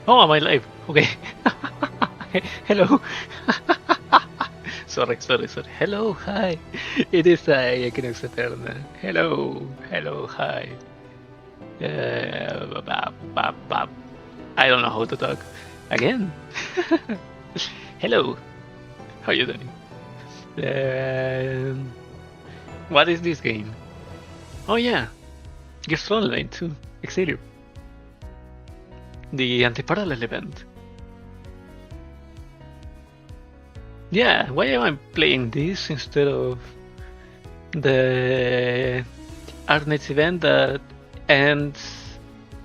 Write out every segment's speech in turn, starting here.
Oh, am I live? Okay. Hello. sorry. Hello, hi. It is I can Eterna. Hello, hi. I don't know how to talk. Again. Hello. How are you doing? What is this game? Oh yeah, it's Frontline too. Exilium. The Antiparallel event. Yeah, why am I playing this instead of the Arnets event that ends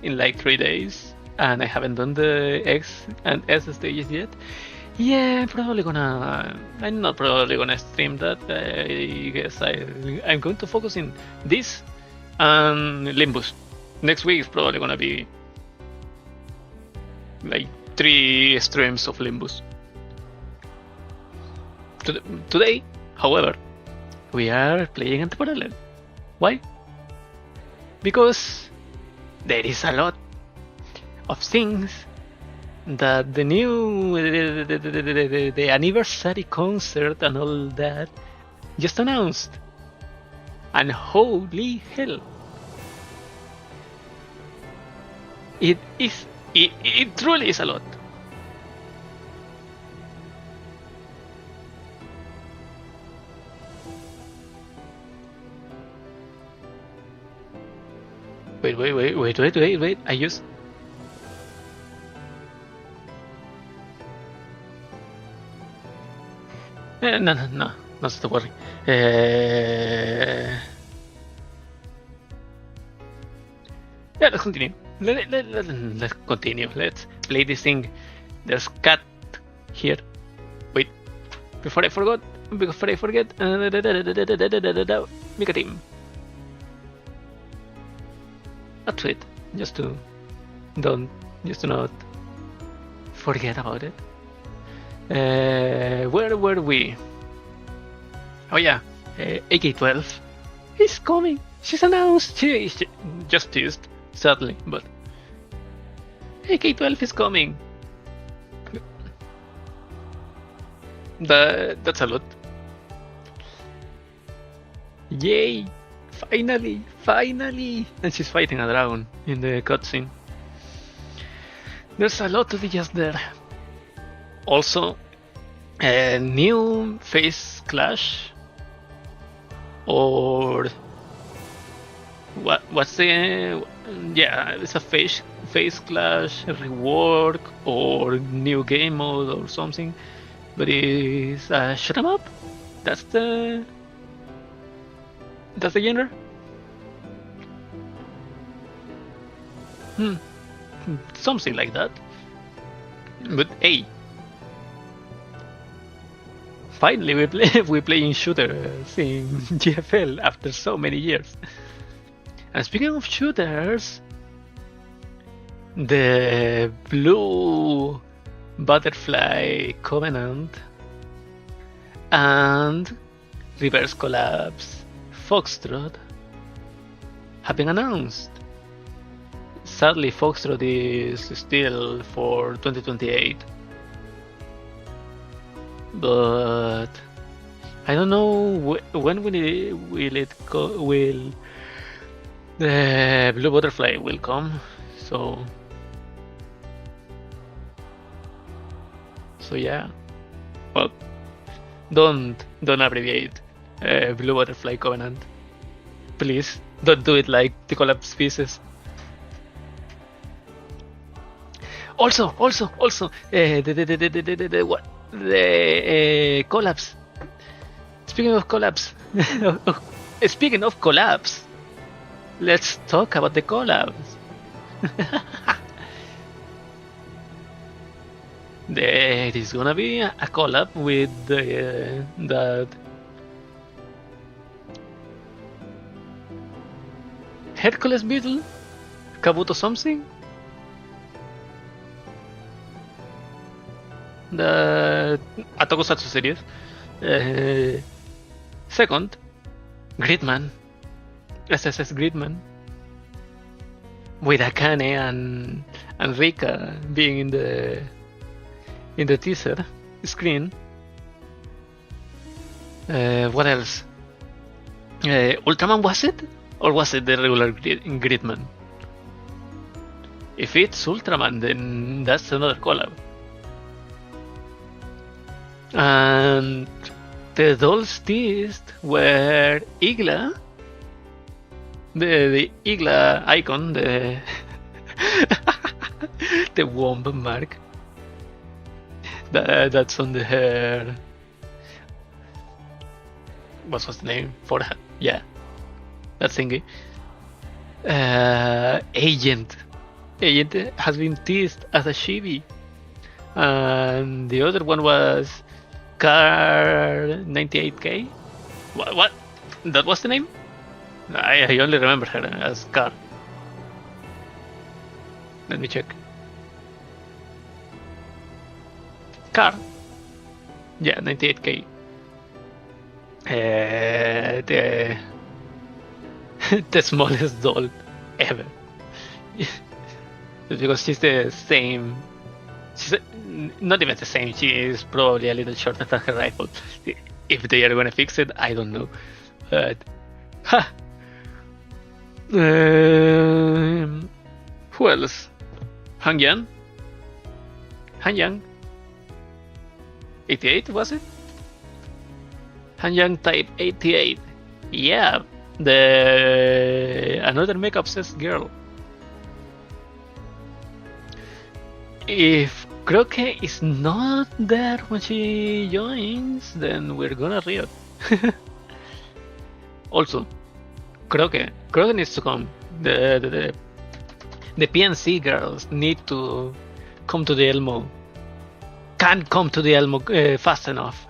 in like 3 days and I haven't done the X and S stages yet? Yeah, I'm not probably gonna stream that. I guess I'm going to focus in this and Limbus. Next week is probably gonna be like 3 streams of Limbus. Today, however, we are playing Antiparallel. Why? Because there is a lot of things that the new the anniversary concert and all that just announced, and holy hell, it truly is a lot. Wait. I just. No, not to worry. Yeah, let's continue. Let's continue. Let's play this thing. There's cat here. Wait, before I forget. Micateam. A tweet, just to not forget about it. Where were we? Oh yeah, AK-12 is coming. She's announced. She just teased, sadly, but AK-12 is coming. That's a lot. Yay! Finally! And she's fighting a dragon in the cutscene. There's a lot to digest there. Also, a new face clash, or what's the it's a face clash rework or new game mode or something, but it's a shoot 'em up. That's the genre. Something like that. But hey, finally we're playing shooters in GFL after so many years. And speaking of shooters, the Blue Butterfly Covenant and Reverse Collapse Foxtrot have been announced. Sadly, Foxtrot is still for 2028. But I don't know when will the Blue Butterfly will come. So yeah. Well, don't abbreviate Blue Butterfly Covenant. Please don't do it like the collapse pieces. Also, the collapse. Speaking of collapse, let's talk about the collapse. There is gonna be a collab with that Hercules Beetle, Kabuto something. The Tokusatsu series. Second, Gridman, SSS Gridman. with Akane and Rika being in the teaser screen. What else? Ultraman, was it? Or was it the regular Gridman? If it's Ultraman, then that's another collab. And the dolls teased were Igla, the Igla icon, the the womb mark that's on the hair. What was the name? Forehead. Yeah, that thingy. Agent has been teased as a chibi, and the other one was Car 98K. What? That was the name? I only remember her as Car. Let me check. Car. Yeah, 98K. The the smallest doll ever. Because she's the same. She's not even the same. She is probably a little shorter than her rival. If they are gonna fix it, I don't know. But who else? Hangyang? 88, was it? Hangyang type 88. Yeah, another mecha obsessed girl. If Croque is not there when she joins, then we're gonna riot. Also, Croque needs to come. The PNC girls need to come to the Elmo. Can't come to the Elmo fast enough.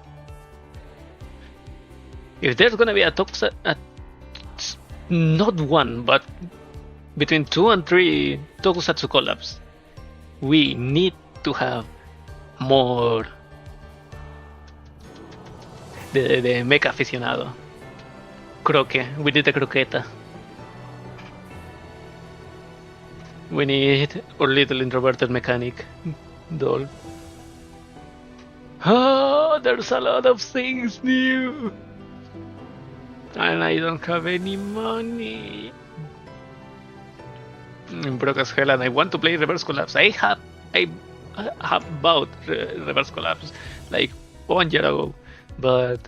If there's gonna be a not one, but between 2 and 3 Tokusatsu collabs, we need to have more the mecha aficionado. Croque, we need a croqueta. We need our little introverted mechanic doll. Oh, there's a lot of things new, and I don't have any money. Broke as Helen, I want to play Reverse Collapse. I have bought Reverse Collapse like 1 year ago, but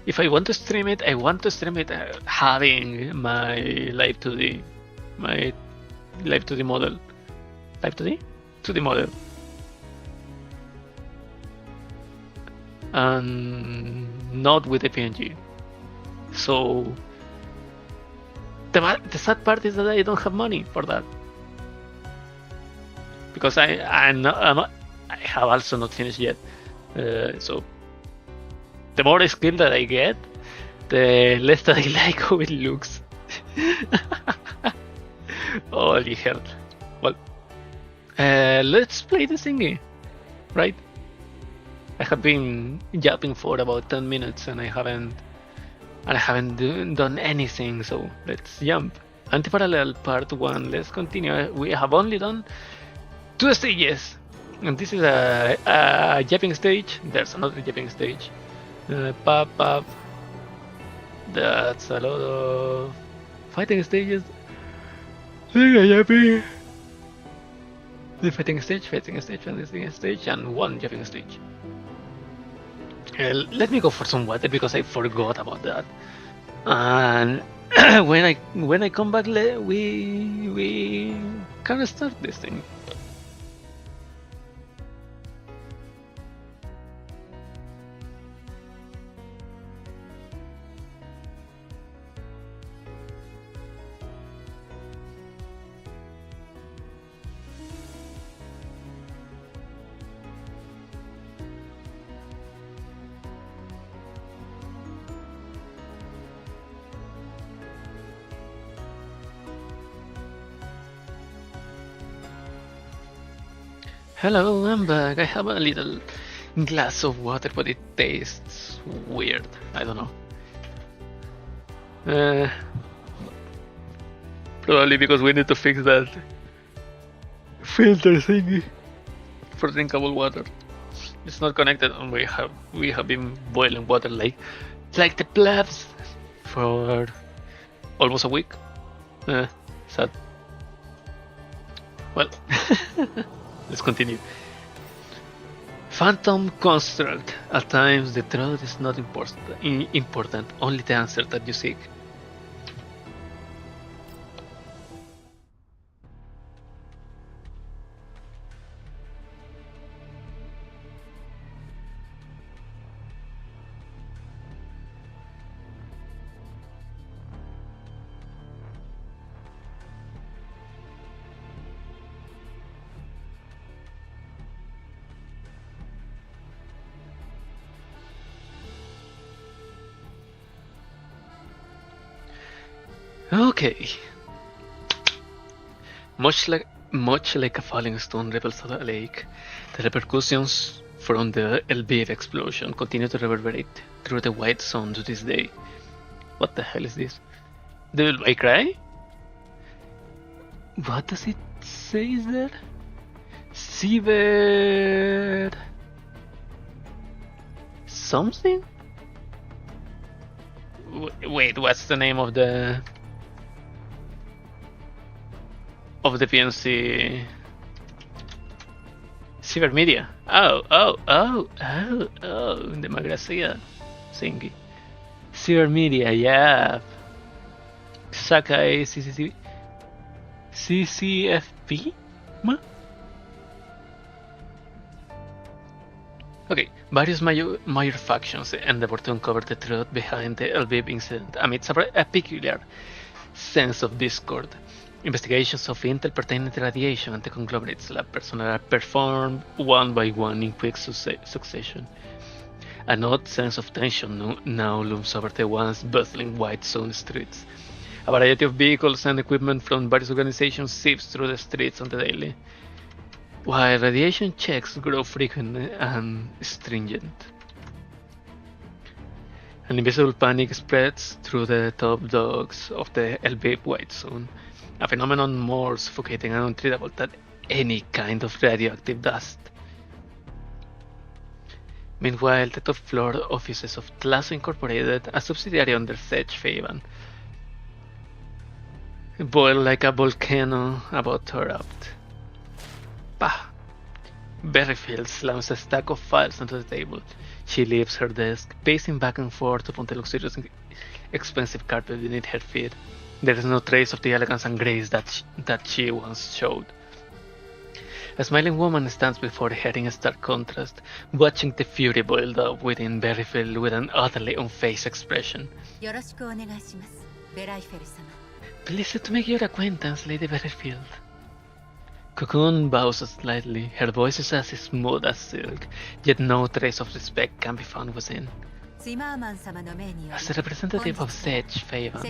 if I want to stream it, I want to stream it having my live 2D model. Live 2D? 2D model. And not with the PNG. So the sad part is that I don't have money for that, because I have also not finished yet. So the more skill that I get, the less that I like how it looks. Holy hell! Well, let's play the thingy, right? I have been yapping for about 10 minutes and I haven't done anything, so let's jump. Antiparallel part 1, let's continue. We have only done 2 stages, and this is a yapping stage. There's another yapping stage. Pop. That's a lot of fighting stages. Yapping. The fighting stage, and 1 yapping stage. Let me go for some water because I forgot about that. And when I come back, we can start this thing. Hello, I'm back. I have a little glass of water, but it tastes weird. I don't know. Probably because we need to fix that filter thingy for drinkable water. It's not connected, and we have been boiling water like the plebs for almost a week. Sad. Well, let's continue. Phantom construct. At times, the truth is not important, only the answer that you seek. Okay. Much like a falling stone ripples through a lake, the repercussions from the Lviv explosion continue to reverberate through the white zone to this day. What the hell is this? Devil May Cry? What does it say there? Cyber... something? Wait, what's the name of the PNC? Cybermedia. Oh, the Magracia thingy. Cybermedia, yeah. Sakai CCFP? Okay, various major factions endeavor to uncover the truth behind the Lviv incident amidst a peculiar sense of discord. Investigations of intel pertaining to radiation and the conglomerate's lab personnel are performed one by one in quick succession. An odd sense of tension now looms over the once bustling white zone streets. A variety of vehicles and equipment from various organizations sieves through the streets on the daily, while radiation checks grow frequent and stringent. An invisible panic spreads through the top dogs of the Lviv white zone, a phenomenon more suffocating and untreatable than any kind of radioactive dust. Meanwhile, the top floor offices of Tlazo Incorporated, a subsidiary under Sech Favan, boil like a volcano about to erupt. Bah! Berryfield slams a stack of files onto the table. She leaves her desk, pacing back and forth upon the luxurious expensive carpet beneath her feet. There is no trace of the elegance and grace that she once showed. A smiling woman stands before her in stark contrast, watching the fury boiled up within Berryfield with an utterly unfazed expression. Pleased to make your acquaintance, Lady Berryfield. Cocoon bows slightly, her voice is as smooth as silk, yet no trace of respect can be found within. As a representative of Sech Favan,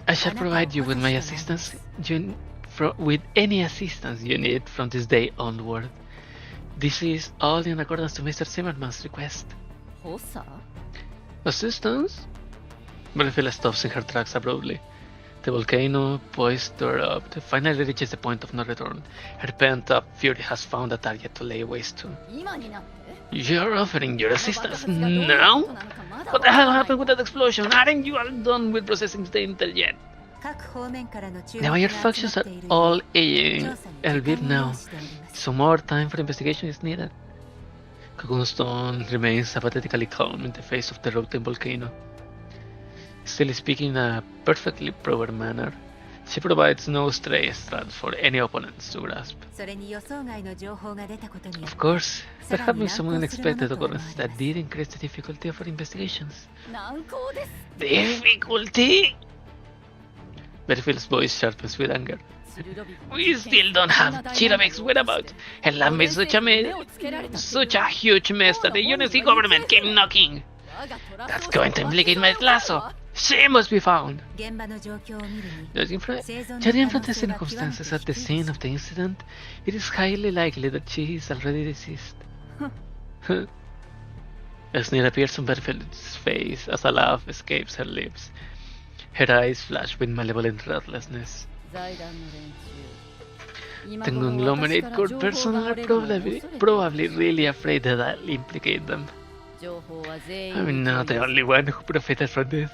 I shall provide you with my assistance with any assistance you need from this day onward. This is all in accordance to Mr. Zimmerman's request. Assistance? Berryfield stops in her tracks abruptly. The volcano, poised to erupt, finally reaches the point of no return. Her pent-up fury has found a target to lay waste to. You're offering your assistance now? What the hell happened with that explosion? Aren't you all done with processing the intel yet? The major factions are all Lviv now, so more time for investigation is needed. Cocoon's tone remains apathetically calm in the face of the erupting volcano. Still speaking in a perfectly proper manner, she provides no stray strands for any opponents to grasp. Of course, there have been some unexpected occurrences that did increase the difficulty of our investigations. Difficulty? Berryfield's voice sharpens with anger. We still don't have Chirabek's whereabouts. Her lab made such a huge mess that the UNSC government came knocking. That's going to implicate my Tlazo. She must be found. Judging from the circumstances at the scene of the incident, it is highly likely that she is already deceased. A sneer appears on Berryfield's face as a laugh escapes her lips. Her eyes flash with malevolent restlessness. The conglomerate core personnel are probably really afraid that I'll implicate them. I'm not the only one who profited from this.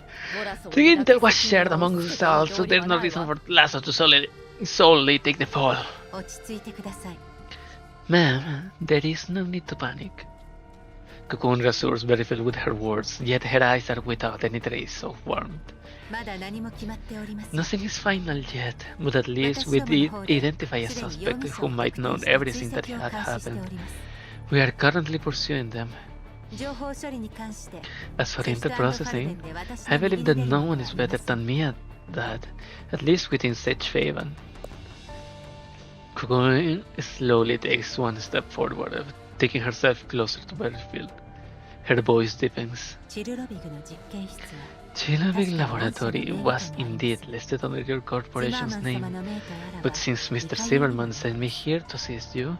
The intel was shared amongst us all, so there's no reason for Lasso to solely take the fall. Ma'am, there is no need to panic. Cocoon reassures Berryfield with her words, yet her eyes are without any trace of warmth. Nothing is final yet, but at least we did identify a suspect who might know everything that had happened. We are currently pursuing them. As for interprocessing, I believe that no one is better than me at that, at least within Sage Faven. Cocoon slowly takes one step forward, taking herself closer to Berryfield. Her voice deepens. Chilabig Laboratory was indeed listed under your corporation's name, but since Mr. Silverman sent me here to assist you,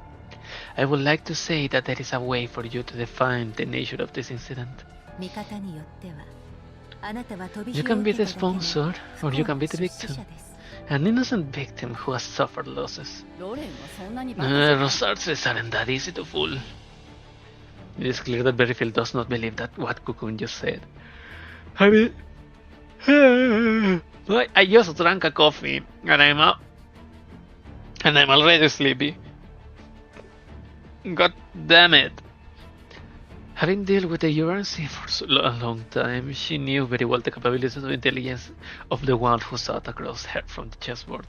I would like to say that there is a way for you to define the nature of this incident. You can be the sponsor, or you can be the victim. An innocent victim who has suffered losses. Rosarces aren't that easy to fool. It is clear that Berryfield does not believe that what Cocoon just said. I mean, I just drank a coffee and I'm already sleepy. God damn it. Having dealt with the URNC for a long time, she knew very well the capabilities of intelligence of the one who sat across her from the chessboard.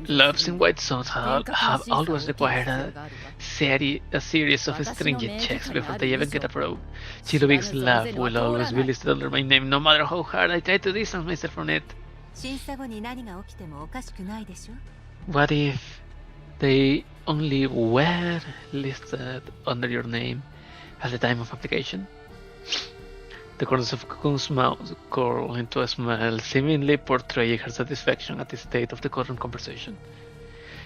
Labs in White Zone have always required a series of stringent checks before they even get approved. Chilobig's lab will always be listed under my name, no matter how hard I try to distance myself from it. What if they only were listed under your name at the time of application? The corners of Cocoon's mouth curl into a smile, seemingly portraying her satisfaction at the state of the current conversation.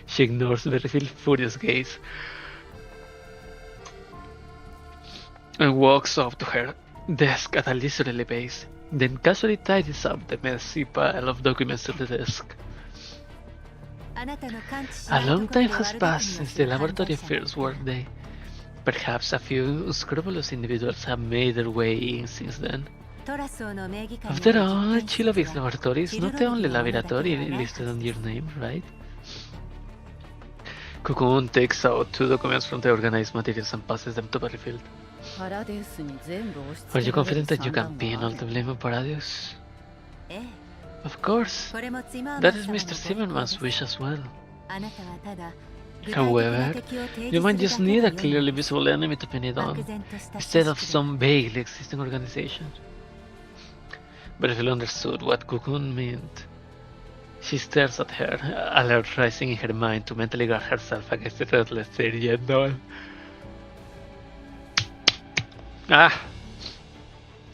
She ignores Berryfield's furious gaze and walks up to her desk at a leisurely pace, then casually tidies up the messy pile of documents on the desk. A long time has passed since the laboratory first workday. Perhaps a few unscrupulous individuals have made their way in since then. After all, Chilobig's laboratory is not the only laboratory listed on your name, right? Cocoon takes out 2 documents from the organized materials and passes them to Berryfield. Are you confident that you can pin all the blame on Paradius? Of course. That is Mr. Zimmerman's wish as well. However, you might just need a clearly visible enemy to pin it on, instead of some vaguely existing organization. Berryfield understood what Cocoon meant. She stares at her, alert rising in her mind to mentally guard herself against the restless Syrian doll.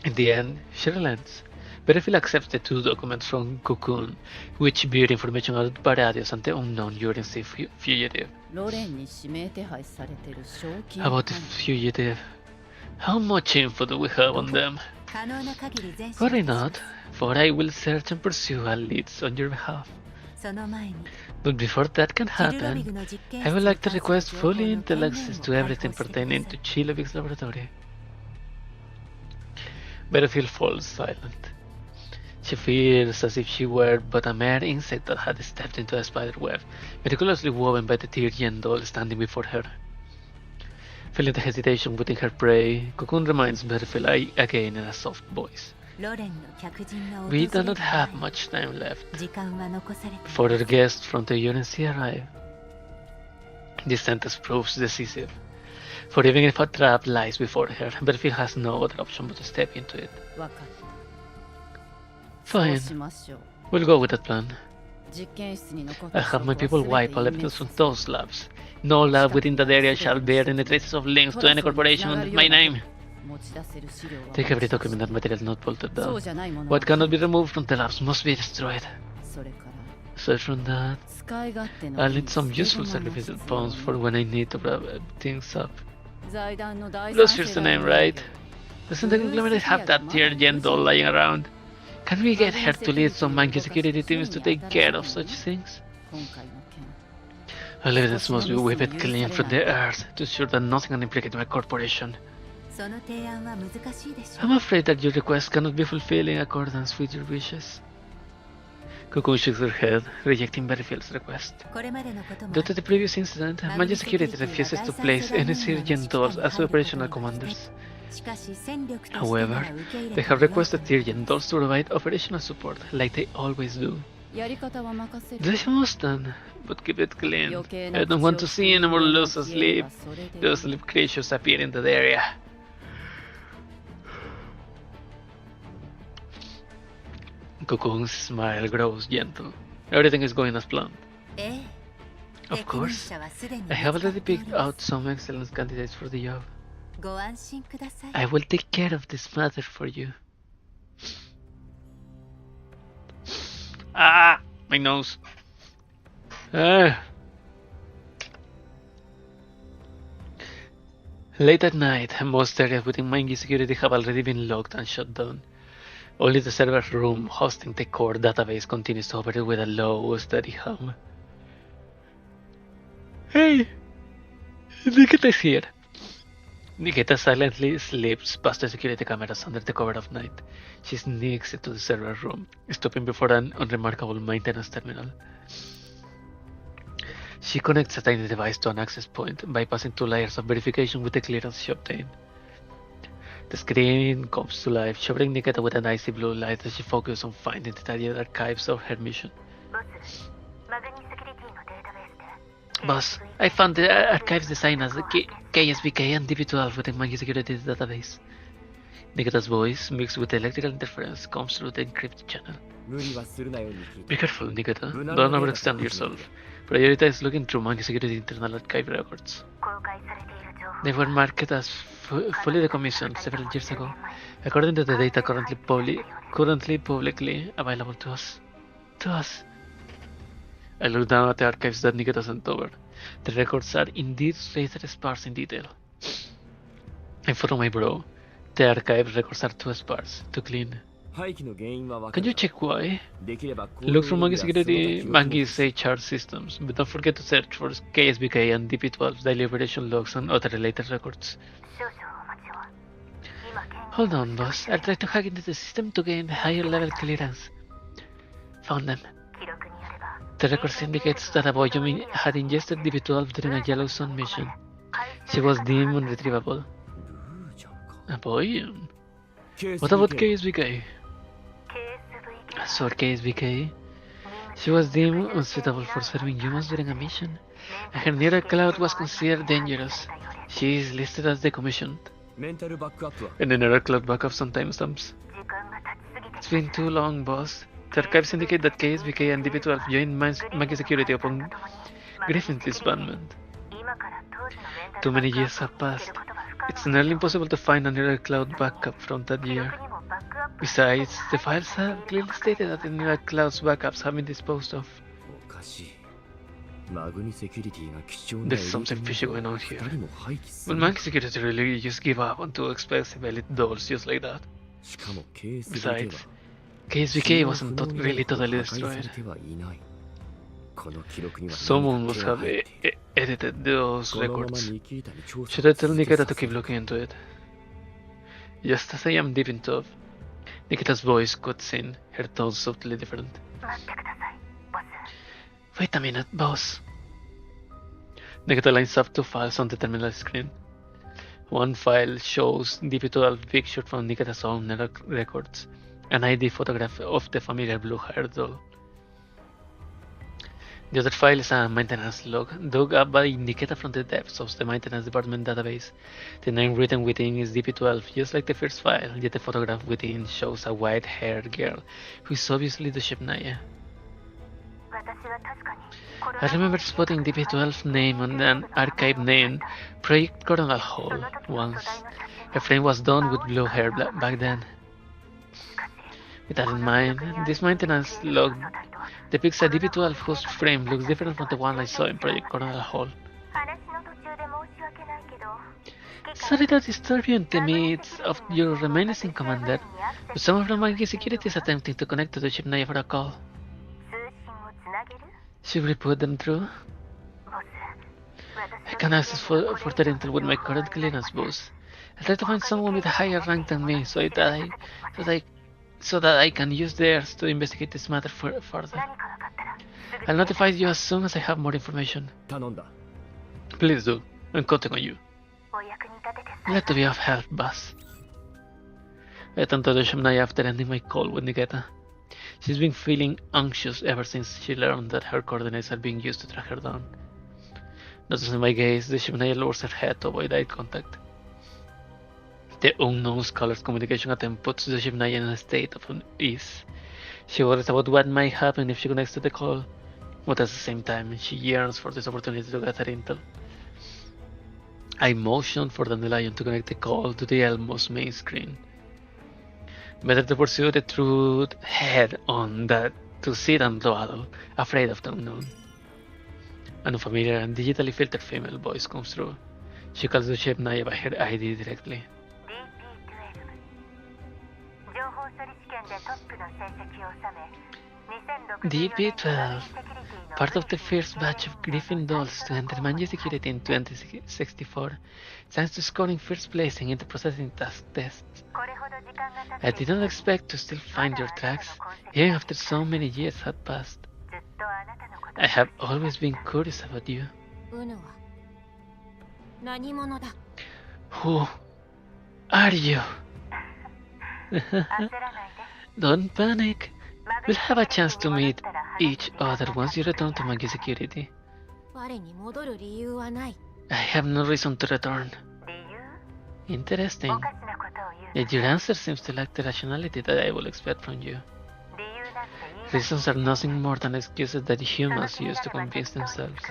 In the end, she relents. Berryfield accepts the 2 documents from Cocoon, which bear information about Paradius and the unknown URNC fugitive. About the fugitive, how much info do we have on them? Worry not, for I will search and pursue all leads on your behalf. But before that can happen, I would like to request full intel access to everything pertaining to Chilobig's laboratory. Berryfield falls silent. She feels as if she were but a mere insect that had stepped into a spider web, meticulously woven by the Tyrian doll standing before her. Feeling the hesitation within her prey, Cocoon reminds Berryfield again in a soft voice. We do not have much time left before our guests from the UNC arrive. This sentence proves decisive, for even if a trap lies before her, Berryfield has no other option but to step into it. Fine, we'll go with that plan. I have my people wipe all evidence from those labs. No lab within that area shall bear any traces of links to any corporation under my name. Take every document and material not bolted down. What cannot be removed from the labs must be destroyed. Aside from that, I'll need some useful sacrificial pawns for when I need to wrap things up. Lucifer's the name, right? Doesn't the conglomerate have that Tyrian doll lying around? Can we get her to lead some monkey security teams to take care of such things? All evidence must be wiped clean from the earth to ensure that nothing can implicate my corporation. I'm afraid that your request cannot be fulfilled in accordance with your wishes. Cocoon shook her head, rejecting Berryfield's request. Due to the previous incident, Magic Security refuses to place any Sergeant Dolls as operational commanders. However, they have requested Sergeant Dolls to provide operational support, like they always do. They must then, but keep it clean. I don't want to see any more loose asleep creatures appear in the area. Cocoon's smile grows gentle. Everything is going as planned. Of course, I have already picked out some excellent candidates for the job. I will take care of this matter for you. Ah, my nose. Late at night, most areas within Mangi security have already been locked and shut down. Only the server room hosting the core database continues to operate with a low, steady hum. Hey! Nikita's here. Nikita silently slips past the security cameras under the cover of night. She sneaks into the server room, stopping before an unremarkable maintenance terminal. She connects a tiny device to an access point, bypassing 2 layers of verification with the clearance she obtained. The screen comes to life, showing Nikita with an icy blue light as she focuses on finding the detailed archives of her mission. Boss, I found the archives designed as the KSBK and DP12 within my security database. Nikita's voice, mixed with electrical interference, comes through the encrypted channel. Be careful, Nikita. Don't overextend yourself. Prioritize looking through Monkey Security internal archive records. They were marked as fully decommissioned several years ago, according to the data currently publicly available to us. I looked down at the archives that Nikita sent over. The records are indeed rather sparse in detail. I furrow my brow. The archive records are too sparse, too clean. Can you check why? Look for Monkey Security, Monkey's HR systems, but don't forget to search for KSBK and DP12's daily operation logs and other related records. Hold on, boss. I'll try to hack into the system to gain higher level clearance. Found them. The records indicates that a Boyum had ingested DP12 during a Yellow Sun mission. She was deemed unretrievable. A Boyum? What about KSBK? So KSBK? She was deemed unsuitable for serving humans during a mission, and her nearer cloud was considered dangerous. She is listed as decommissioned. And the nearer cloud backup some timestamps. It's been too long, boss. The archives indicate that KSBK and DP12 joined Monkey Security upon Griffin's disbandment. Too many years have passed. It's nearly impossible to find a nearer cloud backup from that year. Besides, the files have clearly stated that the nearer cloud's backups have been disposed of. There's something fishy going on here. Will Monkey Security really just give up on 2 expensive elite dolls just like that? Besides, KSBK wasn't really totally destroyed. Someone must have edited those records. Should I tell Nikita to keep looking into it? Just as I am deep into Nikita's voice cuts in, her tone subtly different. Wait a minute, boss. Nikita lines up 2 files on the terminal screen. One file shows DP12 picture from Nikita's own records, an ID photograph of the familiar blue-haired doll. The other file is a maintenance log, dug up by Nikita from the depths of the maintenance department database. The name written within is DP12, just like the first file, yet the photograph within shows a white-haired girl, who is obviously the ship Naya. I remember spotting DP12's name on an archive named Project Coronal Hall once. Her frame was done with blue hair back then. With that in mind, this maintenance log depicts a DP12 whose frame looks different from the one I saw in Project Coronal Hall. Sorry to disturb you in the midst of your reminiscing, Commander, but someone from my security is attempting to connect to the ship now for a call. Should we put them through? I can access further intel with my current clearance boost. I try to find someone with a higher rank than me so that I can use theirs to investigate this matter further. I'll notify you as soon as I have more information. Please do. I'm counting on you. Glad to be of help, boss. I turned to the Shamnai after ending my call with Nikita. She's been feeling anxious ever since she learned that her coordinates are being used to track her down. Noticing my gaze, the Shamnai lowers her head to avoid eye contact. The unknown scholar's communication attempt puts the Shamnai in a state of unease. She worries about what might happen if she connects to the call, but at the same time, she yearns for this opportunity to gather intel. I motion for Dandelion to connect the call to the Elmo's main screen. Better to pursue the truth head on than to sit and dawdle, afraid of the unknown. An unfamiliar and digitally filtered female voice comes through. She calls the ship Naya by her ID directly. DP12, part of the first batch of Griffin dolls to enter Manji Security in 2064, thanks to scoring first place in interprocessing task tests. I did not expect to still find your tracks, even after so many years had passed. I have always been curious about you. Who are you? Don't panic. We'll have a chance to meet each other once you return to Manji Security. I have no reason to return. Interesting. Yet your answer seems to lack the rationality that I will expect from you. Reasons are nothing more than excuses that humans use to convince themselves.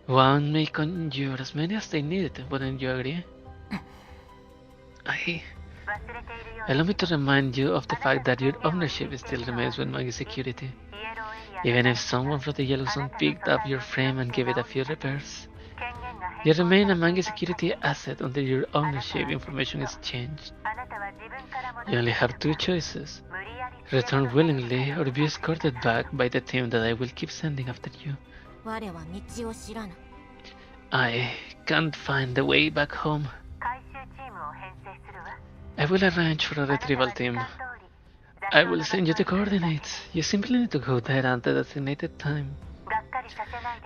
One may conjure as many as they need, wouldn't you agree? Allow me to remind you of the fact that your ownership still remains with Manji Security. Even if someone from the Yellow Zone picked up your frame and gave it a few repairs, you remain a Manji Security asset until your ownership information is changed. You only have two choices: return willingly or be escorted back by the team that I will keep sending after you. I can't find the way back home. I will arrange for a retrieval team. I will send you the coordinates. You simply need to go there at the designated time.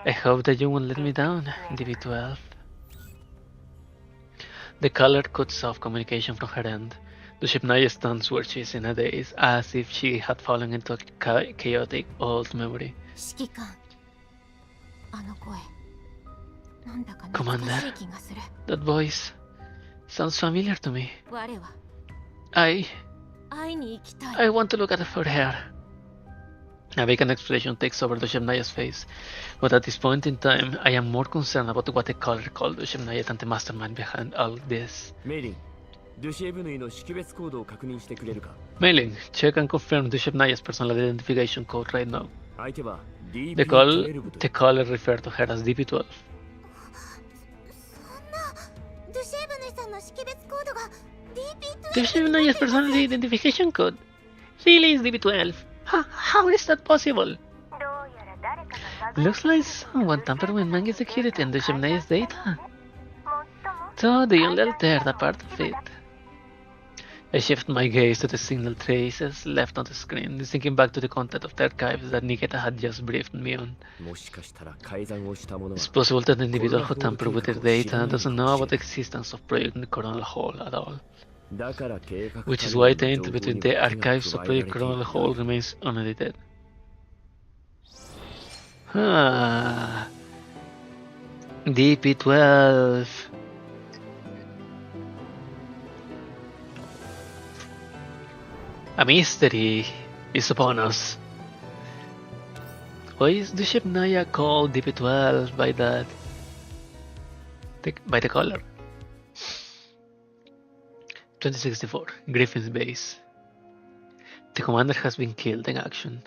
I hope that you won't let me down, DB12. The caller cuts off communication from her end. The ship now stands where she is in a daze, as if she had fallen into a chaotic old memory. Commander, that voice sounds familiar to me. I want to look at her. A vacant expression takes over the Shemnaya's face, but at this point in time, I am more concerned about what the caller called the Shemnaya than the mastermind behind all this. Mailing, check and confirm the Shemnaya's personal identification code right now. The caller referred to her as DP12. The Shemnaya's personal identification code? Really is DP12? How is that possible? Looks like someone tampered with Manji Security and the Shemnaya's data. So they only altered a part of it. I shift my gaze to the signal traces left on the screen, thinking back to the content of the archives that Nikita had just briefed me on. It's possible that the individual who tampered with their data doesn't know about the existence of Project Coronel Hall at all. Which is why the intel between the archives of Project Coronel Hall remains unedited. DP12. A mystery is upon us. Why is the ship Naya called DP12 by that? By the caller? 2064, Griffin's base. The commander has been killed in action.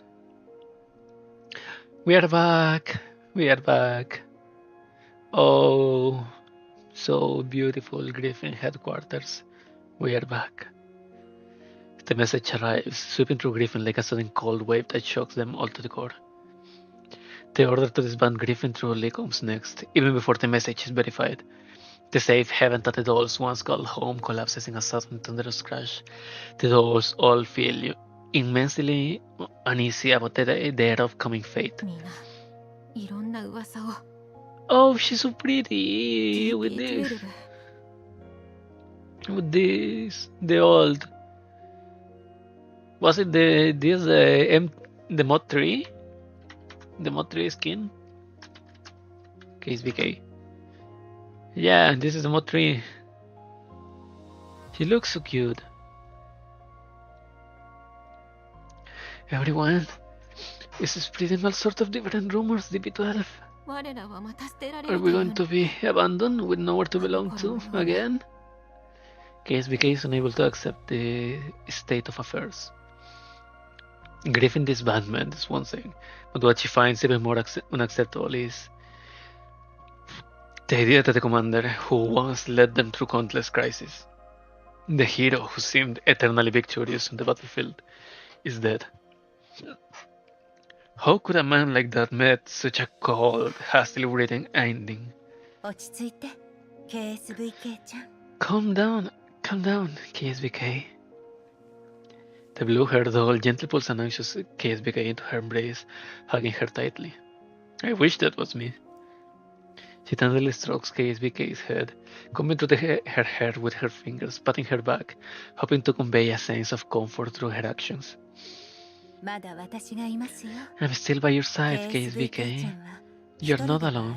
We are back. Oh, So beautiful, Griffin headquarters. We are back. The message arrives, sweeping through Griffin like a sudden cold wave that shocks them all to the core. The order to disband Griffin truly comes next, even before the message is verified. The safe haven that the dolls once called home collapses in a sudden thunderous crash. The dolls all feel immensely uneasy about their upcoming fate. Oh, she's so pretty with this. With this, the old. Was it the mod 3? The mod 3 skin? Case BK. Yeah, this is the mod 3. She looks so cute. Everyone is spreading all sorts of different rumors, DP12. Are we going to be abandoned with nowhere to belong to again? KSBK is unable to accept the state of affairs. Griffin disbandment is one thing, but what she finds even more unacceptable is the idea that the commander who once led them through countless crises, the hero who seemed eternally victorious on the battlefield, is dead. How could a man like that met such a cold, hastily written ending? Calm down, KSBK. The blue-haired doll gently pulls an anxious KSBK into her embrace, hugging her tightly. I wish that was me. She tenderly strokes KSBK's head, combing through her hair with her fingers, patting her back, hoping to convey a sense of comfort through her actions. I'm still by your side, KSBK. You're not alone.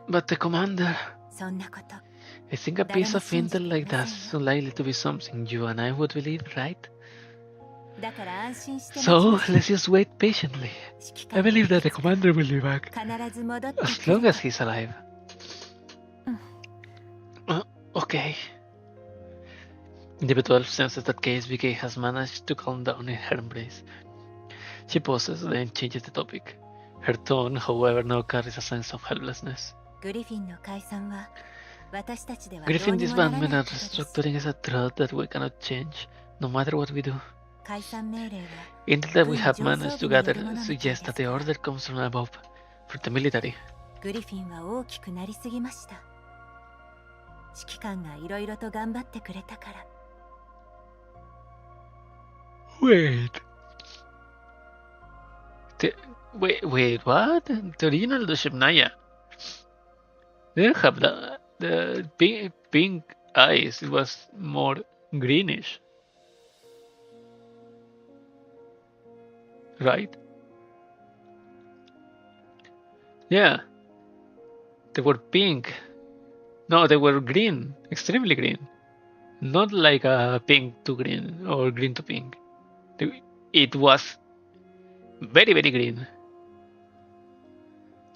But the commander... I think a piece of intel like that's unlikely to be something you and I would believe, right? So, let's just wait patiently. I believe that the commander will be back. As long as he's alive. Okay. DB12 senses that KSBK has managed to calm down in her embrace. She pauses, then changes the topic. Her tone, however, now carries a sense of helplessness. Griffin disbandment and restructuring is a truth that we cannot change, no matter what we do. Intel that we have managed to gather suggests that the order comes from above, for the military. Wait. Wait, what? The original Shibnaya didn't have the pink eyes, it was more greenish. Right? Yeah. They were pink. No, they were green. Extremely green. Not like a pink to green or green to pink. It was very, very green.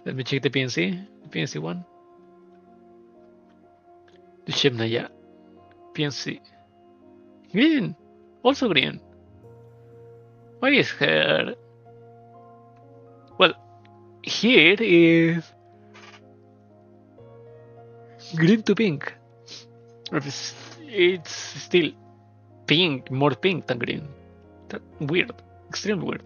Let me check the PNC. The PNC one. The Shibnaya. PNC. Green. Also green. Why is her? Well, here is green to pink. It's still pink, more pink than green. Weird. Extremely weird.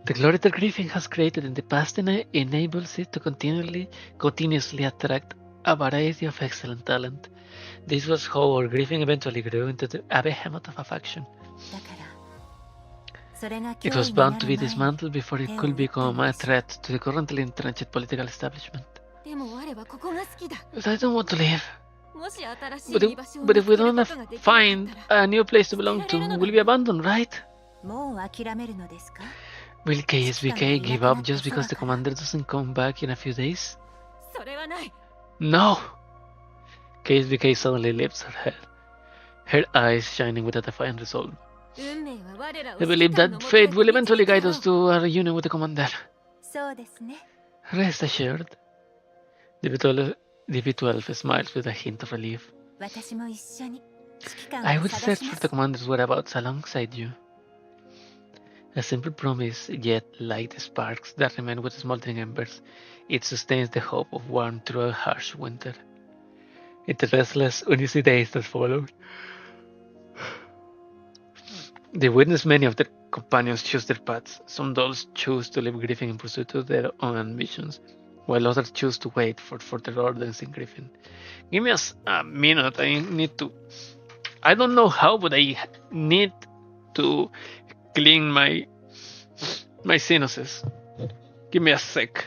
The glory that Griffin has created in the past enables it to continuously attract a variety of excellent talent. This was how our Griffin eventually grew into a behemoth of a faction. It was bound to be dismantled before it could become a threat to the currently entrenched political establishment. But I don't want to leave. But if we don't find a new place to belong to, we'll be abandoned, right? Will KSBK give up just because the commander doesn't come back in a few days? No! KSBK suddenly lifts her head, her eyes shining with a defiant resolve. I believe that fate will eventually guide us to our union with the commander. Rest assured. DP12 smiles with a hint of relief. I would search for the commander's whereabouts alongside you. A simple promise, yet like the sparks that remain with smoldering embers, it sustains the hope of warmth through a harsh winter. In the restless, uneasy days that followed, they witnessed many of their companions choose their paths. Some dolls choose to live Griffin in pursuit of their own ambitions, while others choose to wait for further orders in Griffin. Give me a minute. I need to. I don't know how, but I need to clean my sinuses. Give me a sec.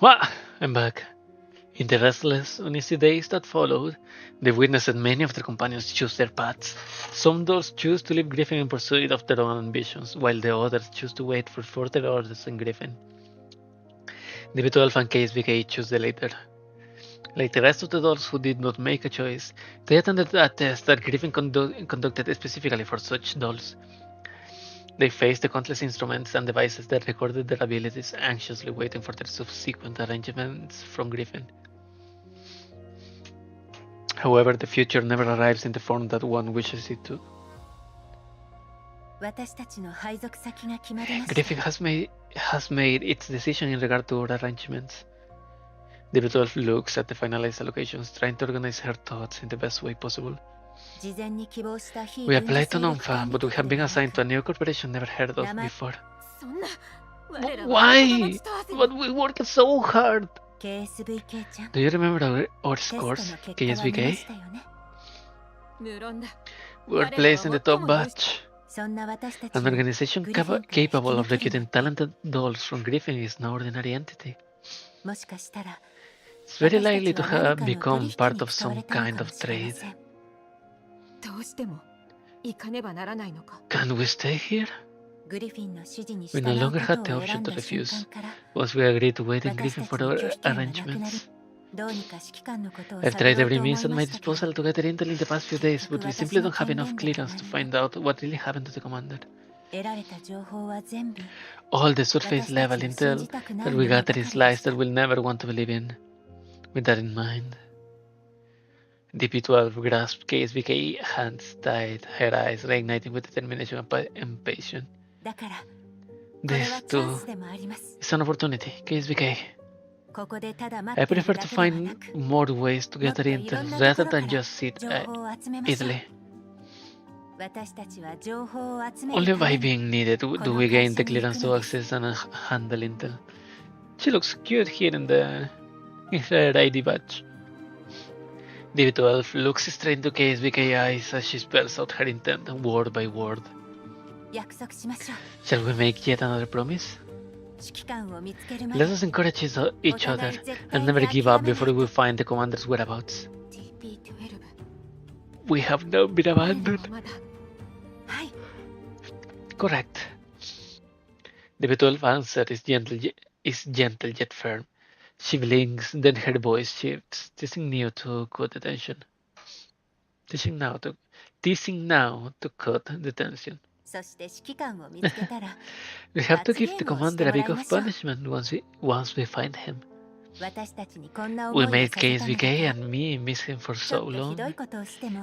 Well, I'm back. In the restless, uneasy days that followed, they witnessed that many of their companions choose their paths. Some dolls choose to leave Griffin in pursuit of their own ambitions, while the others choose to wait for further orders in Griffin. The B12 and KSBK choose the latter. Like the rest of the dolls who did not make a choice, they attended a test that Griffin conducted specifically for such dolls. They faced the countless instruments and devices that recorded their abilities, anxiously waiting for their subsequent arrangements from Griffin. However, the future never arrives in the form that one wishes it to. Griffin has made its decision in regard to our arrangements. The B12 looks at the finalized allocations, trying to organize her thoughts in the best way possible. We applied to NONFA, but we have been assigned to a new corporation never heard of before. Why? But we worked so hard. Do you remember our scores, KSBK? We were placed in the top batch. An organization capable of recruiting talented dolls from Griffin is no ordinary entity. It's very likely to have become part of some kind of trade. Can we stay here? We no longer had the option to refuse once we agreed to wait in Griffin for our arrangements. I've tried every means at my disposal to gather intel in the past few days, but we simply don't have enough clearance to find out what really happened to the commander. All the surface level intel that we gather is lies that we'll never want to believe in. With that in mind, DP12 grasped KSBK hands tight, her eyes reigniting with determination and passion. This too is an opportunity, KSBK. I prefer to find more ways to gather intel rather than just sit idly. Only by being needed do we gain the clearance to access and handle intel. She looks cute here in her ID badge. DB12 looks straight into KSBK eyes as she spells out her intent word by word. Shall we make yet another promise? Let us encourage each other and never give up before we find the commander's whereabouts. We have not been abandoned. Correct. The B12 answer is gentle yet firm. She blinks, then her voice shifts, teasing now to cut the tension. Teasing now to cut the tension. We have to give the commander a big of punishment once we find him. We made KSVK and me miss him for so long.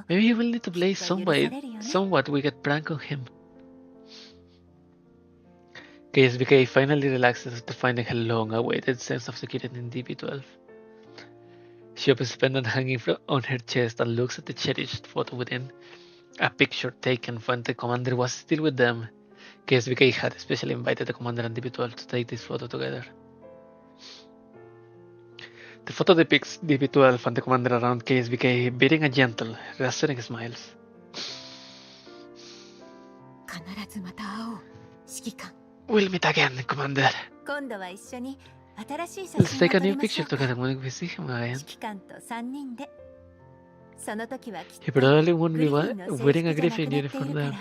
Maybe he will need to play somewhat wicked prank on him. KSVK finally relaxes after finding her long-awaited sense of security in DB12. She opens the pendant hanging on her chest and looks at the cherished photo within. A picture taken when the commander was still with them. KSVK had specially invited the commander and DB12 to take this photo together. The photo depicts DB12 and the commander around KSVK beating a gentle, reassuring smiles. We'll meet again, Commander. Let's take a new picture together when we see him again. He probably won't be wearing a Griffin uniform then.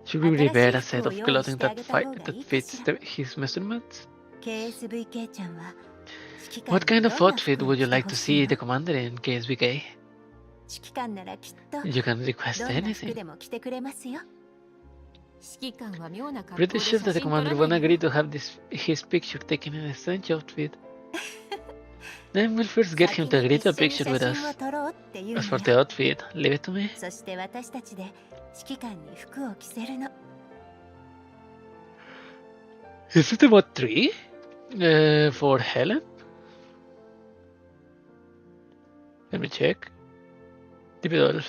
Should we prepare a set of clothing that fits his measurements? What kind of outfit would you like to see the commander in, KSVK? You can request anything. Pretty sure that the commander won't agree to have his picture taken in a strange outfit. Then we'll first get him to agree to a picture with us. As for the outfit, leave it to me. Is it about 3? For Helen? Let me check. DB12.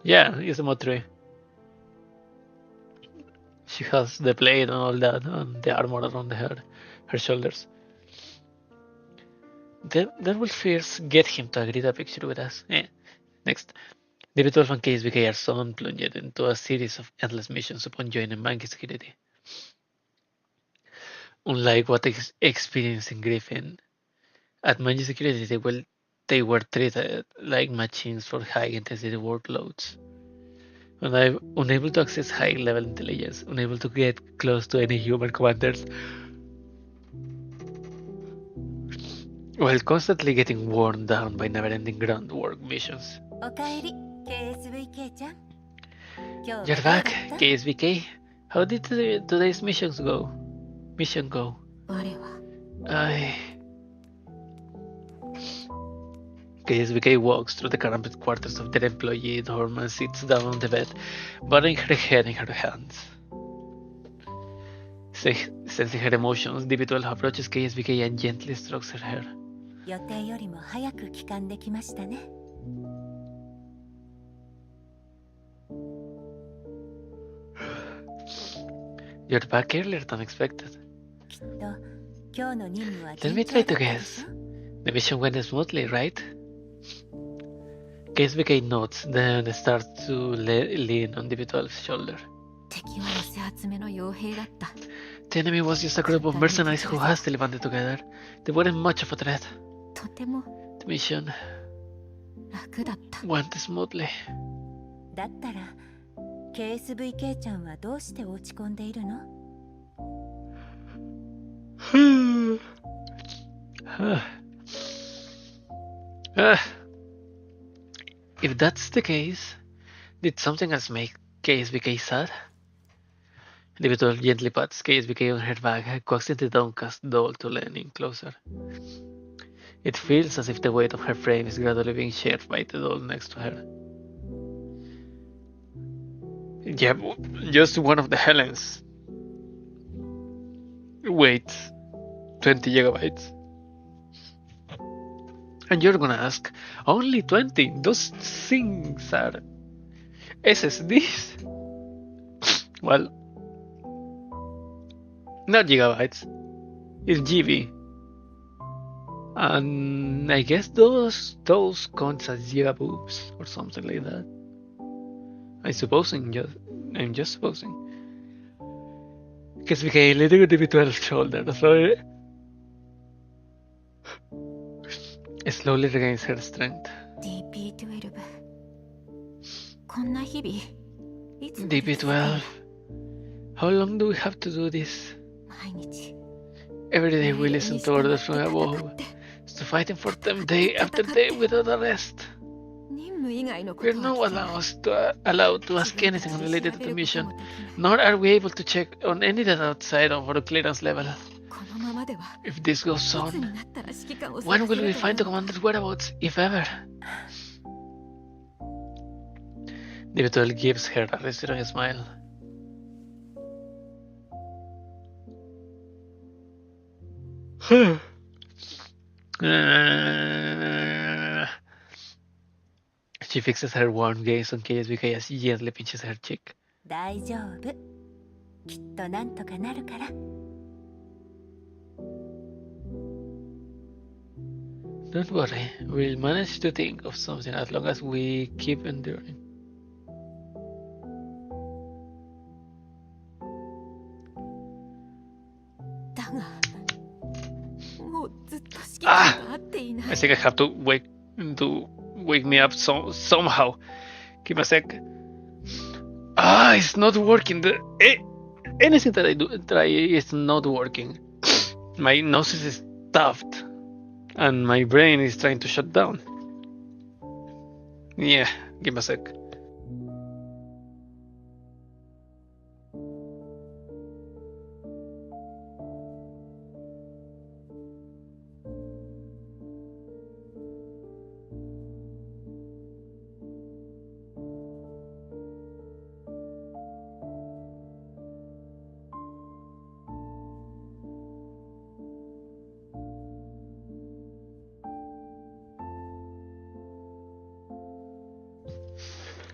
Yeah, it's about 3. She has the blade and all that, and the armor around her shoulders. Then we'll first get him to agree to a picture with us. Next, DB12 and KSVK are soon plunged into a series of endless missions upon joining Monkey Security. Unlike what they experienced in Griffin, at Monkey Security they were treated like machines for high-intensity workloads. Unable to access high-level intelligence, unable to get close to any human commanders, while constantly getting worn down by never-ending groundwork missions. You're back, KSVK. How did today's mission go? KSVK walks through the cramped quarters of their employee dorm and sits down on the bed, burying her head in her hands. Sensing her emotions, DB12 approaches KSVK and gently strokes her hair. You're back earlier than expected. Let me try to guess. The mission went smoothly, right? KSVK nods, then starts to lean on DB12's shoulder. The enemy was just a group of mercenaries who hastily banded together. They weren't much of a threat. The mission went smoothly. If that's the case, did something else make KSVK sad? DB12 gently pats KSVK on her back, coaxing the downcast doll to lean in closer. It feels as if the weight of her frame is gradually being shared by the doll next to her. Yeah, just one of the Helens weighs 20 gigabytes. And you're gonna ask, only 20? Those things are SSDs? Well, not gigabytes, it's GB. And I guess those count as gigaboobs or something like that. I'm just supposing. KSVK letting the DB12 shoulder, slowly regains her strength. DB12, how long do we have to do this? Every day we listen to orders from above, to fighting for them day after day without a rest. We're not allowed to ask anything related to the mission, nor are we able to check on any data outside of our clearance level. If this goes on, when will we find the commander's whereabouts, if ever? Divital gives her a reassuring smile. She fixes her warm gaze on KSBK as she gently pinches her cheek. 大丈夫。きっとなんとかなるから。Don't worry, we'll manage to think of something as long as we keep enduring. I think I have to wake me up somehow. Give me a sec. It's not working. Anything that I try is not working. My nose is stuffed, and my brain is trying to shut down. Yeah, give me a sec.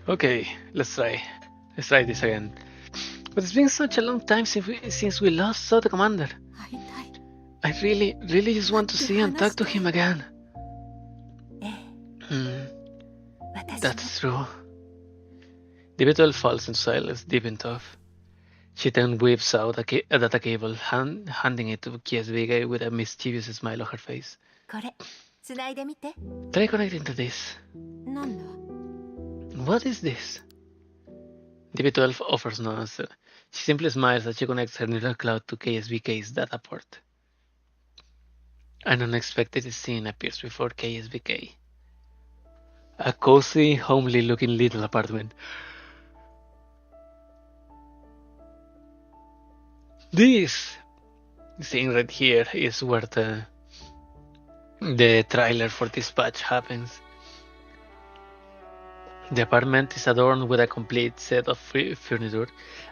Okay, let's try this again. But it's been such a long time since we last saw the commander. I really just want to see and talk to him again. That's true. The beetle falls into silence, deep in thought. She then whips out a data cable, handing it to KSBK with a mischievous smile on her face. Try connecting to this. What is this? The B12 offers no answer. She simply smiles as she connects her neural cloud to KSBK's data port. An unexpected scene appears before KSBK. A cozy, homely-looking little apartment. This scene right here is where the trailer for Dispatch happens. The apartment is adorned with a complete set of furniture,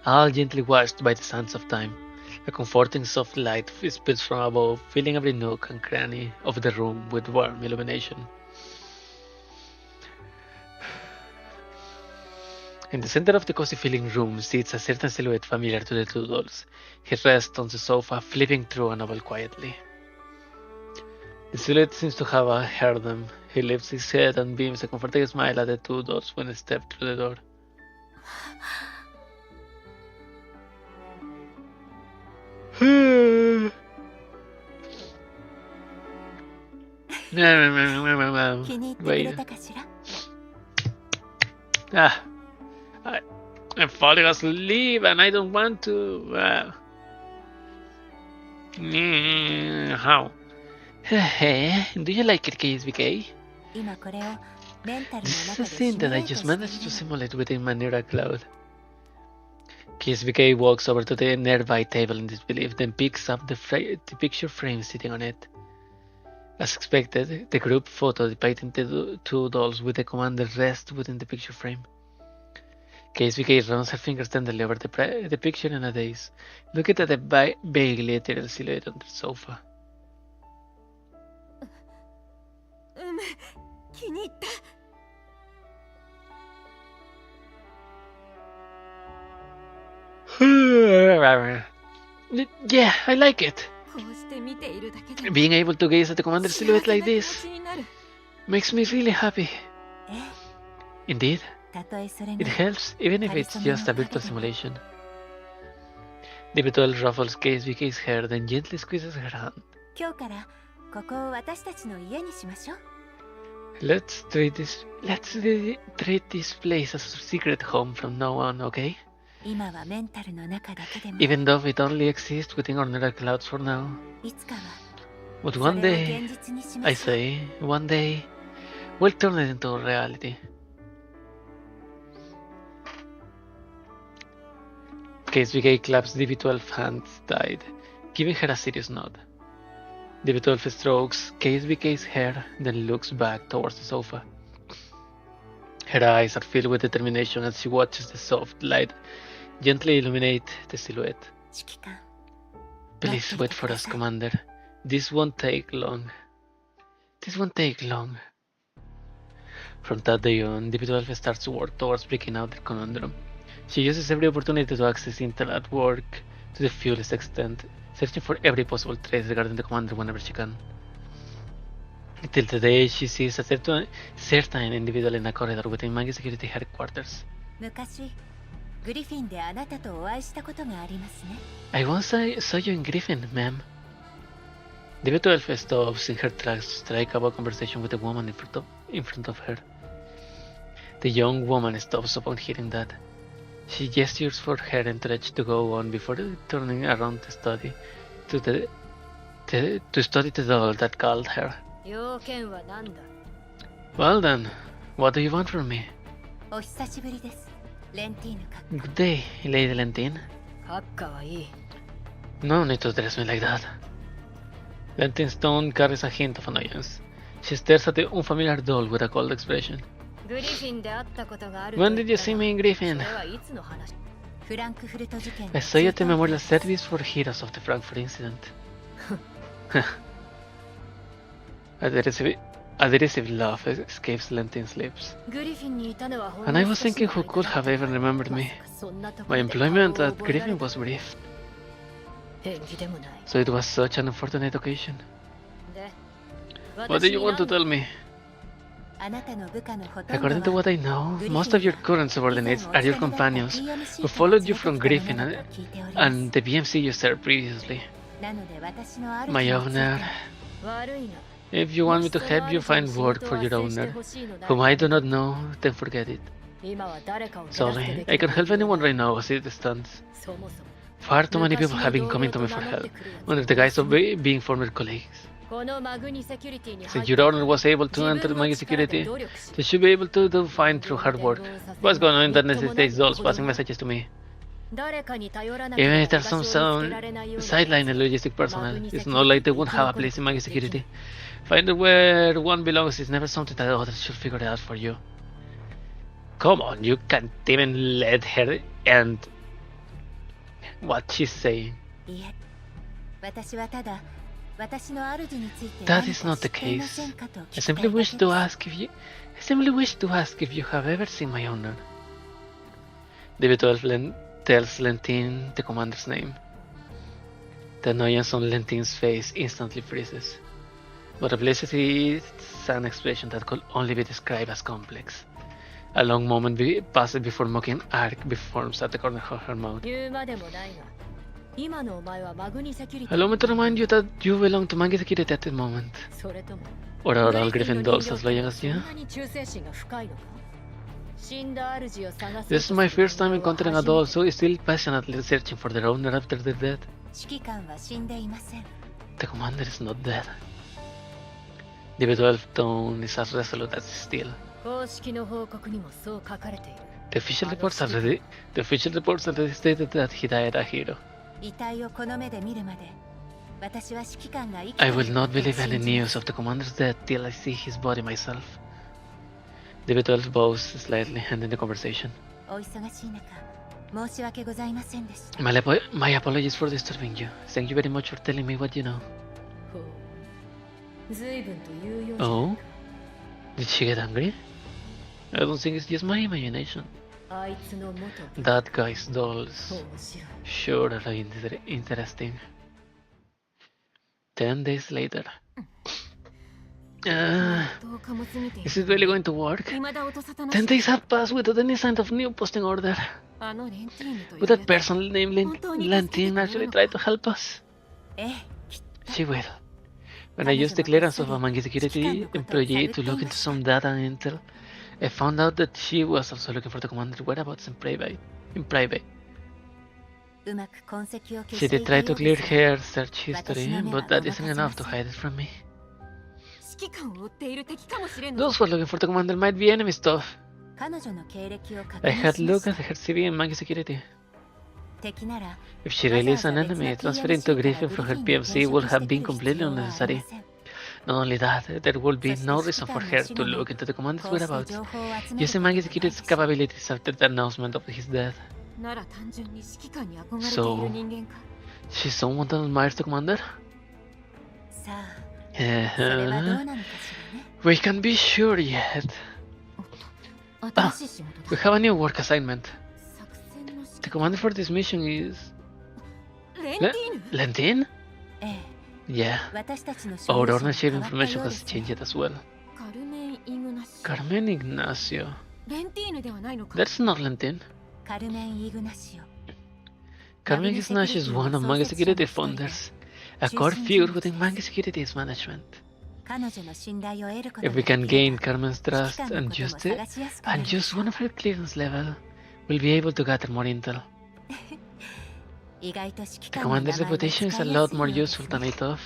all gently washed by the sands of time. A comforting soft light spills from above, filling every nook and cranny of the room with warm illumination. In the center of the cozy-feeling room sits a certain silhouette familiar to the two dolls. He rests on the sofa, flipping through a novel quietly. The silhouette seems to have heard them. He lifts his head and beams a comforting smile at the two dolls when they step through the door. Wait. I'm falling asleep and I don't want to. How? Do you like it, KSBK? This is a scene that I just managed to simulate within my neural cloud. KSBK walks over to the nearby table in disbelief, then picks up the picture frame sitting on it. As expected, the group photo depicting the two dolls with the commander rests within the picture frame. KSBK runs her fingers tenderly over the picture in a daze, looking at the vaguely ethereal silhouette on the sofa. Yeah, I like it. Being able to gaze at the commander's silhouette like this makes me really happy. Indeed, it helps even if it's just a virtual simulation. The beetle ruffles KSBK's hair, then gently squeezes her hand. Let's treat this place as a secret home from now on, okay? Even though it only exists within our neural clouds for now. But one day, I say, one day, we'll turn it into reality. KSBK claps the B12 hands tight, giving her a serious nod. DB12 strokes KSBK's hair, then looks back towards the sofa. Her eyes are filled with determination as she watches the soft light gently illuminate the silhouette. 指揮官 Please wait for us, Commander. This won't take long. This won't take long. From that day on, DB12 starts to work towards breaking out the conundrum. She uses every opportunity to access intel at work to the fullest extent, searching for every possible trace regarding the Commander whenever she can. Till today, she sees a certain individual in a corridor within Mangi Security Headquarters. 昔グリフィンであなたとお会いしたことがありますね I once saw you in Griffin, ma'am. DB12 stops in her tracks to strike up a conversation with a woman in front of her. The young woman stops upon hearing that. She gestures for her entourage to go on before turning around to study the doll that called her. 要件は何だ Well then, what do you want from me? お久しぶりですレンティーヌか Good day, Lady Lentine. 閣下はいい No need to address me like that. Lentine's tone carries a hint of annoyance. She stares at the unfamiliar doll with a cold expression. グリフィンで会ったことがある When did you see me in Griffin? それはいつの話フランクフルト事件 I saw you at the memorial service for heroes of the Frankfurt incident. A derisive laugh escapes Lentine's lips. グリフィンにいたのはほんの And I was 少し thinking の who could have even remembered me. そんなとこ My ろで employment 顔を at 覚えられ Griffin た was brief, 縁起でもない so it was such an unfortunate occasion. で What do you want to tell me? あなたの部下のほとんど According to は what I know, most of your current subordinates are your companions who followed you from Griffin and the BMC you served previously. なので私のある My owner, 悪いな if you want me to help you find work for your owner, whom I do not know, then forget it. 今は誰かを手助け Sorry, でき I る can help anyone right now as it stands. そもそも Far too many people have been coming to me for help, under the guise of being former colleagues. このマグニセキュリティに Since your owner was able to enter my security, they should be able to find through hard work. What's going on that necessitates dolls passing messages to me? 誰かに頼らなけ Even れ if ば there's 居 some 場所を見つけられないような sideline and logistic personnel, it's not like they won't have a place in my security. Finding where one belongs is never something that others should figure it out for you. Come on, you can't even let her end what she's saying. いえ私はただ私の主について That 何 is か not 知 the っていま case. せんかと I 聞きたい simply だけ wish で to す ask if you have ever seen my owner. DB12 tells Lentine the commander's name. The annoyance on Lentine's face instantly freezes, but replaces it with an expression that could only be described as complex. A long moment passes before mocking arc forms at the corner of her mouth. 言うまでもないが今のお前はマグニセキュリティ Allow me to remind you that you belong to Mangi Security at the moment. それとも Or are all Griffin dolls as loyal as そ you? んなに忠誠心が深いのか死んだ主を探す This is my first time encountering a doll so still passionately searching for their owner after their death. 指揮官は死んでいません The commander is not dead. The B12 tone is as resolute as steel. 公式の報告にもそう書かれている The official reports already stated that he died a hero. 遺体をこの目で見るまで私は指揮官が生きて I いる will not ことを believe any 信じま news す of the commander's death till I see his body myself. The B12 bows slightly, ending the conversation. お忙しい中申し訳ございませんでした My apologies for disturbing you. Thank you very much for telling me what you know. ほう随分と言うようじゃない Oh? か Did she get angry? I don't think it's just my imagination. あいつの元 That guy's dolls 面白い sure are interesting. 10 days later. どうかもつ見ている Is it really going to work? 未だ音沙汰な 10 days have passed without any sign of new posting order. あのレンティーヌという Would that person named Lentine actually try to help us? ええきっ She will. When I used the clearance of a Mangi Security employee to look into some data and intel, I found out that she was also looking for the commander's whereabouts in private. うまく痕跡を消 She して did い try た to よう clear です her search history, but that isn't enough to hide it from me. 指揮官を追っている敵かもしれん Those who are looking for the commander might be enemy stuff. 彼女の経歴を確 I 認 had しま looked した at her CV in Mangi Security. 敵なら If she really is an enemy, transferring to Griffin from her PFC would have been completely unnecessary. Not only that, there would be no reason for her to look into the commander's whereabouts, using Maggie Security's capabilities after the announcement of his death. なら単純に指揮官に憧れてい So, る人間か she's someone that admires the commander? さあそれはどう Uh, なのかしらね we can't be sure yet. 新しい仕事 We だ have a new work assignment. 作戦の指 The 揮 commander for this mission is... レンティーヌ Lentin? ええ Yeah. 私たちの Our 所有者 ownership が変わった information ようで has すね changed as well. カルメン・イグナシ Carmen Ignacio. レンティーヌではないのか That's not Lentin. カルメン・イグナシオ Carmen Ignacio is one of Mangi Security founders, a core figure within Mangi Security's management. 彼女の信頼を得ること If we can ができれ gain ば Carmen's 指揮 trust 官の and ことも just it, 探しやすくなる and just one of her clearance level, we'll be able to gather more intel. 意外と指揮 The 官の名 commander's 前が reputation is 使 a いや lot すい more ようです useful than ね I thought.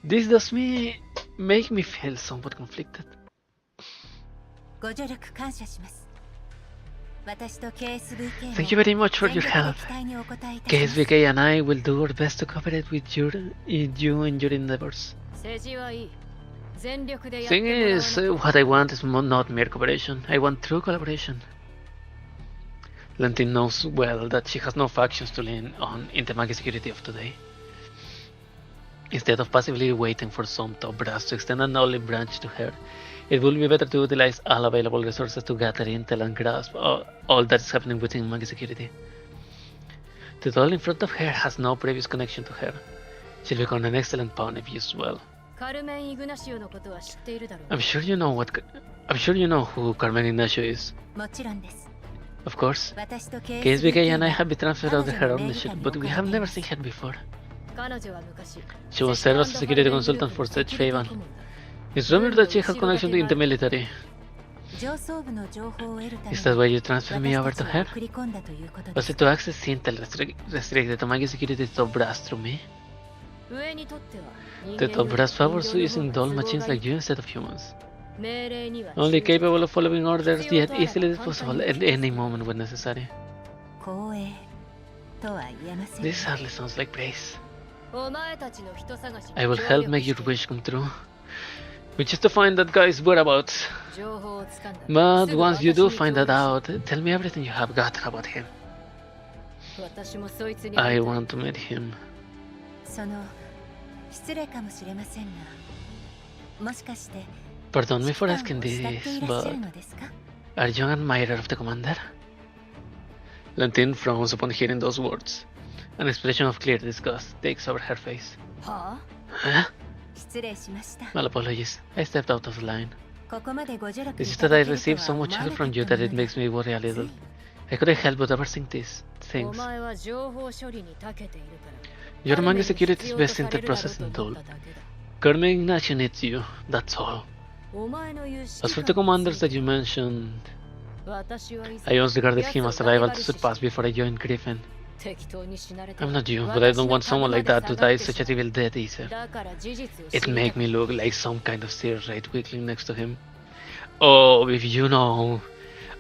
This does make me feel somewhat conflicted. ご助力感謝します私と KSVK も Thank you very much for 全 your 力で help. 期待にお応えいたします KSVK and I will do our best to cooperate with you in your endeavors. 政治はいい全力でやっ Thing てもらわな is, what I want is not mere cooperation. I want true collaboration. Lentin knows well that she has no factions to lean on in the Magi Security of today. Instead of passively waiting for some top brass to extend an olive branch to her, it would be better to utilize all available resources to gather intel and grasp all that is happening within Magi Security. The doll in front of her has no previous connection to her. She'll become an excellent pawn if used well. カルメン・イグナシオのことは知っているだろう I'm sure you know who Carmen Ignacio is. もちろんです Of course, 私と KSBK and I は have been transferred under her ownership, but we have never seen her before. 彼女は昔 She was served as a security consultant for Seth Favan. It's rumored that she has connection to the military. 上層部の情報を得るため Is that why you transferred me 私 over たち to を her? 送り込んだということで Was す it to access intel restricted to Magi Security's top brass through me? 上にとっては人 The 間 top より brass favors 人形の using 方 doll が都合 machines がい like い you instead of humans. 命令には Only 忠実 capable of following orders, yet easily disposable at any moment when necessary. 光栄とは言えません This hardly sounds like praise. お前たちの人探しに I will 協 help 力 make し your て wish come true. Which is to find that guy's whereabouts. 情報をつかんだ But すぐ once you 私 do に find 協 that 力し out, tell me everything you have got about him. 私もそいつに I 会いたい want to meet him. その失礼かもしれませんがもしかして Pardon me for 指揮官 asking を慕って this, いらっしゃ but るのですか are you an admirer of the commander? Lentin frowns upon hearing those words. An expression of clear disgust takes over her face. は Huh? 失礼しました Well, apologies. I stepped out of line. ここまでご助力 It's い just た that だ I けると received は so 思 much わな help か from っ you た that の it で makes me worry a little. I couldn't help but overthink these お things. 前は情報処理に長けているから Your カルメン Manga に Security's 必要 best とされ intel るだろう processing と思 tool. っただけだ Carmen Ignacio needs you, that's all. お前の言う指 As 揮 for the 官に commanders つい that て you mentioned, 私は以前 I once regarded 奴 him を as a ライ rival バ to ル視して surpass before I joined Griffin. 適当に死なれて I'm not you, but I don't want someone like that to die such a evil death either. だから事実を It 知り make た me look like some kind of serious right weakling next to him. Oh, if you know.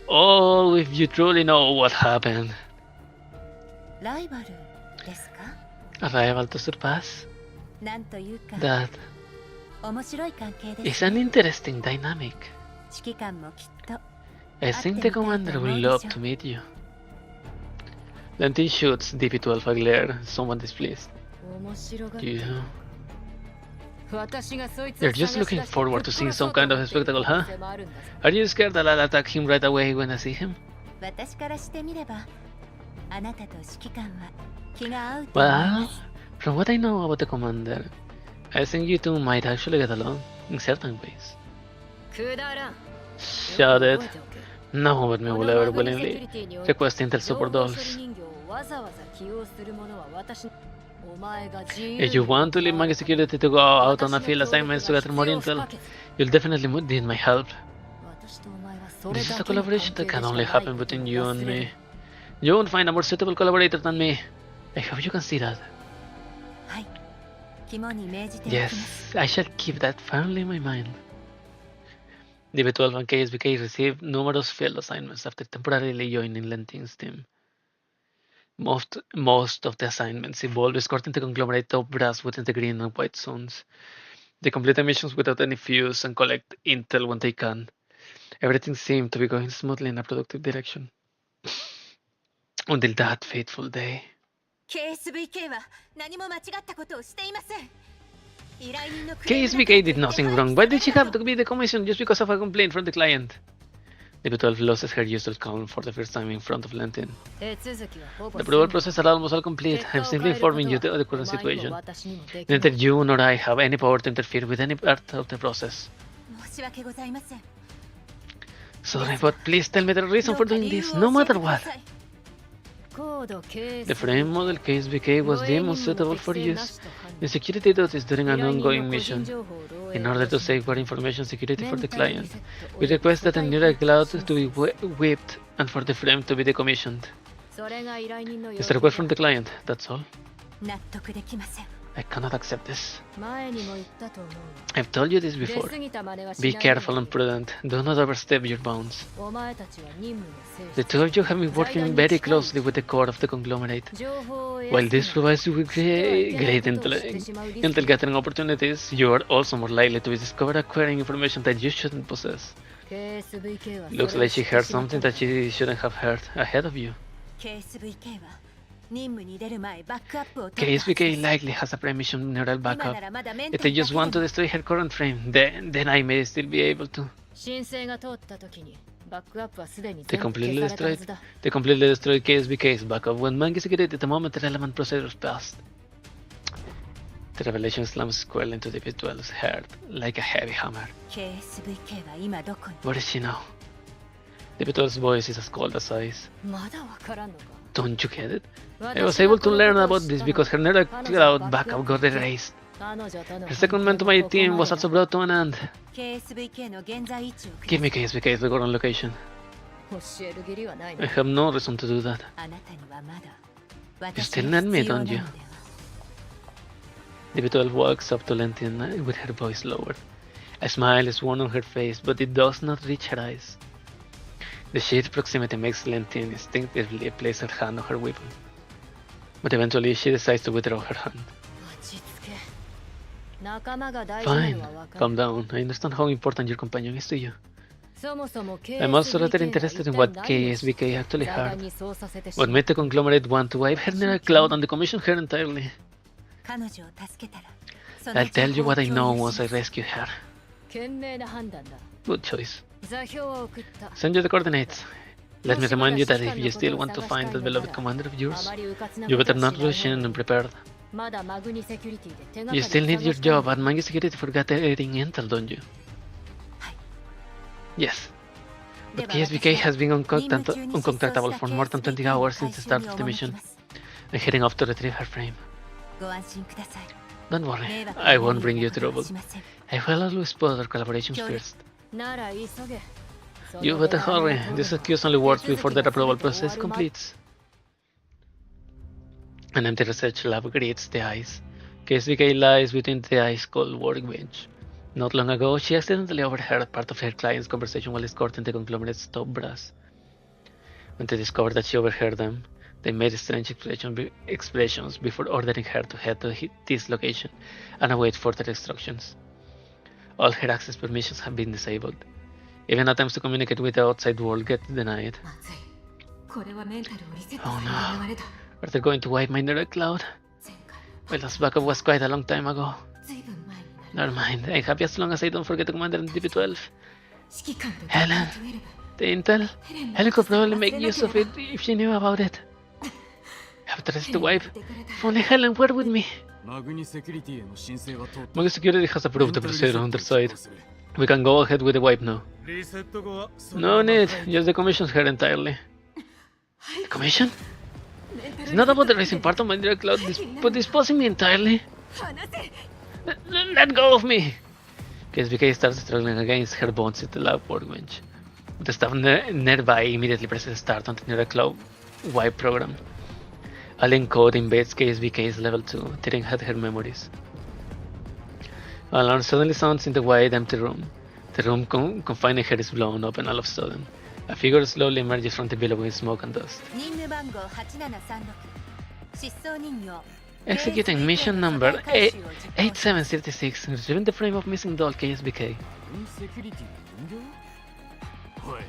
Oh, if you truly know what happened. ライバルですか A rival to surpass? なんというか That 面白い関係で is す an interesting dynamic. 指揮官もきっと I think the commander will love to meet you. Lentin shoots DP-12 a glare, somewhat displeased. 面白がっ Do you? 私がそいつ You're を just 探し looking 出して forward ぶ to っ seeing 殺そ some うと kind 思 of っている spectacle, 可能 huh? 性もあるんだぞ Are you scared that I'll attack him right away when I see him? 私からしてみればあなたと指揮官は気が合うと思いま Well, す from what I know about the commander, I think you two might actually get along in certain ways. くだらん Shut it. 覚えておけ No one but me こ will の ever マグニセキュ willingly リティにおいて request intel 情報 support 処理 dolls. 人形をわざわざ起用する者は私お前が自由 If you want to leave Manga Security to go out on a field assignments to gather more intel, you'll definitely need my help. 私とお前はそれ This is だ a けの collaboration 関 that 係 can でし only かない happen ことを between you 忘 and れる me. You won't find a more suitable collaborator than me. I hope you can see that. はい肝に銘じておきます Yes, I shall keep that firmly in my mind. DB12 and KSBK received numerous field assignments after temporarily joining Lentin's team. Most of the assignments involve escorting the conglomerate top brass within the green and white zones. They complete the missions without any fuse and collect intel when they can. Everything seemed to be going smoothly in a productive direction. Until that fateful day. KSVK は何も間違ったことをしていません。依頼人のクレームだから KSBK did nothing wrong. Why did she have to be decommissioned just because of a complaint from the client? DB12 loses her usual calm for the first time in front of Lentin. 手続きはほぼ The approval process are almost all complete. I'm simply informing you of the current situation. Neither you nor I have any power to interfere with any part of the process. 申し訳ございません。 Sorry, but please tell me the reason for doing this, no matter what. The frame model KSBK was deemed unsuitable for use in security duties during an ongoing mission. In order to safeguard information security for the client, we request that the neural cloud to be whipped and for the frame to be decommissioned. It's a request from the client, that's all. 納得できません。 I cannot accept this. 前にも言ったと思う。 I've told you this 出 before. 過ぎた真似はし Be ないで careful and prudent. Do not overstep your bounds. お前たちは任務の精 The two of you have been working very closely with the core of the conglomerate. 神情報を得 While this provides you with great intel gathering opportunities, you are also more likely to discover acquiring information that you shouldn't possess. KSVK は Looks like she heard something that she shouldn't have heard ahead of you. KSVK は任務に出る前バックアップを取った KSBK likely has a pre-mission neural 今 backup. ならまだメン If テ I だ just け want で to も destroy her current frame, then I may still be able to. 申請が通った時にバックアップはすでに They 全部 completely 消されたは destroyed. ずだ They completely destroyed KSBK's backup when Mangi security the moment the relevant procedures passed. The revelation slams squarely into the V12's heart like a heavy hammer. KSVK は今どこに Where is she now? The V12's voice is as cold as ice. まだわからんのか Don't you get it? I was able to learn about this because her neural cloud backup got erased. 彼女との Her secondment to my team was also brought to an end. KSVK の現在位置をく Give だ me さい KSBK's current location. 教える義理はない I have no reason to do that. あなたにはまだ You 私 still が need me, 必要な don't ので you? は The V12 walks up to Lentin with her voice lowered. A smile is worn on her face, but it does not reach her eyes. The sheer proximity makes Lentin instinctively place her hand on her weapon. But eventually she decides to withdraw her hand. 落ち着け仲間が大事な Fine, のはわか calm る down. I understand how important your companion is to you. そもそも I'm also rather interested in what KSBK actually 財団 heard. にそうさせてし What まう made the conglomerate want to wipe her neural cloud and decommission her entirely? 彼女を助けたらその I'll tell you 情報を what I 共 know 有 once し I ます rescue her. 賢明な判断だ Good choice. 座標を送った Send you the coordinates. Let me remind you that if you still want to find that beloved commander of あ yours, まりうかつな you こと better は not しない rush in and prepared. まだマグニセキュリティで手がか You り still need your 探したい job at Mangi Security for gathering intel, don't you? Yes. But KSBK has been uncontactable for more than 20 hours since the start of the mission. I'm heading off to retrieve her frame. ご安心ください Don't worry, 迷惑 I な won't 目 bring に you は関わ trouble. しません I will always put our collaborations Sure. first. なら急げ You better hurry. This excuse only works before the approval process completes. An empty research lab greets the eyes. KSBK lies between the ice-cold workbench. Not long ago, she accidentally overheard part of her client's conversation while escorting the conglomerate's top brass. When they discovered that she overheard them, they made strange expressions before ordering her to head to this location and await further instructions. All her access permissions have been disabled. Even attempts to communicate with the outside world get denied. まずいこれはメンタルをリセット Oh する no. 流れだ Are they going to wipe my neural cloud? 前回 My last backup was quite a long time ago. ずいぶん前になる Never mind, I'm happy as long as I don't forget the commander in DB12. 指揮官と Helen. 12 The intel? ヘレン Helen could probably 忘 make れな use け of れば it if she knew about it. Have tried ヘ to レン wipe. がいてくれた If only Helen were with me. マグニセキュリティへの申請は通った Magi Security has approved the procedure on their side. We can go ahead with the wipe now. リセット後はそ No のまま need, just decommission her entirely. Decommission? メンタル It's not about erasing part of my neural cloud, but disposing me entirely. 離せ Let go of me! KSBK starts struggling against her bonds at the lab workbench. The staff nearby immediately presses start on the neural cloud wipe program. Alien code invades KSBK's level 2, tearing at her memories. Alarm suddenly sounds in the wide empty room. The room confining her is blown open all of a sudden. A figure slowly emerges from the billowing smoke and dust. 任務番号8736失踪人形 Executing mission number 8736, retrieving the frame of missing doll KSBK. セキュリティの分業おい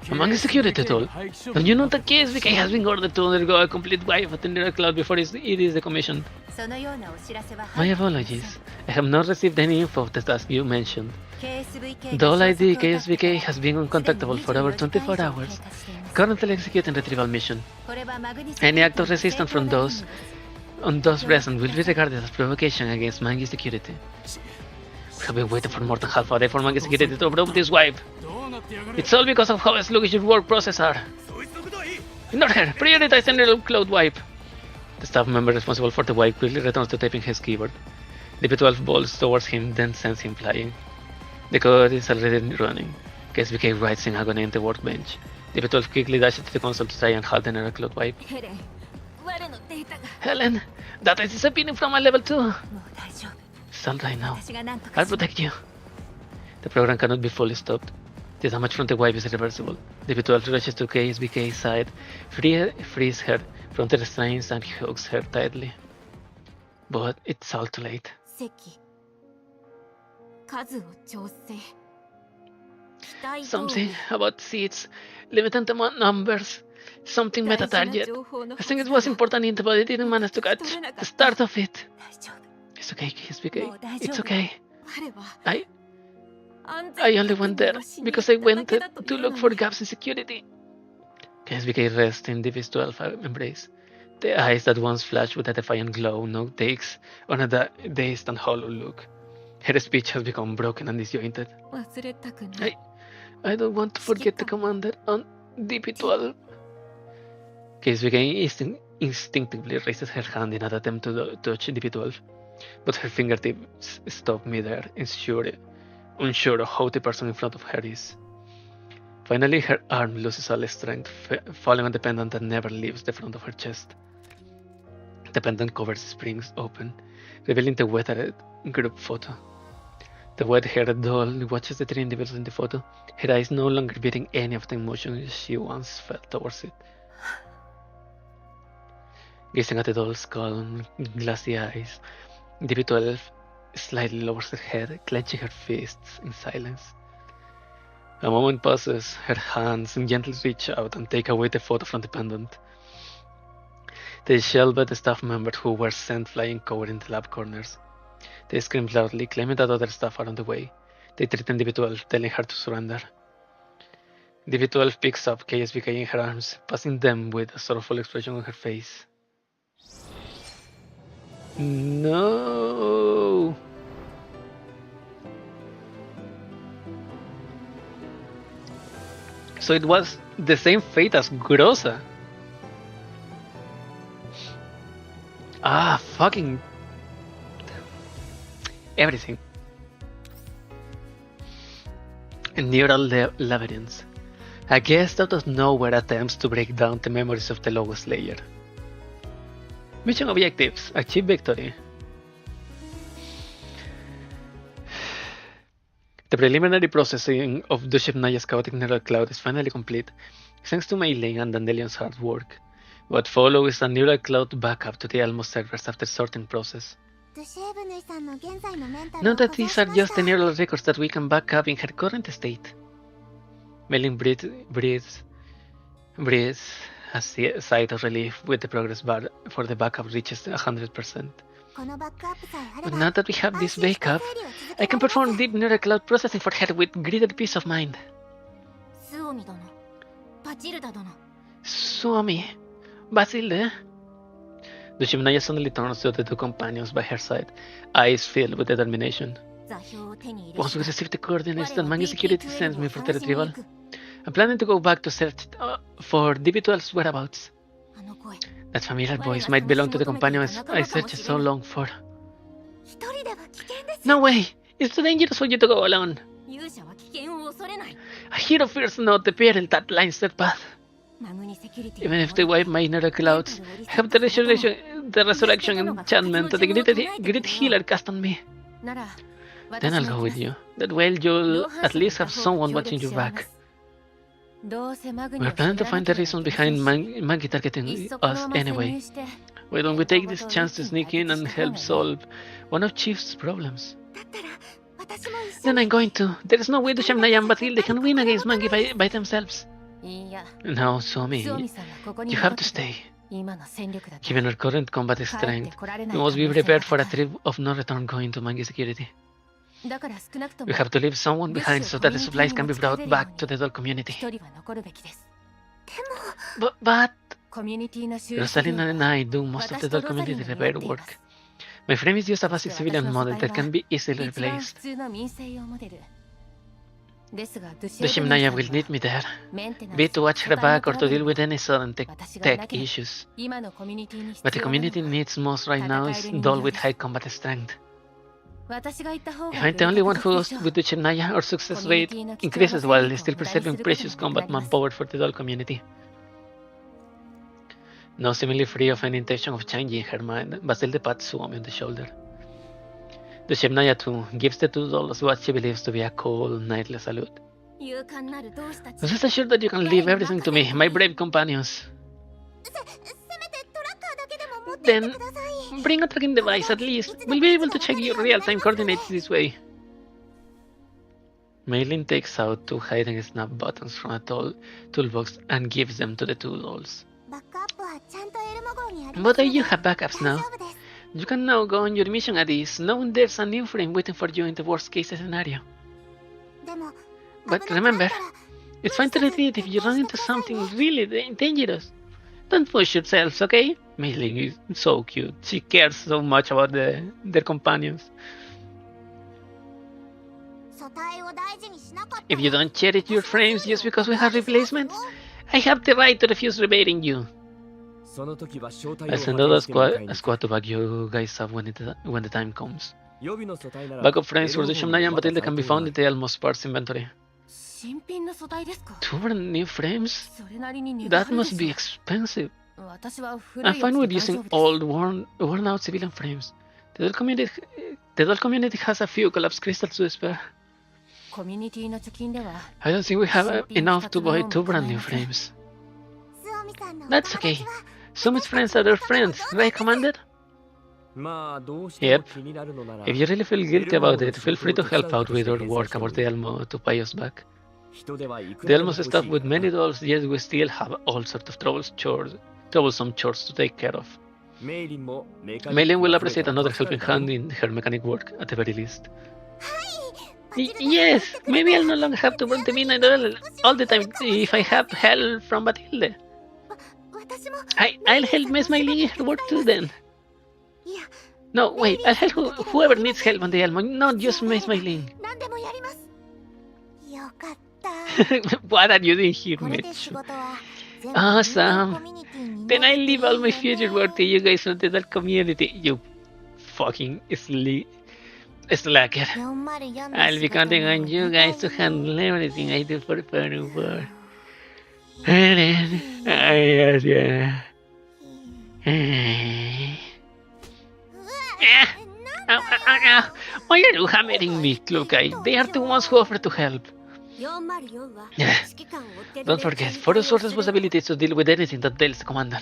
Among the security tool, don't you know that KSBK has been ordered to undergo a complete wipe at the Near Cloud before it is decommissioned? そのようなお知らせは My apologies. I have not received any info of the task you mentioned. KSVK Doll ID KSBK has been uncontactable for over 24 hours. Currently executing retrieval mission. これはマグニス Any act of resistance from those on those present will be regarded as provocation against Mangi security. We have been waiting for more than half a day for Mangi security to approve this wipe. どうなってやがる It's all because of how sluggish your work process are. そいつのことはいい In order, prioritize the Near Cloud wipe. The staff member responsible for the wipe quickly returns to typing his keyboard. DP12 bolts towards him, then sends him flying. The code is already running. KSBK writes in agony on the workbench. DP12 quickly dashes to the console to try and halt the Near Cloud wipe. ヘレン我のデータが Helen, data is disappearing from my level 2. もう大丈夫 It's all right now. 私が何とか I'll protect you. The program cannot be fully stopped. The damage from the wipe is irreversible. DP12 rushes to KSBK's side, frees her from the restraints and hugs her tightly. But it's all too late. 席数を調整期待通 Something り about seats, limited amount numbers, something meta 大事な target. 情報の I think it was important info, but I didn't manage to catch the start of it. 大丈夫 It's okay, KSBK. もう大丈 It's 夫 okay. 彼は I 安全 I only went there 確認をしに because I 行っただ went けだと to いう look の for に gaps in security. KSBK rests in Divi's 12 embrace. The eyes that once flashed with a defiant glow now takes on a dazed and hollow look. Her speech has become broken and disjointed. 忘れたくない I don't want to forget the commander on DP12. KSBK instinctively raises her hand in an attempt to touch DP12, but her fingertips stop midair, unsure of how the person in front of her is. Finally, her arm loses all strength, falling on the pendant that never leaves the front of her chest. The pendant cover springs open, revealing the weathered group photo. The wet-haired doll watches the three individuals in the photo, her eyes no longer beating any of the emotions she once felt towards it. Gazing at the doll's calm, glassy eyes, DP12 slightly lowers her head, clenching her fists in silence. A moment passes, her hands gently reach out and take away the photo from the pendant. They shelved the staff members who were sent flying covered in the lab corners. They scream loudly, claiming that other staff are on the way. They threaten DB12, telling her to surrender. DB12 picks up KSBK in her arms, passing them with a sorrowful expression on her face. No! So it was the same fate as Groza. Ah, fucking everything. Neural labyrinths. A guest out of nowhere attempts to break down the memories of the lowest layer. Mission objectives: achieve victory. The preliminary processing of Duship Naya's chaotic neural cloud is finally complete, thanks to Meilei and Dandelion's hard work. What follows is a neural cloud backup to the Elmo servers after sorting process. Note that these are just the neural records that we can back up in her current state. Meilei breathes a sigh of relief with the progress bar for the backup reaches 100%. But now that we have this backup, I can perform deep neural cloud processing for her with greater peace of mind. Suomi, Basilde. Dushimnaya suddenly turns to the two companions by her side, eyes filled with determination. Once we receive the coordinates that Mangi Security sends me for the retrieval, I'm planning to go back to search for DB12's whereabouts. That familiar voice might belong to the companions I searched so long for. No way! It's too dangerous for you to go alone. A hero fears not the peril that lines their path. Even if they wipe my neural clouds, I have the resurrection enchantment that the great healer cast on me. Then I'll go with you. That way you'll at least have someone watching your back. We're planning to find the reason behind Maggie targeting us anyway. Why don't we take this chance to sneak in and help solve one of Chief's problems? Then I'm going to. There is no way the Shemnaya and Batilde can win against Maggie by themselves. No, Suomi, you have to stay. Given our current combat strength, we must be prepared for a trip of no return going to Mangi security. We have to leave someone behind so that the supplies can be brought back to the doll community. But Rosalina and I do most of the doll community repair work. My frame is just a basic civilian model that can be easily replaced. The Shemnaya will need me there, be it to watch her back or to deal with any sudden tech issues. But the community needs most right now is doll with high combat strength. If I'm the only one who goes with the Shemnaya, our success rate increases while still preserving precious combat manpower for the doll community. Now seemingly free of any intention of changing her mind, Basilde pats Suomi on the shoulder. The Shemnaya too gives the two dolls what she believes to be a cold, knightly salute. Rest assured that you can leave everything to me, my brave companions. Then, bring a tracking device at least. We'll be able to check your real-time coordinates this way. Maylin takes out two hiding snap buttons from a toolbox and gives them to the two dolls. But you have backups now. You can now go on your mission at ease, knowing there's a new frame waiting for you in the worst-case scenario. But remember, it's fine to retreat if you run into something really dangerous. Don't push yourselves, okay? Mei-Ling is so cute. She cares so much about their companions. If you don't cherish your frames just because we have replacements, I have the right to refuse repairing you. I'll send out a squad to back you guys up when the time comes. Backup frames for the Shemnaya and Batilde can be found in the Almost Parts inventory. 2 brand new frames? That must be expensive. I'm fine with using old, worn out civilian frames. The doll community has a few collapsed crystals to spare. I don't think we have enough to buy 2 brand new frames. That's okay. Sumi's friends are their friends, right, Commander? Yep. If you really feel guilty about it, feel free to help out with our work about the Elmo to pay us back. The Elmo's stuff with many dolls, yet we still have all sorts of troublesome chores to take care of. Mei-Ling will appreciate another helping hand in her mechanic work, at the very least. Yes, maybe I'll no longer have to burn the midnight oil all the time if I have help from Batilde. I'll help Miss Mei-Ling in her work too then. No, wait, I'll help whoever needs help on the Elmo, not just Miss Mei-Ling. What are you doing here, Mitch? Awesome. Then I'll leave all my future work to you guys from the doll community, you fucking slacker. I'll be counting on you guys to handle everything I do for fun work. Why are you hammering me, Clue Guy? They are the ones who offer to help. Don't forget, for us our responsibility is to deal with anything that ails the commander.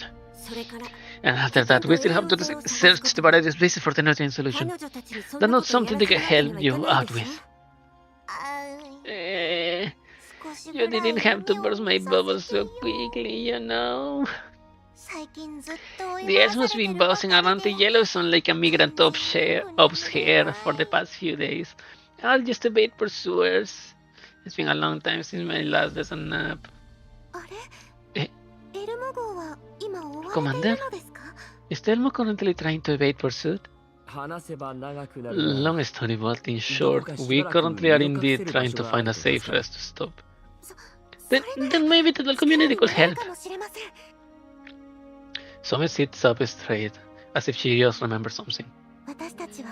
And after that, we still have to search the various places for the nutrient solution. That's not something they can help you out with. You didn't have to burst my bubble so quickly, you know. The Elves must be bouncing around the yellow sun like a migrant up's hair for the past few days. All just to bait pursuers. It's been a long time since my last lesson nap. Commander? Is the Elmo currently trying to evade pursuit? Long story, but in short, we currently are indeed trying to find a safe rest to stop. Then maybe the doll community could help. Sumi sits up straight, as if she just remembers something.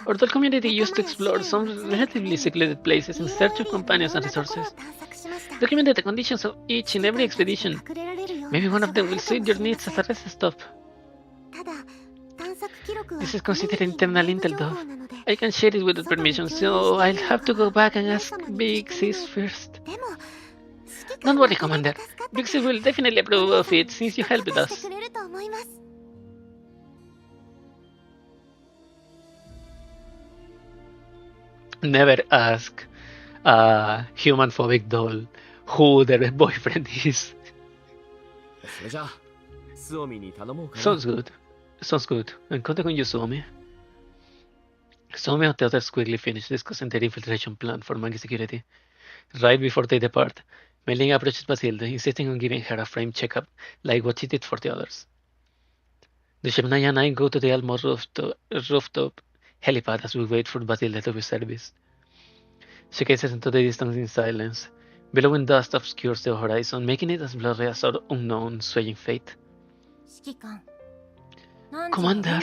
Our doll community used to explore some relatively secluded places in search of companions and resources. Documented the conditions of each and every expedition. Maybe one of them will suit your needs as a rest stop. This is considered internal intel though. I can share it without permission, so I'll have to go back and ask Big Sis first. Don't worry, Commander. Brixie will definitely approve of it since you helped us. Never ask a human-phobic doll who their boyfriend is. それじゃあスオミに頼もうかな。 Sounds good. Sounds good. Encontré con Yusomi. Somi and the others quickly finish discussing their infiltration plan for Mangi security. Right before they depart, Mei Ling approaches Basilda, insisting on giving her a frame checkup like what she did for the others. The Shemnaya and I go to the Almo rooftop helipad as we wait for Basilda to be serviced. She gazes into the distance in silence. Billowing dust obscures the horizon, making it as blurry as our unknown, swaying fate. Commander,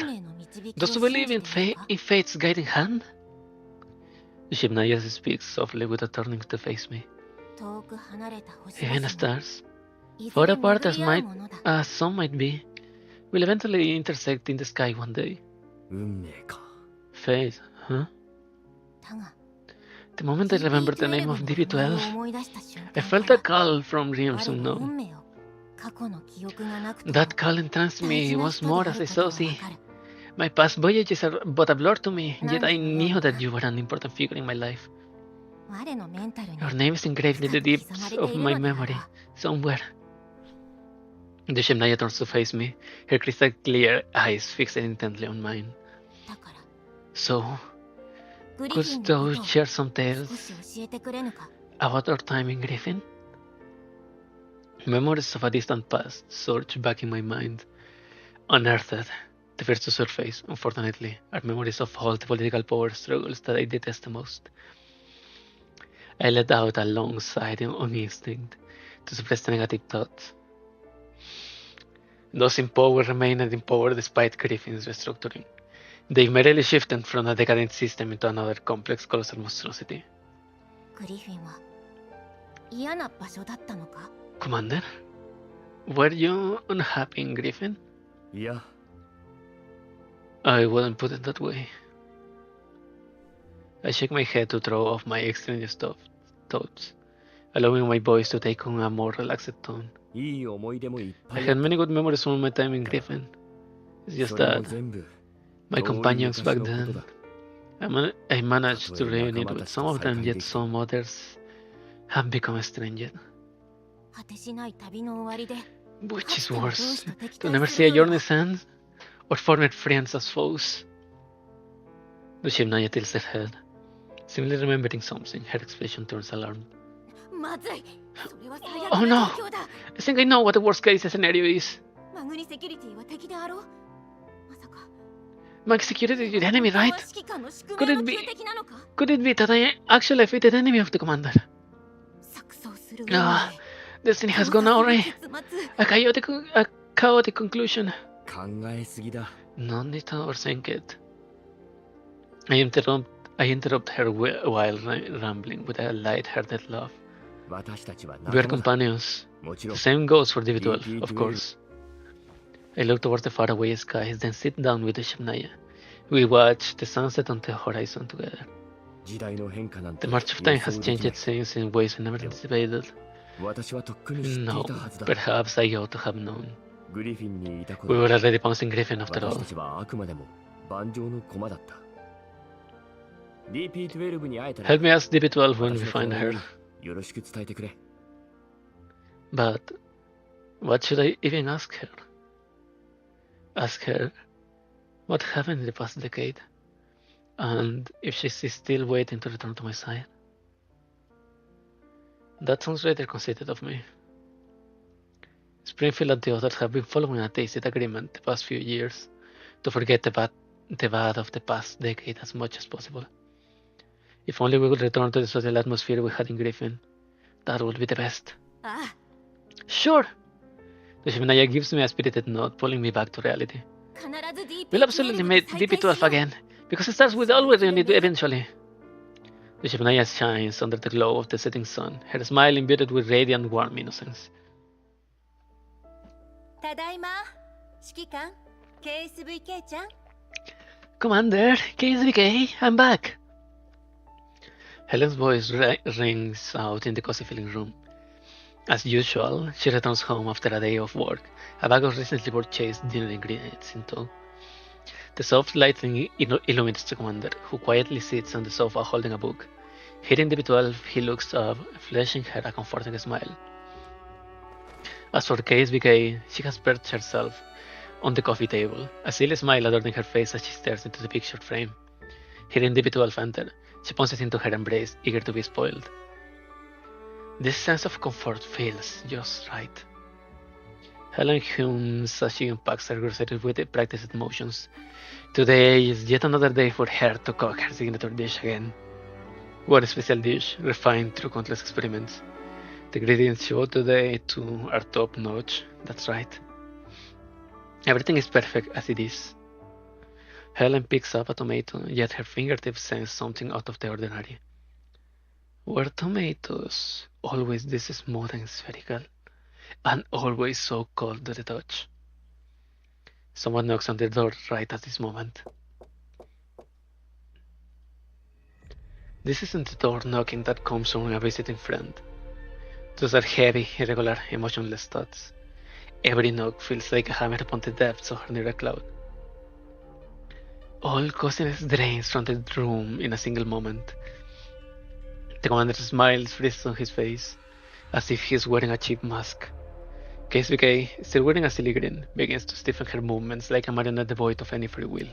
does you believe in fate's guiding hand? The Shemnaya speaks softly without turning to face me. Even the stars, far apart as some might be, will eventually intersect in the sky one day. 運命か。 Fate, huh? The moment I remembered the name of DB12, I felt a call from realms unknown. That call entranced me once more as I saw thee. My past voyages are but a blur to me, yet I knew that you were an important figure in my life. Your name is engraved in the deeps of my memory, somewhere. The Shemnaya turns to face me, her crystal clear eyes fixed intently on mine. So, could thou share some tales about our time in Griffin? Memories of a distant past surge back in my mind. Unearthed, the first to surface, unfortunately, are memories of all the political power struggles that I detest the most. I let out a long sigh on instinct to suppress the negative thoughts. Those in power remained in power despite Griffin's restructuring. They merely shifted from a decadent system into another complex colossal monstrosity. Commander, were you unhappy in Griffin? いや、 I wouldn't put it that way. I shake my head to throw off my extraneous thoughts, allowing my voice to take on a more relaxed tone. いい思い出もいっぱ I いあ had った。 many good memories from my time in Griffin. It's just それも that 全部 my 遠い companions 昔 back のこと then, だ。 I managed to たとえ reunite 仲間 with たち some と of 再 them, 会 yet できて some others have become estranged. Which is worse, to never see a journey's end, or former friends as foes? The Shivnaya tilts her head, seemingly remembering something. Her expression turns alarmed. Oh no! I think I know what the worst case scenario is. Mag security is the enemy, right? Could it be that I actually defeated the enemy of the commander? Ah, destiny has gone awry. A chaotic conclusion. 考えすぎだ。 No need to overthink it. I interrupt her while rambling with a light-hearted laugh. 私たちは We are 仲間だ。 companions. もちろ The ん。 same goes for DB12, of DB12. course. I look towards the faraway skies, then sit down with the Shemnaya. We watch the sunset on the horizon together. 時代の変化なんて The march of 予 time 想 has できない changed things in ways I never anticipated. 私はとっくに知って No, いたはずだ。 perhaps I ought to have known. グリフィンにいたこ We と were already pouncing Griffin after 私 all. たちはあくまでも盤上の駒だった。DP12 に会えたら Help me ask DB12 when 私 we の find 代わり her. によろしく伝えてくれ。 But what should I even ask her? Ask her what happened in the past decade, and if she's still waiting to return to my side. That sounds rather conceited of me. Springfield and the others have been following a tacit agreement the past few years to forget the bad of the past decade as much as possible. If only we could return to the social atmosphere we had in Griffin, that would be the best. Sure! The Shemnaya gives me a spirited nod, pulling me back to reality. We'll absolutely meet DP12 again, because it starts with always reunite eventually. The Shemnaya shines under the glow of the setting sun, her smile imbued with radiant warm innocence. Commander, KSVK, I'm back! Helen's voice rings out in the cozy filling room. As usual, she returns home after a day of work, a bag of recently purchased dinner ingredients in tow. The soft lighting illuminates the commander, who quietly sits on the sofa holding a book. Hearing the B12, he looks up, flashing her a comforting smile. As for KSBK, she has perched herself on the coffee table, a silly smile adorning her face as she stares into the picture frame. Hearing the B12 enter, she plunges into her embrace, eager to be spoiled. This sense of comfort feels just right. Helen hums as she unpacks her groceries with practiced motions. Today is yet another day for her to cook her signature dish again. One special dish, refined through countless experiments. The ingredients show today too are top notch, that's right. Everything is perfect as it is. Helen picks up a tomato, yet her fingertips sense something out of the ordinary. Were tomatoes always this smooth and spherical, and always so cold to the touch? Someone knocks on the door right at this moment. This isn't the door knocking that comes from a visiting friend. Those are heavy, irregular, emotionless thoughts. Every knock feels like a hammer upon the depths of near a cloud. All coziness drains from the room in a single moment. The commander smiles, freezes on his face, as if he is wearing a cheap mask. KSBK, still wearing a silly grin, begins to stiffen her movements like a marionette devoid of any free will.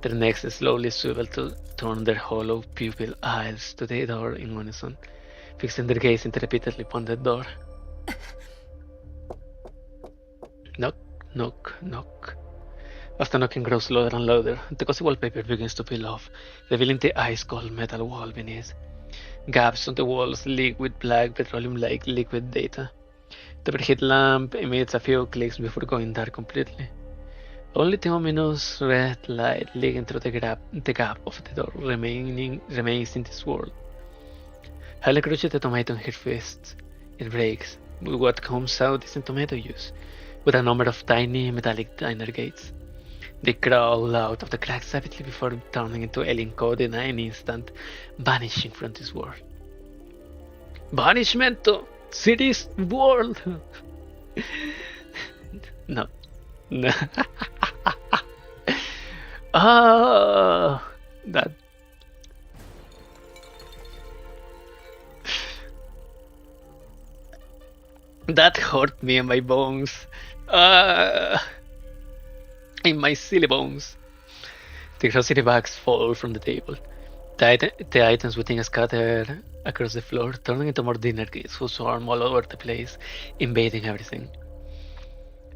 Their necks slowly swivel to turn their hollow pupil eyes to the door in unison, fixing their gaze intermittently upon the door. Knock, knock, knock. As the knocking grows louder and louder, the cozy wallpaper begins to peel off, revealing the ice-cold metal wall beneath. Gaps on the walls leak with black petroleum-like liquid data. The overhead lamp emits a few clicks before going dark completely. Only the ominous red light leaking through the gap of the door remains in this world. Helen crushes the tomato in her fist. It breaks, but what comes out isn't tomato juice, with a number of tiny metallic diner gates. They crawl out of the cracks rapidly before turning into alien code in an instant, vanishing from this world. Banishmento! City's world! No. No. Oh, that. That hurt me in my bones. In my silly bones. The grocery bags fall from the table. The items within scatter across the floor, turning into more dinner kits who swarm all over the place, invading everything.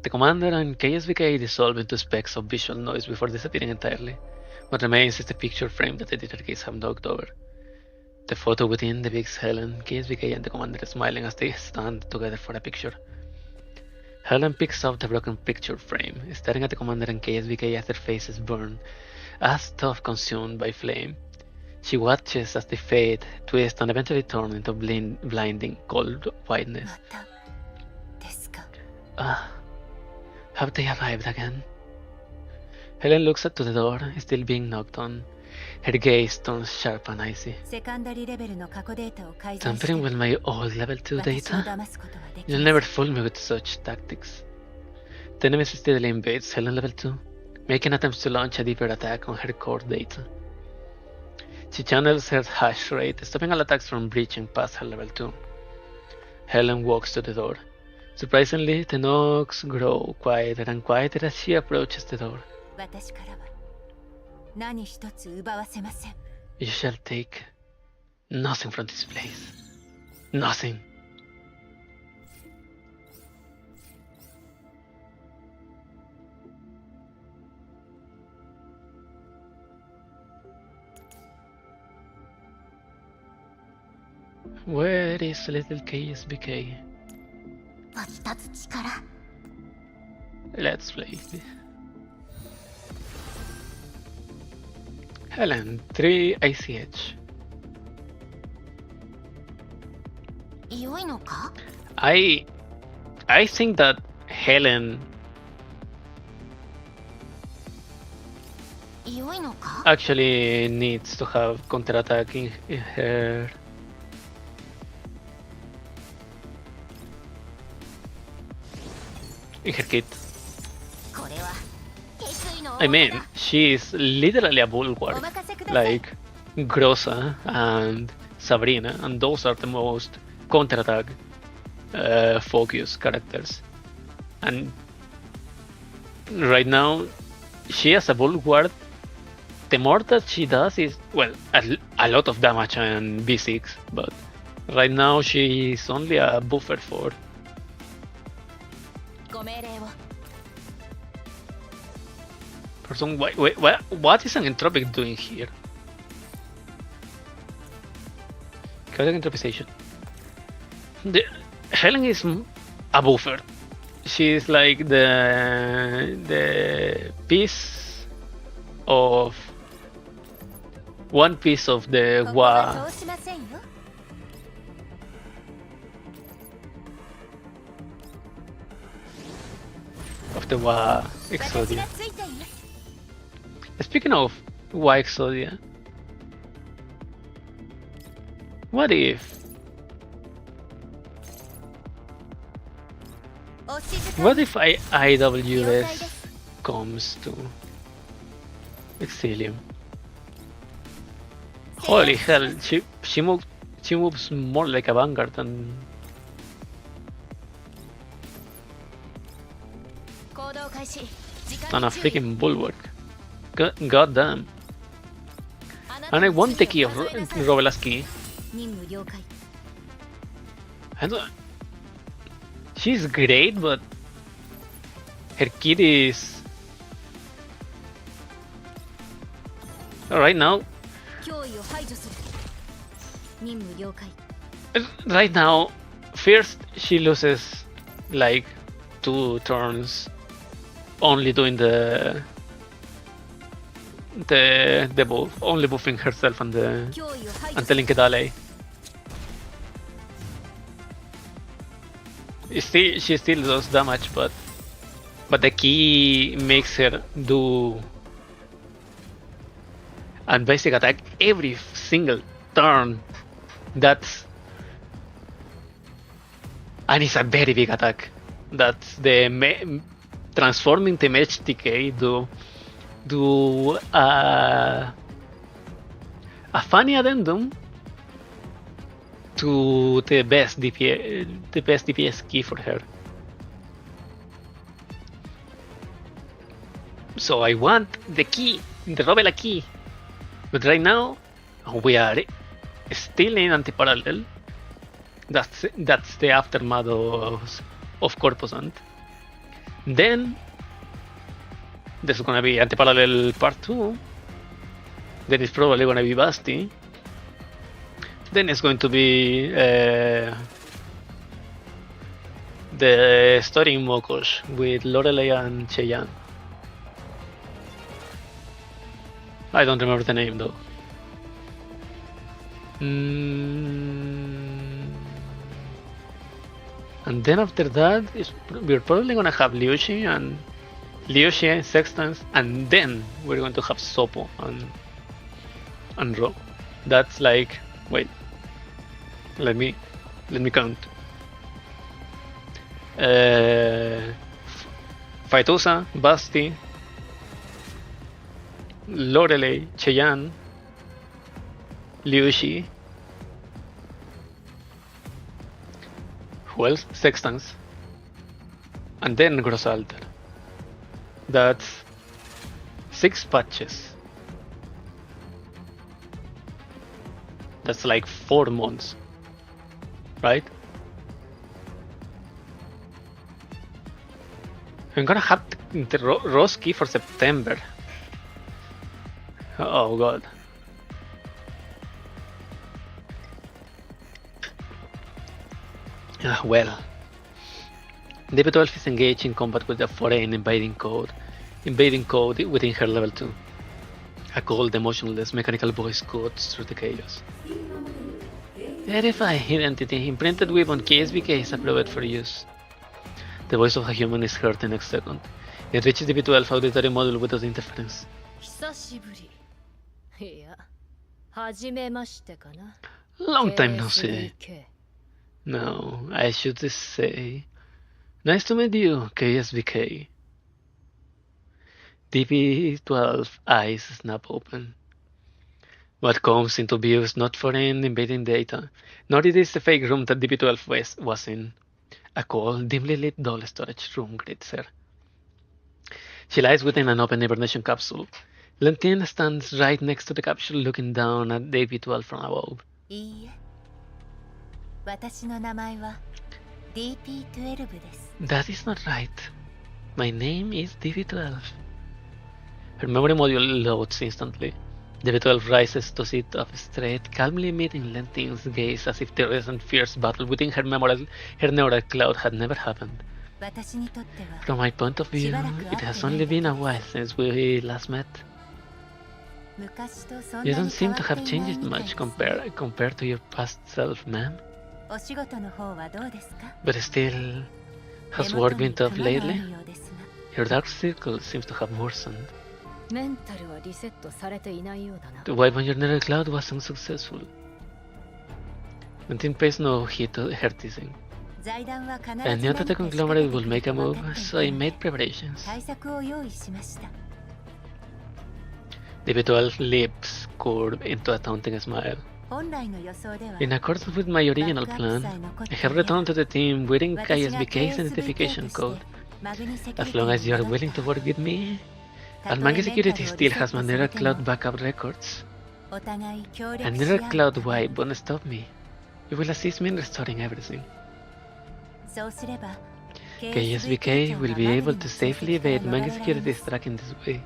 The commander and KSBK dissolve into specks of visual noise before disappearing entirely. What remains is the picture frame that the dinner kits have knocked over. The photo within depicts Helen, KSBK, and the commander smiling as they stand together for a picture. Helen picks up the broken picture frame, staring at the commander and KSBK as their faces burn, as though consumed by flame. She watches as they fade, twist, and eventually turn into blinding cold whiteness. Have they arrived again? Helen looks up to the door, still being knocked on. Her gaze turns sharp and icy. Tampering with my old level 2 data? You'll never fool me with such tactics. The enemy steadily invades Helen level 2, making attempts to launch a deeper attack on her core data. She channels her hash rate, stopping all attacks from breaching past her level 2. Helen walks to the door. Surprisingly, the knocks grow quieter and quieter as she approaches the door. You shall take nothing from this place. Nothing. Where is little KSBK? Let's play. Helen, 3 ICH. I think that Helen actually needs to have counterattack in her. in her kit. これは決意の I 王 mean, だ she is literally a お bulwark, 任せください like Grossa and Sabrina, and those are the most counterattack focused characters. And right now, she as a bulwark, the more that she does is, well, a lot of damage on B6, but right now she is only a buffer for. ご命令を Person, what is an entropic doing here? Chaotic entropization. Helen is a buffer. She is like the piece of one piece of the ここは Wa そうしませんよ 私 Exodia. がついています Speaking of Wa Exodia, what if お静か what に if IWS comes to Exilium? Holy hell, she moves more like a vanguard than 行動開始時 a 間に注意 freaking bulwark. God damn. あなた And I の want the 地 key 位 of を数えなさい Rovela's key. 任務了解 She's great, but her kid is right now. 脅威を排除する任務了解 Right now, first she loses like 2 turns, only doing the buff, only buffing herself and 脅威を排除 and する telling Kedale. She still does damage, but the key makes her do a basic attack every single turn. That's and it's a very big attack. That's the transforming the match decay do a funny addendum to the best DPS key for her. So I want the key, the Rovela key, but right now we are still in Antiparallel. That's the aftermath of Corposant. Then there's gonna be Antiparallel Part 2. Then it's probably gonna be Basti. Then it's going to be the story in Mokosh with Lorelei and Cheyenne. I don't remember the name though. And then after that, we're probably gonna have Liushi and Sextans, and then we're going to have Sopo and Ro. That's like, wait, let me count. Faitosa, Basti, Lorelei, Cheyenne, Liushi. Who else? Sextans. And then Grossalter. That's 6 patches. That's like 4 months. Right? I'm gonna have the Roski for September. Oh god. Well, DP12 is engaged in combat with a foreign invading code within her level 2. A cold, emotionless, mechanical voice cuts through the chaos. Verify identity. Imprinted weapon KSBK is approved for use. The voice of a human is heard the next second. It reaches DP12 auditory module without interference. 久しぶりいや初めましてかな Long time no see. KSBK No, I should say Nice to meet you, KSVK. DP12 eyes snap open. What comes into view is not foreign invading data, nor it is the fake room that DP12 was in. A cold, dimly lit doll storage room greets her. She lies within an open hibernation capsule. Lentine stands right next to the capsule looking down at DP12 from above. いいえ。私の名前は DP12 です。That is not right. My name is DP12. Her memory module loads instantly. DP12 rises to sit up straight, calmly meeting Lentine's gaze as if the recent fierce battle within her neural cloud had never happened. 私にとっては From my point of view, it has only been a while since we last met. 昔とそんな You に don't 変 seem わ to って have いない changed みたい much です。 compared to your past self, ma'am. お仕事の方はどうですか？ But still, has 手元 work に been tough 玉があ lately? るようですが。 Your dark circle seems to have worsened. メンタルはリセットされていないようだな。 The wipe on your nether cloud was unsuccessful. Lentine pays no heed to her teasing. 財団は必ず I knew that the 何か仕掛けて conglomerate く would る make a と分 move, かってい so I たの made で preparations. 対策を用意しました。DP12 lips curve into a taunting smile. 本来の予想では In accordance with my original plan, I have returned to the team wearing 私が KSBK's KSVK identification として code. マグニセキュリ As ティ long as you are に戻 willing った to work with me, たとえ Almangi メンタル Security をリセ still ッ has ト my され Nether て Cloud も backup records. お互い協 A 力し Nether 合う Cloud ため wipe won't stop me. You will assist me in restoring everything. そうすれば KSBK will be able to safely evade Mangi 逃れられ Security's ます track in this way.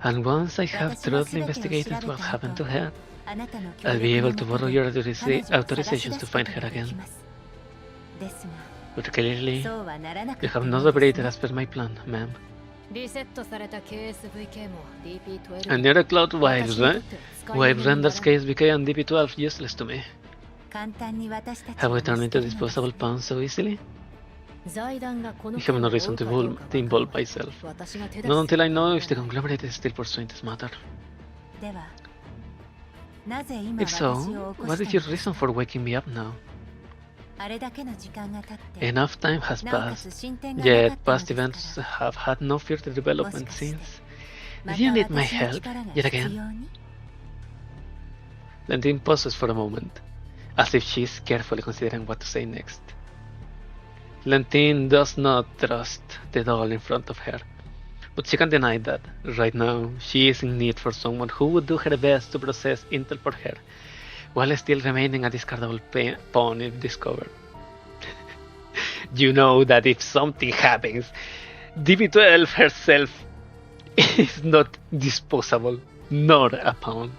And once I have 私も thoroughly 全てを調べ investigated た what happened 後 to her, あなたの協 I'll be 力 able の to もと borrow で your 彼女を探し authorizations 出 to すこ find と her がで again. きますですが But clearly, そうはならなか you った have よ not うです operated ね as per my plan, ma'am. リセットされた KSVK も DP12 も And Nether Cloud 私 wipe, にとって使い物 wipe になら renders ない KSBK and DP12 useless to me. 簡単に私たち Have を we 見捨 turned て into るのです disposable pawns so easily? 財団がこの I have 件 no を追 reason う to かどうか involve わからない myself. 私が手出 Not す until I know if the conglomerate is still pursuing this matter. ではなぜ今 If 私 so, を起こ what し is た your のです reason か for waking me up now? あれだけの時間が経って Enough time has なおか passed, つ進展がなか yet ったの past で events すから have had no further development もしかして since. ま Do た you need my 私の help 力が yet 必 again? 要に Lentine pauses for a moment, as if she is carefully considering what to say next. Lentine does not trust the doll in front of her, but she can't deny that, right now, she is in need for someone who would do her best to process intel for her, while still remaining a discardable pawn if discovered. You know that if something happens, DB12 herself is not disposable, nor a pawn.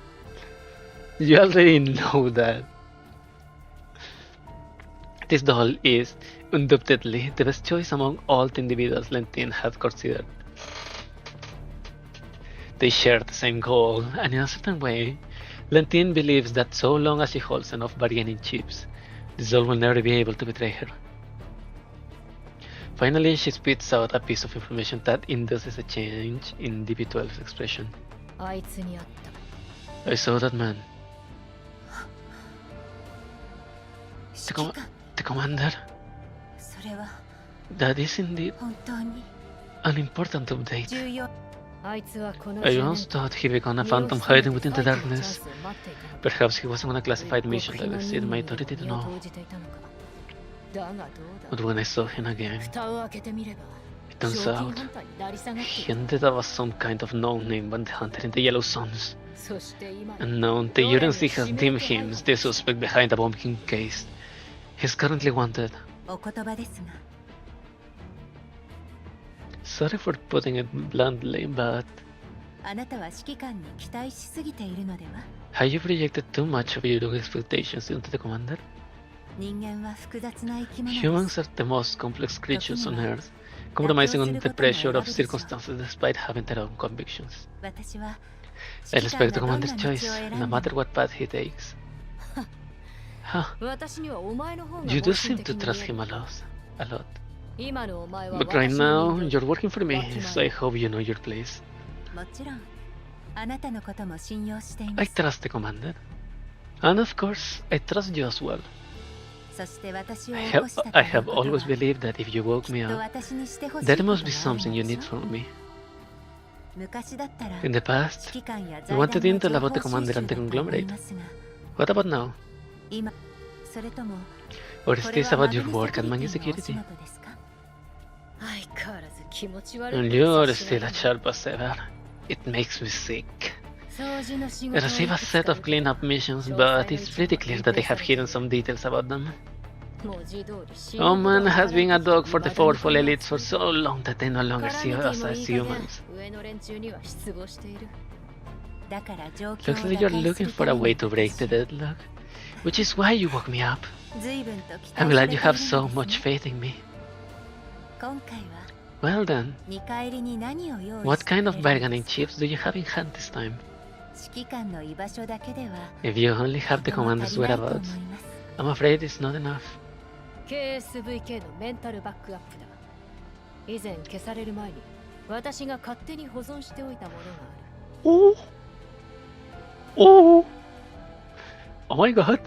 You already know that. This doll is undoubtedly the best choice among all the individuals Lentine had considered. They share the same goal, and in a certain way, Lentine believes that so long as she holds enough bargaining chips, this doll will never be able to betray her. Finally, she spits out a piece of information that induces a change in DB12's expression. あいつに会った I saw that man. 指揮官 The commander. それは That is indeed 本当に an important update. 重要あいつはこの I 10 once 年 thought he began a 身を phantom 潜めて hiding within the ファイトのチャン darkness. スを待っていたのか Perhaps he was on a classified mission that 極秘 exceeded な my 任務 authority to に身を know. 投じていたのかだがどうだ But when I saw him again, 蓋を開けてみれば it turns 賞金 out ハンターになり下がって he いた ended up as some kind of no-name bounty hunter in the Yellow Suns. そして今 And now the Urency has deemed him the suspect behind the bombing case. He's currently wanted. お言葉ですが Sorry for putting it bluntly, but あなたは指揮官に期待しすぎているのでは have you projected too much of your expectations into the commander? 人間は複雑な生き物 Humans です are the most complex creatures on Earth, compromising under the pressure of circumstances despite having their own convictions. 私は I 指揮官 respect the がどんな commander's 道を choice, 選ん no でも matter what path he takes. Huh, 私にはお前の方が you 盲 do 信 seem 的 to に trust 見え him る a lot. 今のお前は But right 私の now, 人 you're working for me, わきまえ so I hope you know your place. もちろんあなたのことも信用していま I す trust the commander. And of course, I trust you as well. そして私を I 起こしたと I いう have ことは always believed that if you woke き me っと up, 私にしてほしい there ことがあ must る be ん something you でし need ょ from me. 昔だったら In the past, 指揮官や you 財団 wanted の intel 情 about 報 the 収 commander 集 and だ the と思い conglomerate. ますが What about now? 今それとも Or is これ this は about マ your グニ work セ at キュ Manu リティのお仕 Security? 事ですか？相変わらず気持ち悪い And こと you're させ still ら as れる sharp as ever. It makes me sick. 掃除の仕 I 事を receive a いくつ set か of 受けた cleanup missions, 詳 but 細の it's 一部 pretty は clear 隠 that 蔽 they さ have れてい hidden る some details about them. 文字通り死 Oh ぬほど man has 働い been a てきて dog for the 未だに powerful この elites for 扱い so long that they no カ longer ラ see ミテ us ィもい as い加減 humans. 上の連中には失望しているだから状況を Looks 打 like you're 開す looking る for た a め way に to break the 私 deadlock, which is why you woke me up. 随分と期 I'm 待さ glad れて you いる have の so です much ね。 faith in me. 今回は Well then, 見返りに何を用意 what して kind く of れるん bargaining ですか？ chips do you have in hand this time? 指揮官の居場所だけでは If you only と have the ても commander's 足りないと思い whereabouts, ます。 I'm afraid it's not enough. KSVK のメンタルバックアップだ以前消される前に私が勝手に保存しておいたものがある Oh! Oh! Oh my god!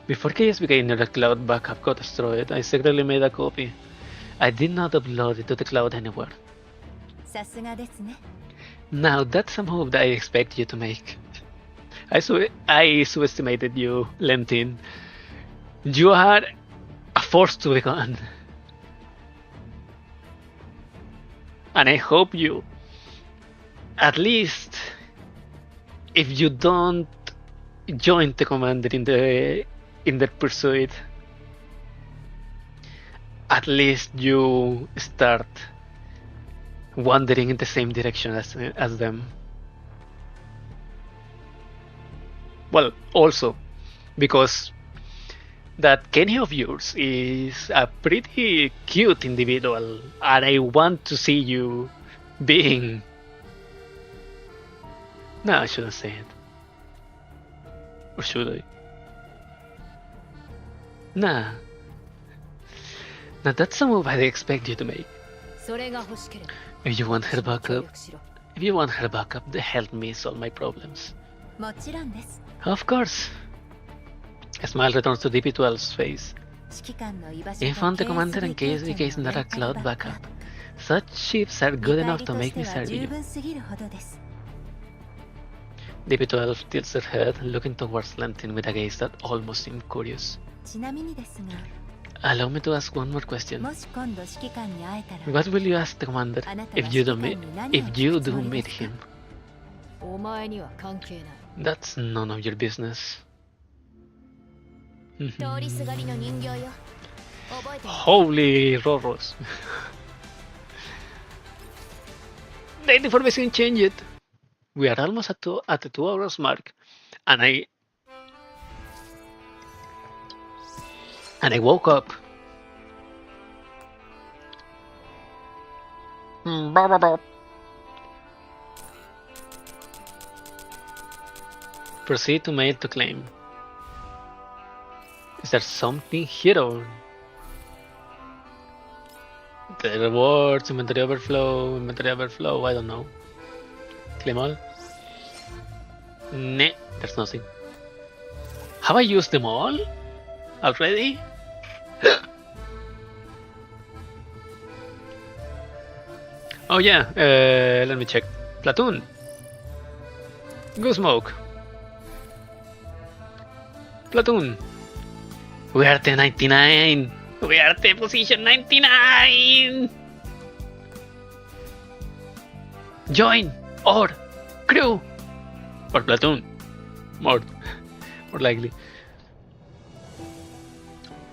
Before KSBK near the cloud backup got destroyed, I secretly made a copy. I did not upload it to the cloud anywhere. さすがですね。 Now that's a move that I expect you to make. I subestimated you, Lentin. You are a force to be gone. And I hope you, at least, if you don't join the commander in the pursuit, at least you start wandering in the same direction as them. Well, also because that Kenny of yours is a pretty cute individual, and I want to see you being. No, I shouldn't say it. Or should I? Nah. Now that's a move I expect you to make. それが欲しければ If you want her 協 backup, 力しろ if you want her backup, then help me solve my problems. もちろんです。 Of course. A smile returns to DP12's face. 指揮官の居場所 Inform the と commander and KSVK KSVK is の not メ a ンタル cloud バックアッ backup. プ。 Such ships are 見 good 返 enough り to と make して me は serve 十 you. 分すぎるほどです。 DP12 tilts her head, looking towards Lantin with a gaze that almost seemed curious. ちなみにですが、 Allow me to ask one more question. もし今度指揮官に会えたら、 What will you ask the commander あなたは if you 指 do 揮官 meet に何を if you 聞くつ do もり meet ですか？ him? お前には関係ない That's none of your business. 通りすがりの人形よ。覚えてる？ Holy Roros. The information changed. We are almost at the 2 hours mark, and I woke up. Proceed to mail to claim. Is there something here or? The rewards, inventory overflow, I don't know. Claim all? Nah, there's nothing. Have I used them all? Already? Oh yeah, let me check. Platoon. Go smoke. Platoon. We are the 99. We are the position 99. Join or crew or platoon. More likely.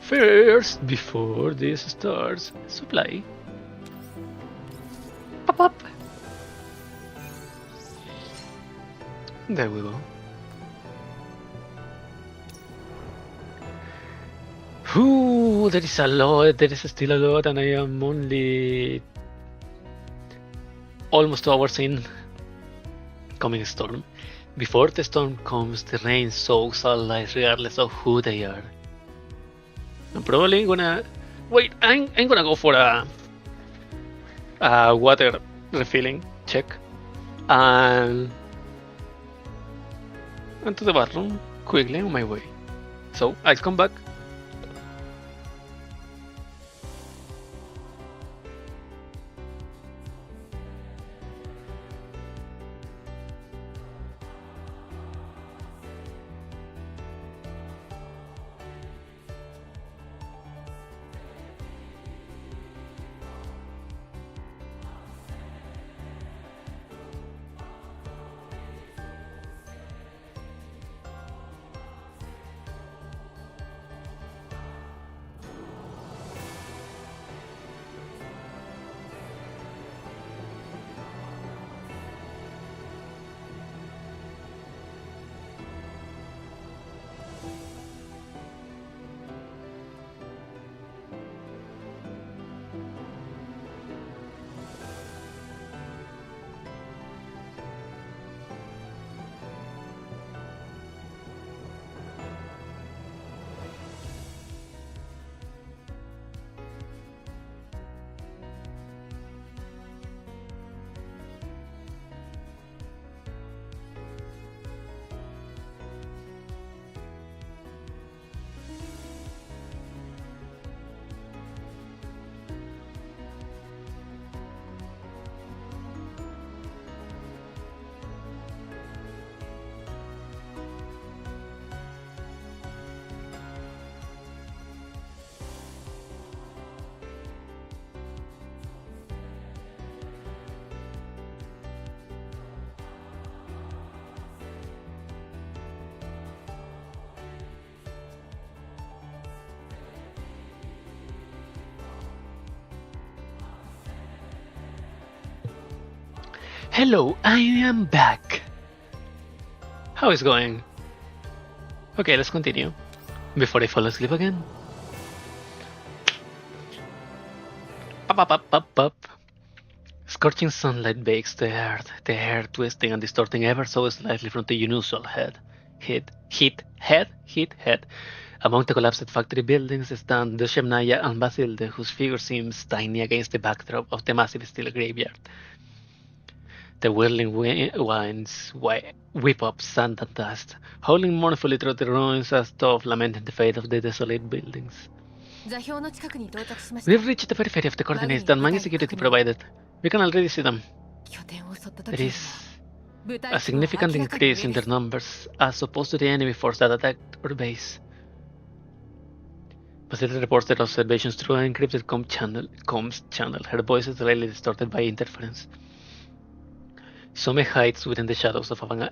First, before this starts, supply. Pop up. There we go. Ooh, there is a lot. There is still a lot, and I am only almost 2 hours in. Coming storm. Before the storm comes, the rain soaks all life, regardless of who they are. I'm probably gonna wait. I'm gonna go for a water refilling check, and to the bathroom quickly on my way. So I'll come back Hello, I am back. How is going? Okay, let's continue. Before I fall asleep again. Up. Scorching sunlight bakes the earth, the hair twisting and distorting ever so slightly from the unusual heat. Among the collapsed factory buildings stand the Shemnaya and Basilde, whose figure seems tiny against the backdrop of the massive steel graveyard. The whirling winds whip up sand and dust, howling mournfully through the ruins as though lamenting the fate of the desolate buildings. We've reached the periphery of the coordinates that Mangi Security provided. We can already see them. There is a significant increase in their numbers as opposed to the enemy force that attacked our base. Basilda reports their observations through an encrypted comms channel. Her voice is slightly distorted by interference. Some hides within the shadows of an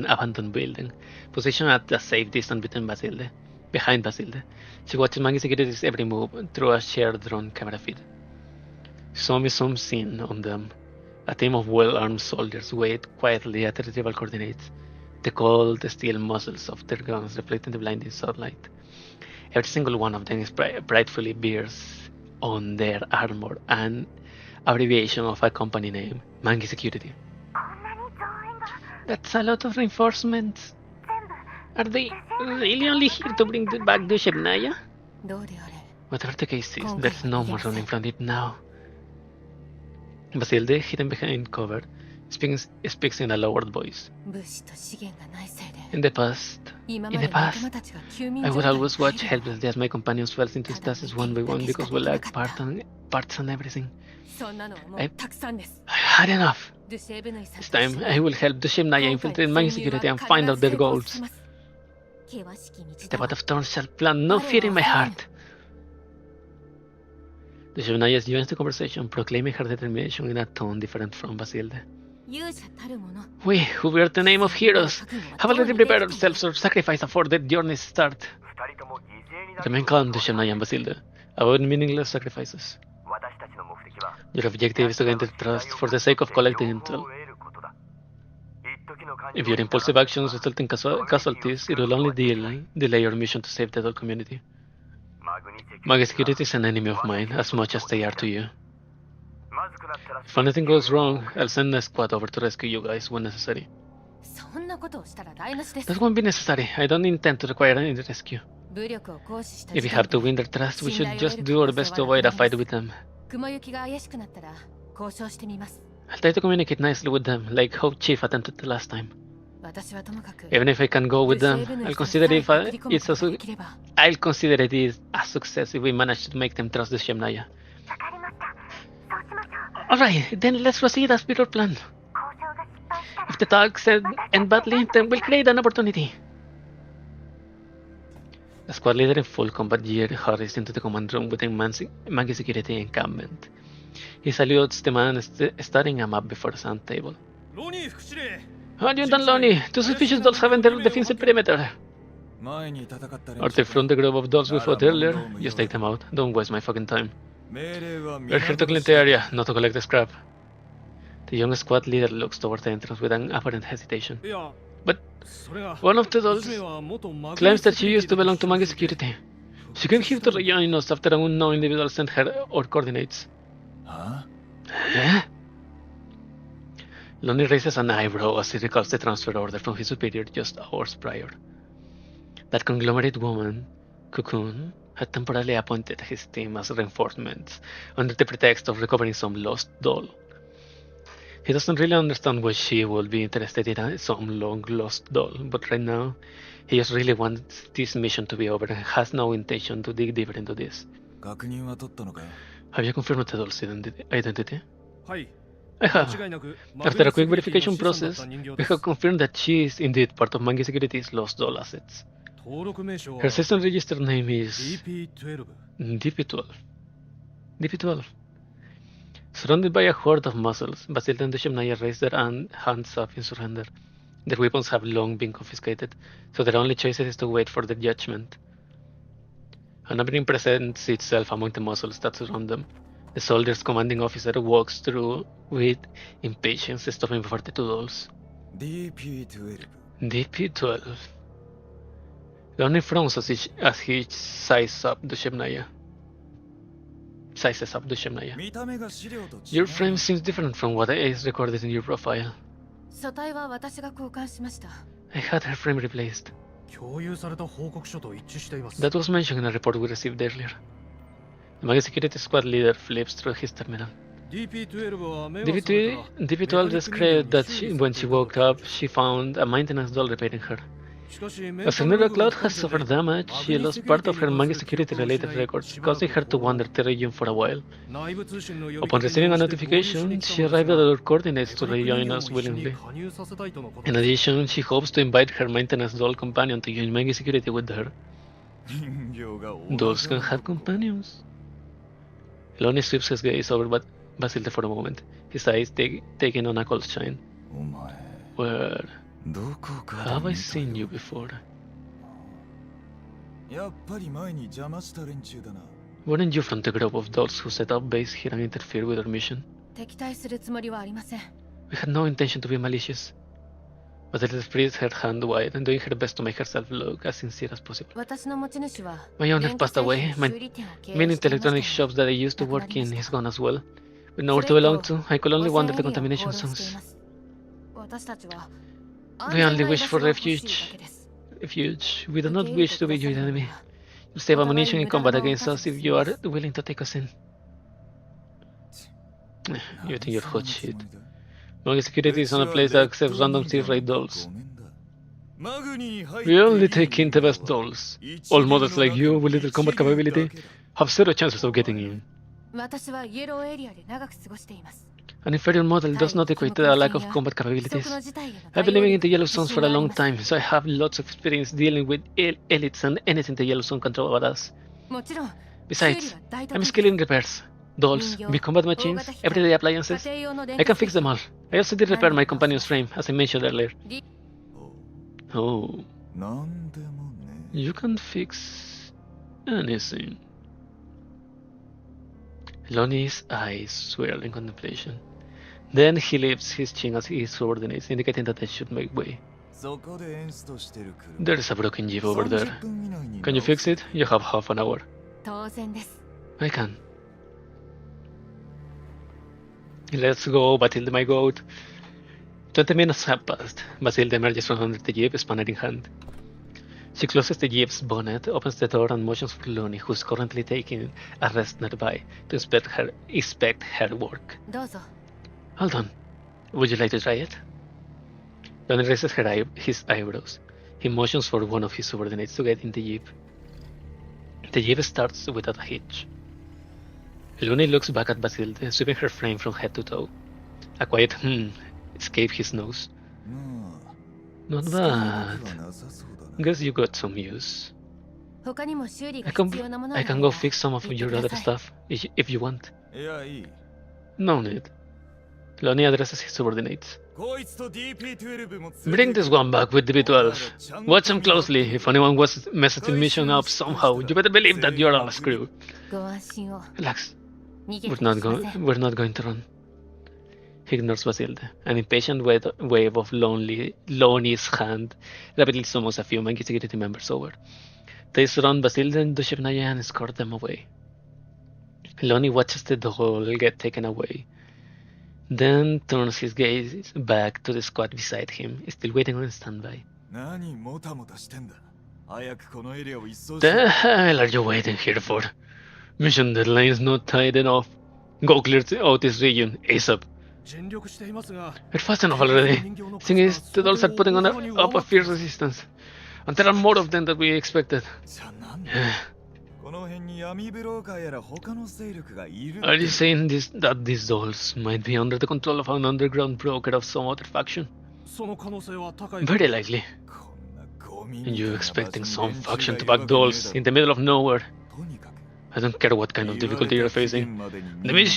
abandoned building, positioned at a safe distance behind Basilde. She watches Mangi Security's every move through a shared drone camera feed. Some is seen on them. A team of well-armed soldiers wait quietly at the retrieval coordinates, the cold steel muzzles of their guns reflecting the blinding sunlight. Every single one of them is brightfully bears on their armor an abbreviation of a company name, Mangi Security. That's a lot of reinforcements. Are they really only here to bring back the Shemnaya? Whatever the case is, there's no more running from it now. Basilde, hidden behind cover, speaks in a lowered voice. In the past, I would always watch helplessly as my companions fell into stasis one by one because we lacked parts and everything. I had enough. This time, I will help the Shemnaya infiltrate Mangi Security and find out their goals. The Bat of Thorns shall plant no fear in my heart. The Shemnaya joins the conversation, proclaiming her determination in a tone different from Basilde. We, who bear the name of heroes, have already prepared ourselves for sacrifice before the journey's start. Remain calm, the Shemnaya and Basilde. Avoid meaningless sacrifices. Your objective is to gain their trust for the sake of collecting intel. If your impulsive actions result in casualties, it will only delay your mission to save the whole community. Mangi Security is an enemy of mine, as much as they are to you. If anything goes wrong, I'll send a squad over to rescue you guys when necessary. That won't be necessary. I don't intend to require any rescue. If we have to win their trust, we should just do our best to avoid a fight with them. I'll try to communicate nicely with them, like how Chief attempted the last time. Even if I can go with them, I'll consider it is a success if we manage to make them trust the Shemnaya. Alright, then let's proceed as per our plan. If the talks end badly, then we'll create an opportunity. The squad leader in full combat gear hurries into the command room within Mangi Security encampment. He salutes the man studying a map before the sand table. Adjutant Lonnie, two suspicious dolls have entered the defensive perimeter. Are they from the group of dolls we fought earlier? Just take them out. Don't waste my fucking time. We're here to clean the area, not to collect the scrap. The young squad leader looks towards the entrance with an apparent hesitation. But one of the dolls claims that she used to belong to Mangi Security. She came here to rejoin us after an unknown individual sent her our coordinates. Huh? Lonnie raises an eyebrow as he recalls the transfer order from his superior just hours prior. That conglomerate woman, Cocoon, had temporarily appointed his team as reinforcements under the pretext of recovering some lost doll. He doesn't really understand why she would be interested in some long-lost doll, but right now, he just really wants this mission to be over and has no intention to dig deeper into this. Have you confirmed the doll's identity? I have. After a quick verification process, we have confirmed that she is indeed part of Mangi Security's lost doll assets. Her system registered name is DP12. DP12. Surrounded by a horde of muscles, Basilda and the Shemnaya raise their hands up in surrender. Their weapons have long been confiscated, so their only choice is to wait for the judgment. An opening presents itself among the muscles that surround them. The soldier's commanding officer walks through with impatience, stopping before the two dolls. DP12. DP12. Lonnie frowns as he sizes up the Shemnaya. Your frame seems different from what is recorded in your profile. 書体は私が交換しました。 I had her frame replaced. 共有された報告書と一致しています。 That was mentioned in a report we received earlier. The Magi Security Squad leader flips through his terminal. DP12 は目を覚めた DP12 described that when she woke up, she found a maintenance doll repairing her. しかし As her neural cloud has suffered damage, she lost part of her Magi Security related records, causing her to wander the region for a while. 内部通信の呼び Upon かけに receiving a 応じて notification, she arrived at our coordinates to rejoin us 取り組み willingly. にも一緒に加入させたいとのこと In addition, she hopes to invite her maintenance doll companion to join Magi Security with her. 人形が大 Dolls can have companions. Lonnie sweeps his gaze over Basilde for a moment, his eyes taking on a cold shine. お前 Where どこかで have I 見た seen you before? やっぱり前に邪魔した連中だな Weren't you from the group of dolls who set up base here and interfered with our mission? 敵対するつもりはありません。 We had no intention to be malicious. Basilde spreads her hand wide and doing her best to make herself look as sincere as possible. 私の持ち主は My owner passed away. My 修理店を経営 many していました electronic shops that I used to work in is gone as well. With nowhere to belong to, I could only wonder the contamination zones. 私たちは We only wish for refuge. Refuge. We do not wish to be your enemy. You'll save ammunition in combat against us if you are willing to take us in. You think you're hot shit. Magi Security is not a place that accepts random C-rate dolls. マグニに入って We only take in the best dolls. All models like you with little combat capability have zero chances of getting in. 私はイエローエリアで長く過ごしています。 An inferior model does not equate to a lack of combat capabilities. 不測の事態への I've been living in the Yellow Zones for a long time, so I have lots of experience dealing with elites and anything the Yellow Zone can throw at us. もちろん Besides, I'm skilled in repairs. Dolls, big combat machines, everyday appliances. 家庭用の電 I 化 can fix them all. I also did repair my companion's frame, as I mentioned earlier. Oh, なんでもね you can fix anything. Lonnie's eyes swirl in contemplation. Then he lifts his chin as his subordinates, indicating that they should make way. そこでエンストしてる車 There is a broken jeep over there. 30分以内に Can you fix it? You have half an hour. 当然です。 I can. Let's go, Batilde, my goat. 20 minutes have passed. Batilde emerges from under the jeep, spanner in hand. She closes the jeep's bonnet, opens the door, and motions for Lonnie, who's currently taking a rest nearby, to inspect her work. どうぞ。 Hold on. Would you like to try it? Lonnie raises his eyebrows. He motions for one of his subordinates to get in the jeep. The jeep starts without a hitch. Lonnie looks back at Basilde, sweeping her frame from head to toe. A quiet escapes his nose. ま Not あ bad. はなさそうだな Guess you got some use. 他にも修理が I can, 必要なもの I があ can れ go ば fix some of 言って your くだ other さい。 stuff if you want. いやいい No need. Lonnie addresses his subordinates. こいつと DP12 も Bring this one back with DB12. Watch him closely. If anyone messes the mission up somehow, you better believe that you're all screwed. ご安心を。 Relax. 逃げ We're て not しません。 we're not going to run. He ignores Basilde. An impatient wave of Lonnie's hand rapidly summons a few Magi Security members over. They surround Basilde and Dushevnaya and escort them away. Lonnie watches the doll get taken away, then turns his gaze back to the squad beside him, still waiting on standby. 何もたもたしてんだ早くこのエリアを一掃し The hell are you waiting here for? Mission deadline is not tied enough. Go clear out this region ASAP. 尽力していますが We're fast enough already. Thing is, the dolls are putting up a fierce resistance. And there are more of them than we expected. じゃあなんだこの辺に闇ブローカーやら他の勢力がいる Are you saying that these dolls might be under the control of an underground broker of some other faction? その可能性は高い Very likely. こんなゴミ And みたい you な場所 expecting に some 連中 faction が to いるわ back けねえ dolls だろ in the middle of nowhere? とにかく I don't care what kind of 言われ difficulty た you're 期 facing. 限までに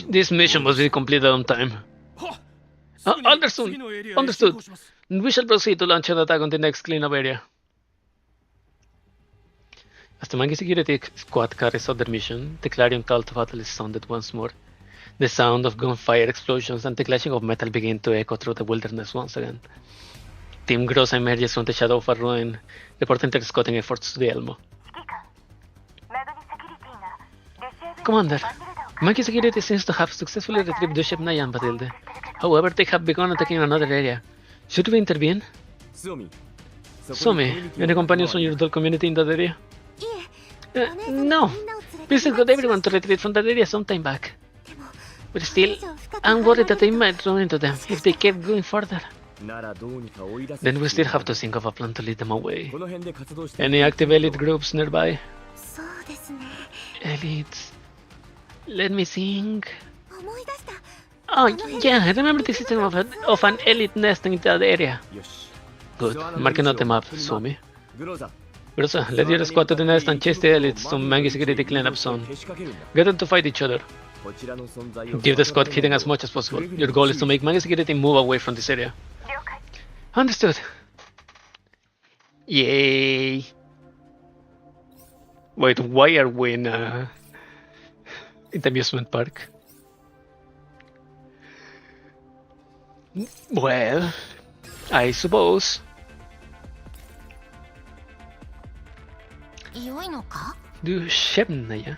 This mission must be completed on time. はっ Understood. 次のエリアへ Understood. 進行します We shall proceed to launch an attack on the next cleanup area. As the Magi Security Squad carries out their mission, the clarion call to battle is sounded once more. The sound of gunfire explosions and the clashing of metal begin to echo through the wilderness once again. Team Grossa emerges from the shadow of a ruin, reporting their scouting efforts to the Elmo. Commander, Monkey Security seems to have successfully retrieved the ship Naya and Batilde. However, they have begun attacking another area. Should we intervene? Sumi, any companions on your dual community in that area? No. Blizzard got everyone to retreat from that area some time back. But still, I'm worried that they might run into them if they kept going further. Then we still have to think of a plan to lead them away. Any active elite groups nearby? Elites. Let me think. Oh yeah, I remember the system of an elite nest in that area. Good, marking out the map, Sumi. Grossa, let your squad to the nest and chase the elites to Mangi Security cleanup zone. Get them to fight each other. Give the squad hitting as much as possible. Your goal is to make Mangi Security move away from this area. Understood. Yay. Wait, why are we in the amusement park? Well, I suppose. Du känner jag.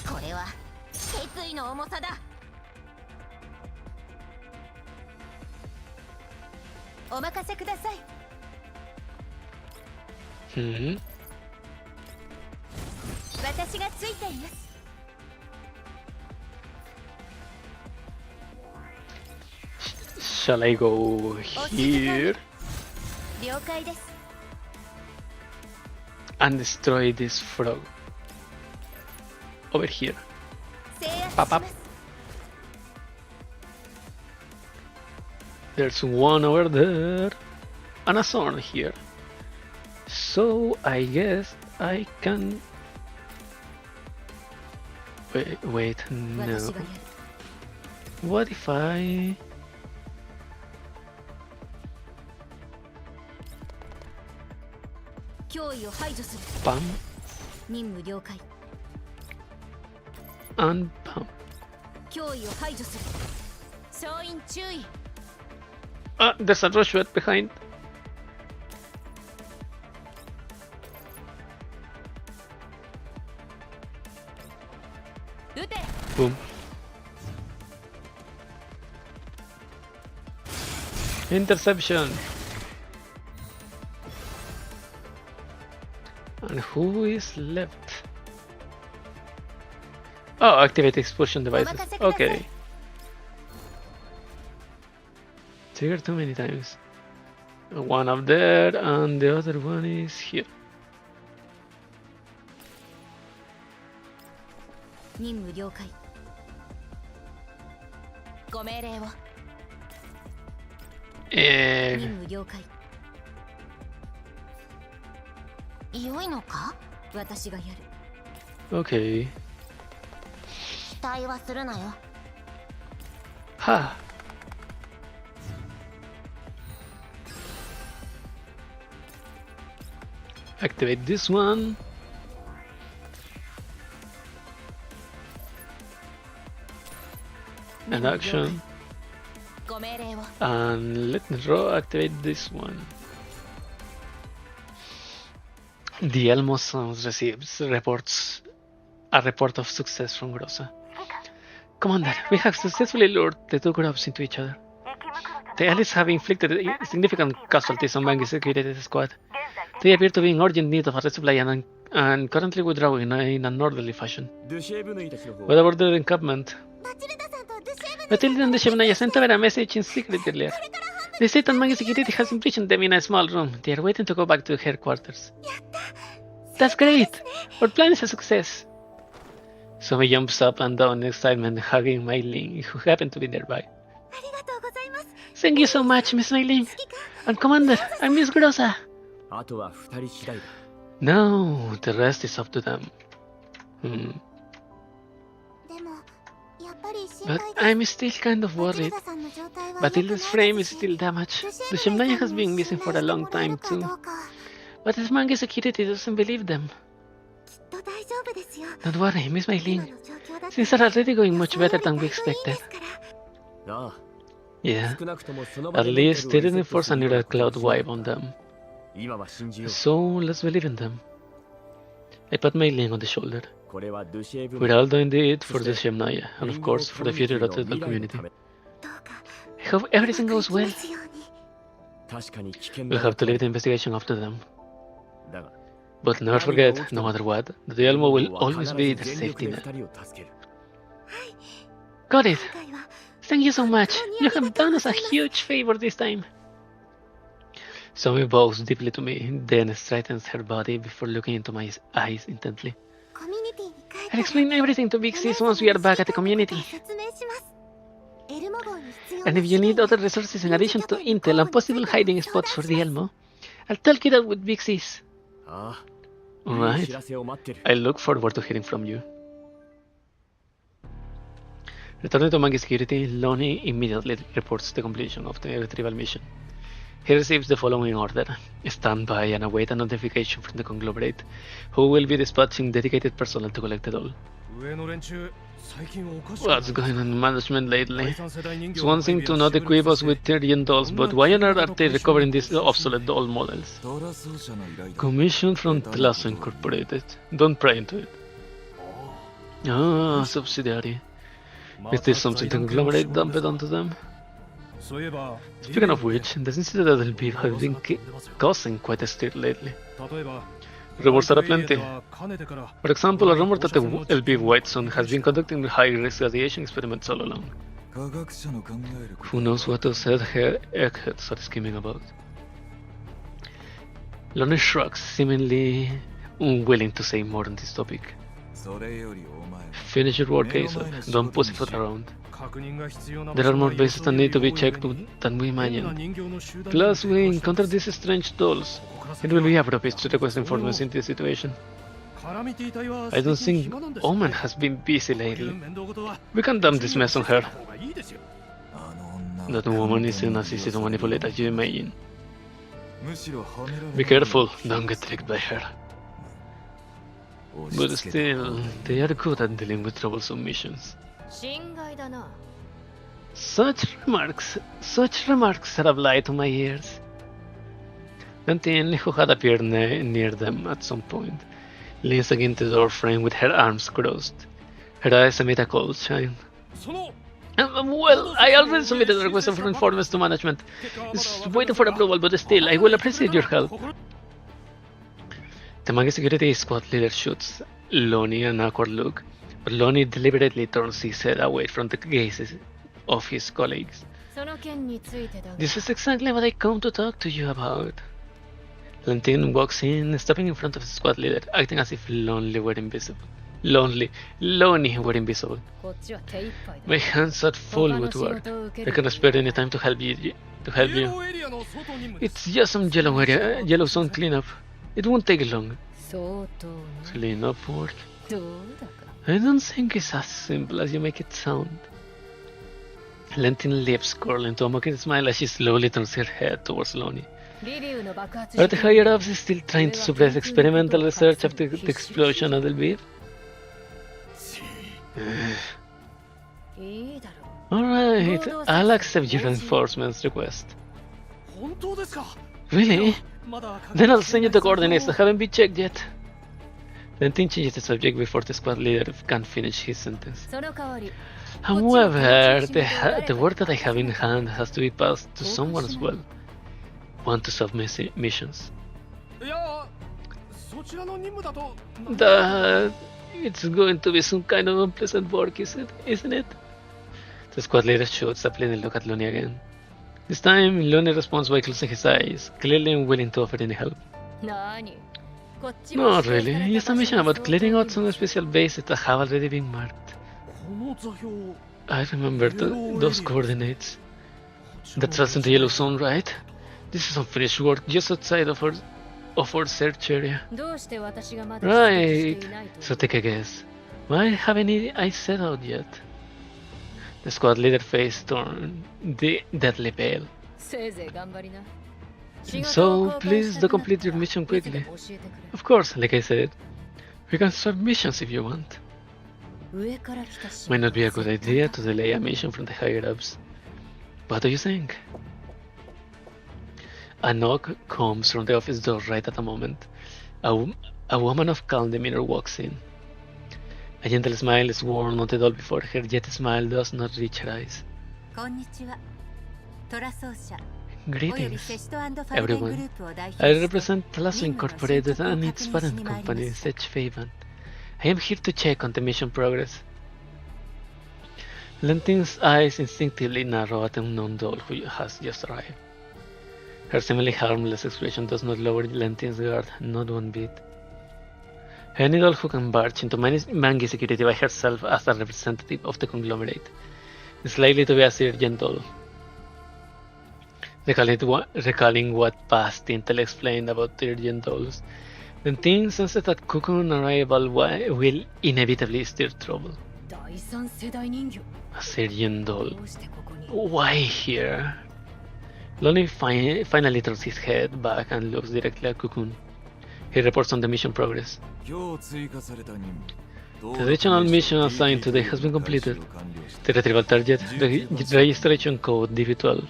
これは決意の重さだ。お任せください。私がついています。Shall I go here 了解です。 and destroy this frog? Over here. 制圧し Pop ま up. す。 There's one over there and a sword here. So I guess I can. Wait, no. 私がやる。 What if I? 脅威を排除する。 Pam 任務了解。 and pam. 脅威を排除する。総員注意。 Ah, there's a rushway behind. 撃て。 Boom. Interception. And who is left? Oh, activate explosion devices. Okay. Trigger too many times. One up there, and the other one is here. 任務了解。ご命令を。任務了解。良いのか？私がやる。 Okay. 期待はするなよ。 Ha. Activate this one. And action. ご命令を。 And let me draw activate this one. The Elmo Sounds receives a report of success from Grossa. Commander, we have successfully lured the two groups into each other. The allies have inflicted significant casualties on Mangi's security squad. They appear to be in urgent need of a resupply and currently withdrawing in an orderly fashion. What about the encampment? Matilda and the Shevnaya sent over a message in secret earlier. They say that Mangi Security has imprisoned them in a small room. They are waiting to go back to headquarters. That's great! Our plan is a success! Sumi jumps up and down in excitement, hugging Meiling, who happened to be nearby. Thank you so much, Miss Meiling! And Commander, I miss Grossa! No, the rest is up to them. But I'm still kind of worried. Batilda's frame is still damaged. The Shemnaya has been missing for a long time too. But if Mangi Security doesn't believe them. Don't worry, Miss Meiling. Things are already going much better than we expected. ああ Yeah, 少なくともその場 at でメンタ least ルを they リセッ didn't ト force す a るよう neural なことを cloud しない wipe on them. 今は信じよう So let's believe in them. I pat Mei Ling on the shoulder. これはドゥシェーブ We're all doing it for the Shemnaya, and of course for the future of the community. どうか I hope everything goes うま well. くいきますように。確かに危険 We'll だ have to leave the investigation up to them. だが But never forget, no matter what, the Elmo will always be the 全力 safety で net. 2人を助ける Got it! 今回は Thank you so much! You have done us a huge favor this time! Somi bows deeply to me, then straightens her body before looking into my eyes intently. コミュニティに帰った I'll explain everything to Big Sis once we are back at the community. 説明します。エルモ号に必要 And な if you need other resources in addition to intel and possible hiding spots for the Elmo, I'll talk it out with Big Sis. ああいい Alright, 知らせを待ってる I look forward to hearing from you. Returning to Monkey Security, Lonnie immediately reports the completion of the retrieval mission. He receives the following order. Stand by and await a notification from the conglomerate, who will be dispatching dedicated personnel to collect the doll. 上の連中最近おかしく What's going on in management 第 lately? 三世代人形 It's one thing to not equip us with Tyrian dolls, but why on earth are they recovering these obsolete doll models? ドラ奏者の依頼だ Commissioned from Telasso Incorporated. Don't pry into it. Ah, subsidiary. Is this something to conglomerate dump it onto them? そういえば Speaking of which, the Citadel Beef have been causing quite a stir lately. 例えば Rumors are aplenty. かねてから For example, a rumor that the LB White Sun has been conducting high-risk radiation experiments all along. 科学者の考える Who knows what those eggheads are scheming about? Lonnie shrugs, seemingly unwilling to say more on this topic. それよりお前 Finish your work, ASAP. Don't pussyfoot around. 確認が必要な There are more bases that need to be checked than we imagine. Plus, we encountered these strange dolls. It will be appropriate to request informants into the situation. I don't think Omen has been busy lately. We can dump this mess on her. あの女 That woman isn't as easy to manipulate as you imagine. むしろはめられ Be careful, don't get tricked by her. But still, they are good at dealing with troublesome missions. 心外だな。 Such remarks have lied to my ears. Dantine, who had appeared near them at some point, leans against the door frame with her arms crossed. Her eyes emit a cold shine. Well, I already submitted a request for informants to management. It's waiting for approval, but still, I will appreciate your help. The Monkey Security Squad leader shoots Lonnie an awkward look, but Lonnie deliberately turns his head away from the gazes of his colleagues. その件についてだが This is exactly what I come to talk to you about. Lantin walks in, stepping in front of the squad leader, acting as if Lonnie were invisible. Lonnie were invisible. こっちは手一杯だ。 My hands are full with work. I cannot spare any time to help you. エリアの外に It's just some yellow zone cleanup. It won't take long. 相当ね。 Cleanup work? どうだか。 I don't think it's as simple as you make it sound. Lantin lips curl into a mocking smile as she slowly turns her head towards Lonnie. リリュウの爆発 Are the higher ups still trying to suppress experimental research after the explosion of the beef? いいだろ Alright, I'll accept your reinforcements request. 本当ですか Really? まだ Then I'll send you the coordinates that haven't been checked yet. Lantin changes the subject before the squad leader can finish his sentence. う。その代わり However, the work that I have in hand has to be passed to someone as well. Want to submit missions. いやそちらの任務だと That it's going to be some kind of unpleasant work, isn't it? The squad leader shoots a pleading look at Lonnie again. This time, Lonnie responds by closing his eyes, clearly unwilling to offer any help. 何こっちも Not really, just a mission about clearing out some special bases that have already been marked. この座標 I remember those coordinates. That's us in the yellow zone, right? This is unfinished work just outside of our search area. どうして私がまだ指摘し Right. ていないと So take a guess. Why haven't I set out yet? The squad leader face turned deadly pale. せいぜい頑張りな。 So please do complete your mission quickly. Of course, like I said, we can swap missions if you want. Might not be a good idea to delay a mission from the higher-ups. What do you think? A knock comes from the office door right at the moment. A woman of calm demeanor walks in. A gentle smile is worn on the doll before her, yet the smile does not reach her eyes. Greetings, everyone. I represent Telasso Incorporated and its parent company, Sech Faven. I am here to check on the mission progress. Lentin's eyes instinctively narrow at the unknown doll who has just arrived. Her seemingly harmless expression does not lower Lentin's guard, not one bit. Any doll who can barge into Mangi security by herself as a representative of the conglomerate is likely to be a Sergeant doll. Recalling what past Intel explained about Sergeant dolls, Lentin senses that Cocoon arrival will inevitably stir trouble. A Sergeant doll. Why here? Lonnie finally turns his head back and looks directly at Cocoon. He reports on the mission progress. The additional mission assigned today has been completed. The retrieval target, the registration code DV12,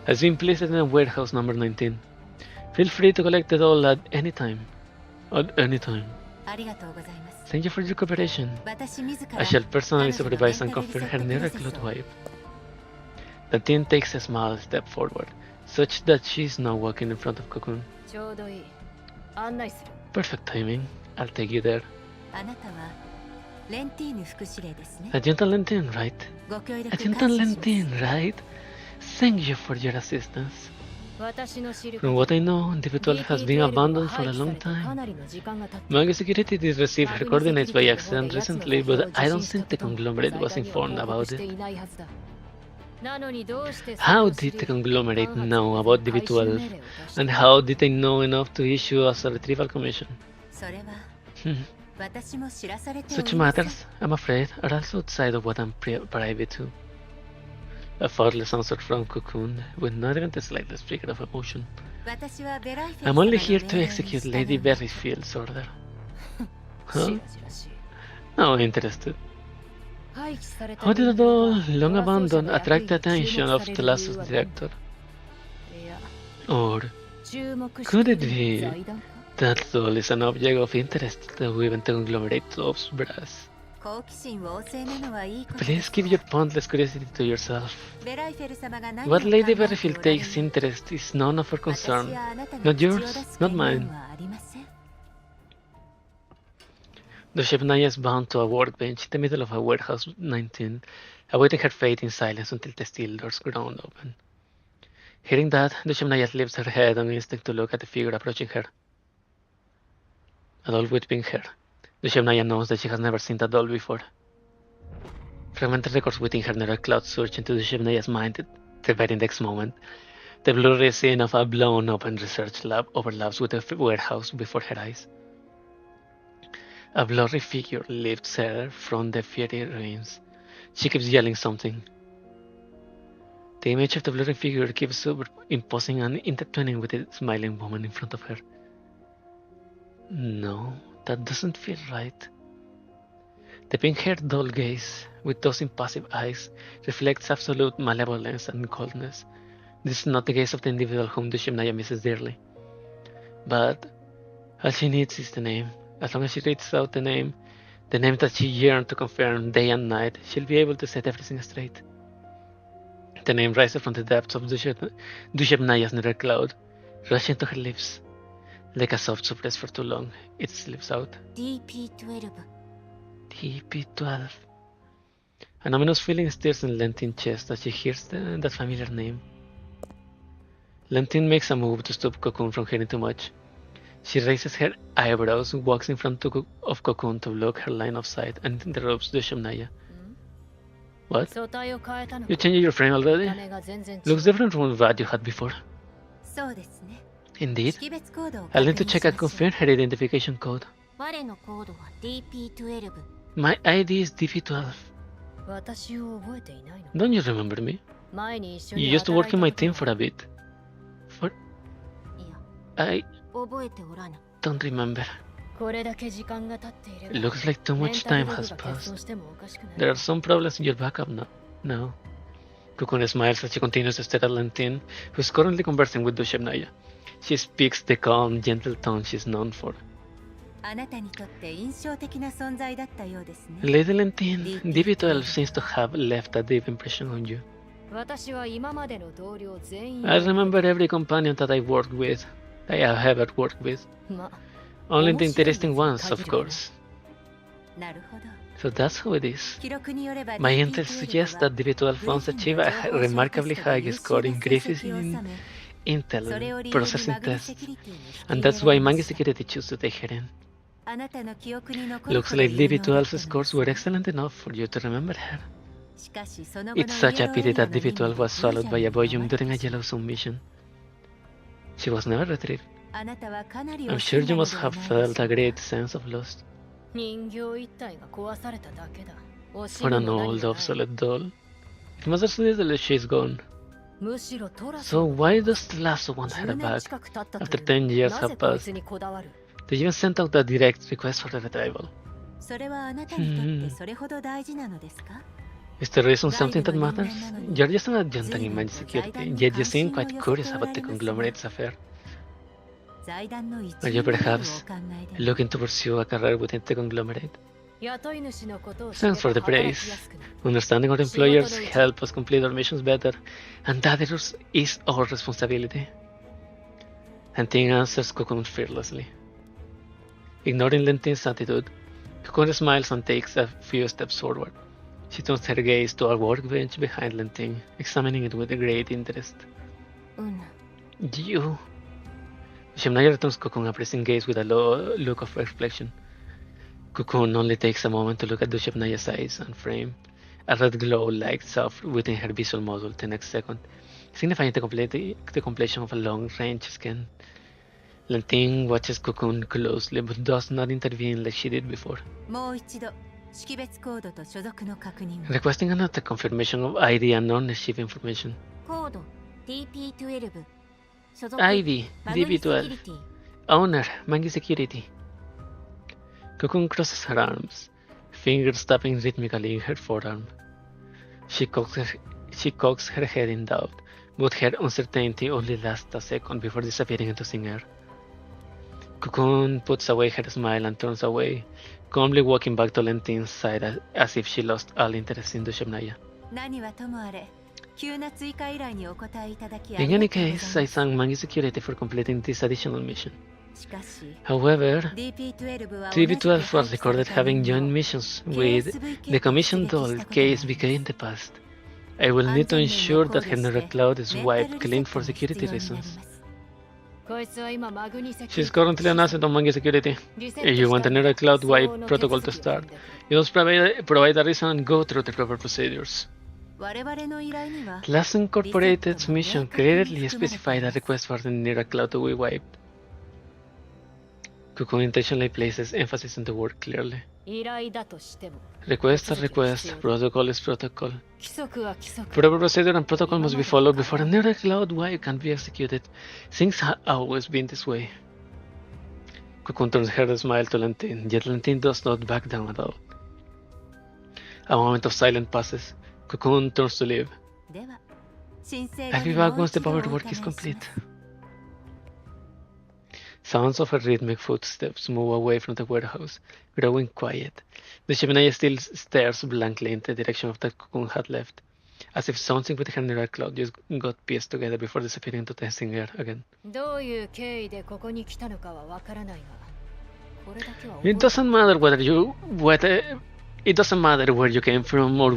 has been placed in warehouse number 19. Feel free to collect the doll at any time. Thank you for your cooperation. I shall personally supervise and confirm her near cloth wipe. The teen takes a small step forward, such that she is now walking in front of Cocoon. Perfect timing. I'll take you there. A gentle Lentin, right? A gentle Lentin, right? Thank you for your assistance. From what I know, DV12 has been abandoned for a long time. Mangi Security did receive her coordinates by accident recently, but I don't think the conglomerate was informed about it. How did the conglomerate know about DV12, and how did they know enough to issue us a retrieval commission? Such matters, I'm afraid, are also outside of what I'm privy to. A thoughtless answer from Cocoon, with not even the slightest flicker of emotion. I'm only here to execute Lady Berryfield's order. Huh? No, interested. How did a doll long abandoned attract the attention of the last director? Or could it be that doll is an object of interest to even the conglomerate of brass? Please keep your pointless curiosity to yourself. What Lady Berryfield takes interest is none of her concern. Not yours, not mine. Dushevnaya is bound to a workbench in the middle of a warehouse 19, awaiting her fate in silence until the steel doors ground open. Hearing that, Dushevnaya lifts her head on instinct to look at the figure approaching her. A doll with pink hair. Dushevnaya knows that she has never seen that doll before. Fragmented records within her neural cloud surge into Dushevnaya's mind at the very next moment. The blurry scene of a blown open research lab overlaps with the warehouse before her eyes. A blurry figure lifts her from the fiery ruins. She keeps yelling something. The image of the blurry figure keeps superimposing and intertwining with the smiling woman in front of her. No, that doesn't feel right. The pink-haired doll gaze, with those impassive eyes, reflects absolute malevolence and coldness. This is not the gaze of the individual whom Dushevnaya misses dearly. But all she needs is the name. As long as she reads out the name that she yearned to confirm day and night, she'll be able to set everything straight. The name rises from the depths of Dushevnaya's nether cloud, rushing to her lips. Like a soft suppressed for too long, it slips out. DP12. DP12. An ominous feeling stirs in Lentin's chest as she hears that familiar name. Lentin makes a move to stop Cocoon from hearing too much. She raises her eyebrows, walks in front of Cocoon to block her line of sight, and interrupts Dushevnaya. What? You changed your frame already? Looks different from what you had before. Indeed. I'll need to check and confirm her identification code. My ID is DP12. Don't you remember me? You used to work in my team for a bit. I don't remember. これだけ時間が経っていれば It looks like too メン much タル time ログ has が欠 passed. 損してもおかしくない There are some problems in your backup now. No. Cocoon smiles as she continues to stare at Lantin, who is currently conversing with Dushebnaya. She speaks the calm, gentle tone she's known for. あなたにとって印象的な存在だったようですね。 Lady Lantin, DB12 seems to have left a deep impression on you. 私は今までの同僚全員 I remember every companion that I worked with, that I have ever worked with. ま Only the interesting ones, of course. なるほど。 So that's how it is. 記録によれば My intel suggests that DB12 once achieved a remarkably high score in Griffith's intel processing tests, and that's why Mangi Security chose to take her in. あなたの記憶に残る Looks ほど like 有能だったの DB12's scores were excellent enough for you to remember her. しかしその後の It's such a イエロー pity エリア that の任 DB12 was 務 swallowed by a volume に during a yellow zone mission. She was never retrieved. あなたはかなり I'm 惜し sure んだ you の must では have ないで felt しょ a うか great sense of loss 人形一体が壊されただけだ。惜し for み an も何 old もない obsolete doll. It must have succeeded that she's gone. むしろトラス So why does the last one have 10 her 年 back? 近く経ったと After いうの 10 years にな have ぜこい passed, つにこだわる they even sent out a direct request for the retrieval. それはあなたにとってそれほど大事なのですか Is the reason something that matters? You're just an adjutant in Manji Security, yet you seem quite curious about the conglomerate's affair. 財団の一 Are you 員である perhaps お考えで looking to pursue a career within the conglomerate? 雇い主のことを Thanks for the 働き praise. やすくなる Understanding our employers help us complete our missions better, and that is our responsibility. Lentin answers Cocoon fearlessly. Ignoring Lentin's attitude, Cocoon smiles and takes a few steps forward. She turns her gaze to a workbench behind Lentin, examining it with great interest. うん You. Shemnaya returns Cocoon a pressing gaze with a look of reflection. Cocoon only takes a moment to look at Dushebnaya's eyes and frame. A red glow lights up within her visual module the next second, signifying the completion of a long-range scan. Lentin watches Cocoon closely but does not intervene like she did before, もう一度識別コードと所属の確認を requesting another confirmation of ID and ownership information. コード DP12 所属 ID マグニセキュリ DB12 ティ Owner Mangi Security. Cocoon crosses her arms, fingers tapping rhythmically in her forearm. She cocks her head in doubt, but her uncertainty only lasts a second before disappearing into thin air. Cocoon puts away her smile and turns away, calmly walking back to Lentin's side as if she lost all interest in Dushebnaya. 何はともあれ急な追加依頼にお答えいただき In any case, I thank Mangi Security for completing this additional mission. しかし However, DP12 は TB12 was recorded having joined missions with the Commission Doll KSBK in the past. I will need to ensure that her neural cloud is wiped clean for security reasons. こいつは今マグニセキュ She's リティ currently an asset on Mangi Security. リセット If you した want a ら neural cloud 相応 wipe の protocol 手 to 続きを踏 start, んでくれ you must provide a reason and go through the proper procedures. 我々の依頼には Last Incorporated's mission clearly specified a request for the neural cloud to be wiped. Cocoon intentionally places emphasis on the word clearly. 依頼だとしても Request is request, protocol is protocol. 規則は規則 Proper procedure and protocol must be followed before a neural cloud wipe can be executed. Things have always been this way. Cocoon turns her smile to Lentin, yet Lentin does not back down at all. A moment of silence passes. Cocoon turns to leave. では申請 I'll be 後 back にもう once the 一度お伺い paperwork is し complete. ます Sounds of her rhythmic footsteps move away from the warehouse, growing quiet. The Shebnaya still stares blankly in the direction of that Cocoon had left, as if something with her neural cloud just got pieced together before disappearing into the thin air again. どういう経緯でここに来たのかはわからないがこれだけは覚 It えて doesn't matter it doesn't matter where you came from or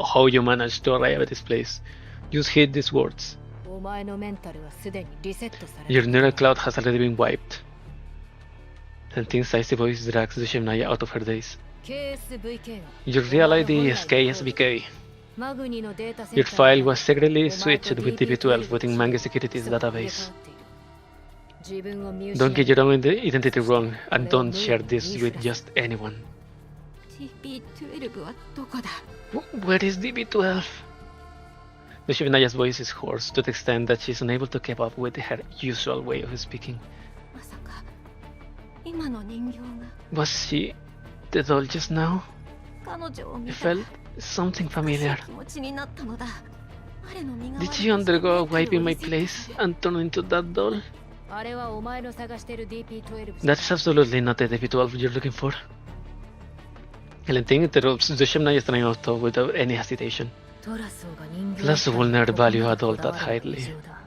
how you managed to arrive at this place. Just hit these words. お前のメンタルはすでにリセットされ Your てい neural る cloud has already been wiped. Lentin's icy voice drags the Shemnaya out of her daze. KSVK が Your real ID is KSBK. マグニのデータセン Your ター file が was secretly お前と switched with DB12 within Mangi 規 Security's 則が入れ替わ database. っている自分を見 Don't 失 get い your own identity wrong, and don't share this with just anyone. TP12 はどこだ Where is DB12? The Shivinaya's voice is hoarse to the extent that she's unable to keep up with her usual way of speaking. まさか今の人形が Was she the doll just now? 彼女を見 I た felt something おかし familiar. い気持ちになったのだ。彼の身代わ Did り she として undergo a メンタル wipe in を my リセット place する and turn into that doll? あれはお前の探してる DP12 That's absolutely not the DP12 you're looking for. Valentin interrupts the Shemnaya strain of thought without any hesitation. トラソーが人形 Plus を will never ここまで value a doll こだ that わるのは highly 異常だ。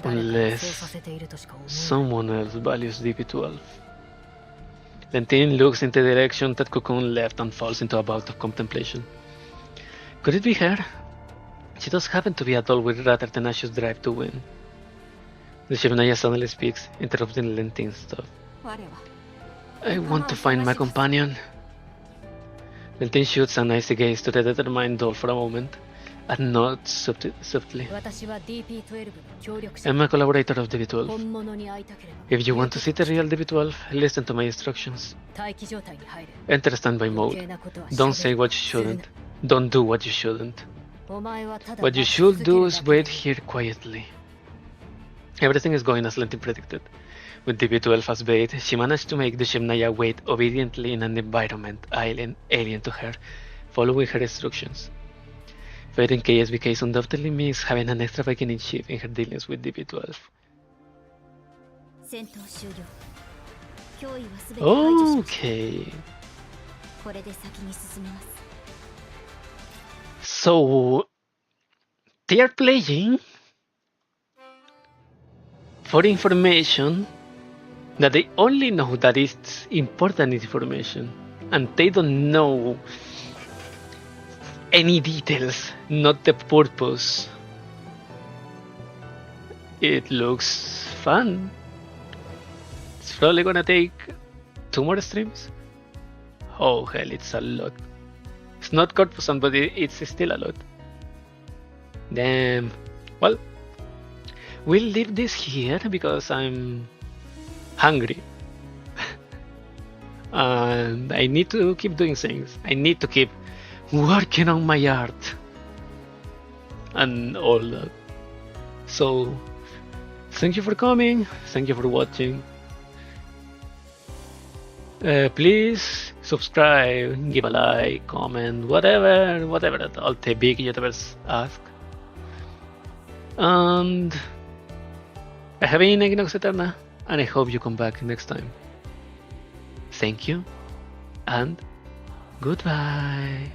誰かに unless そうさせているとしか思えない。 someone else values DP12. Valentin looks in the direction that Cocoon left and falls into a bout of contemplation. Could it be her? She does happen to be a doll with rather tenacious drive to win. The Shemnaya suddenly speaks, interrupting Valentin's thought. 我は I want to find my companion. Valentin shoots an icy gaze to the determined doll for a moment, and nods subtly. 私は DP12 の協力者。 I'm a collaborator of DB12. 本物に会いたければ。 If you want to see the real DB12, listen to my instructions. 待機状態に入れ。 Enter standby 余 mode. 計なことは Don't 喋 say る what you する shouldn't. な。 Don't do what you shouldn't. お前はただ What you 待ち should 続け do る is だけ wait だ。 here quietly. Everything is going as Lentin predicted. With DB12 as bait, she managed to make the Shemnaya wait obediently in an environment alien to her, following her instructions. Fighting KSBK undoubtedly means having an extra bargaining chip in her dealings with DB12. 戦闘終了。脅威はすべて排除しました。 Okay. これで先に進めます。 So they are playing for information that they only know that it's important information, and they don't know any details, not the purpose. It looks fun. It's probably gonna take 2 more streams. Oh hell, it's a lot. It's not good for somebody, it's still a lot. Damn. Well, we'll leave this here because I'm hungry. And I need to keep doing things. I need to keep working on my art. And all that. So, thank you for coming. Thank you for watching. Please subscribe, give a like, comment, whatever that all the big YouTubers ask. And I have been Equinox Eterna, and I hope you come back next time. Thank you, and goodbye.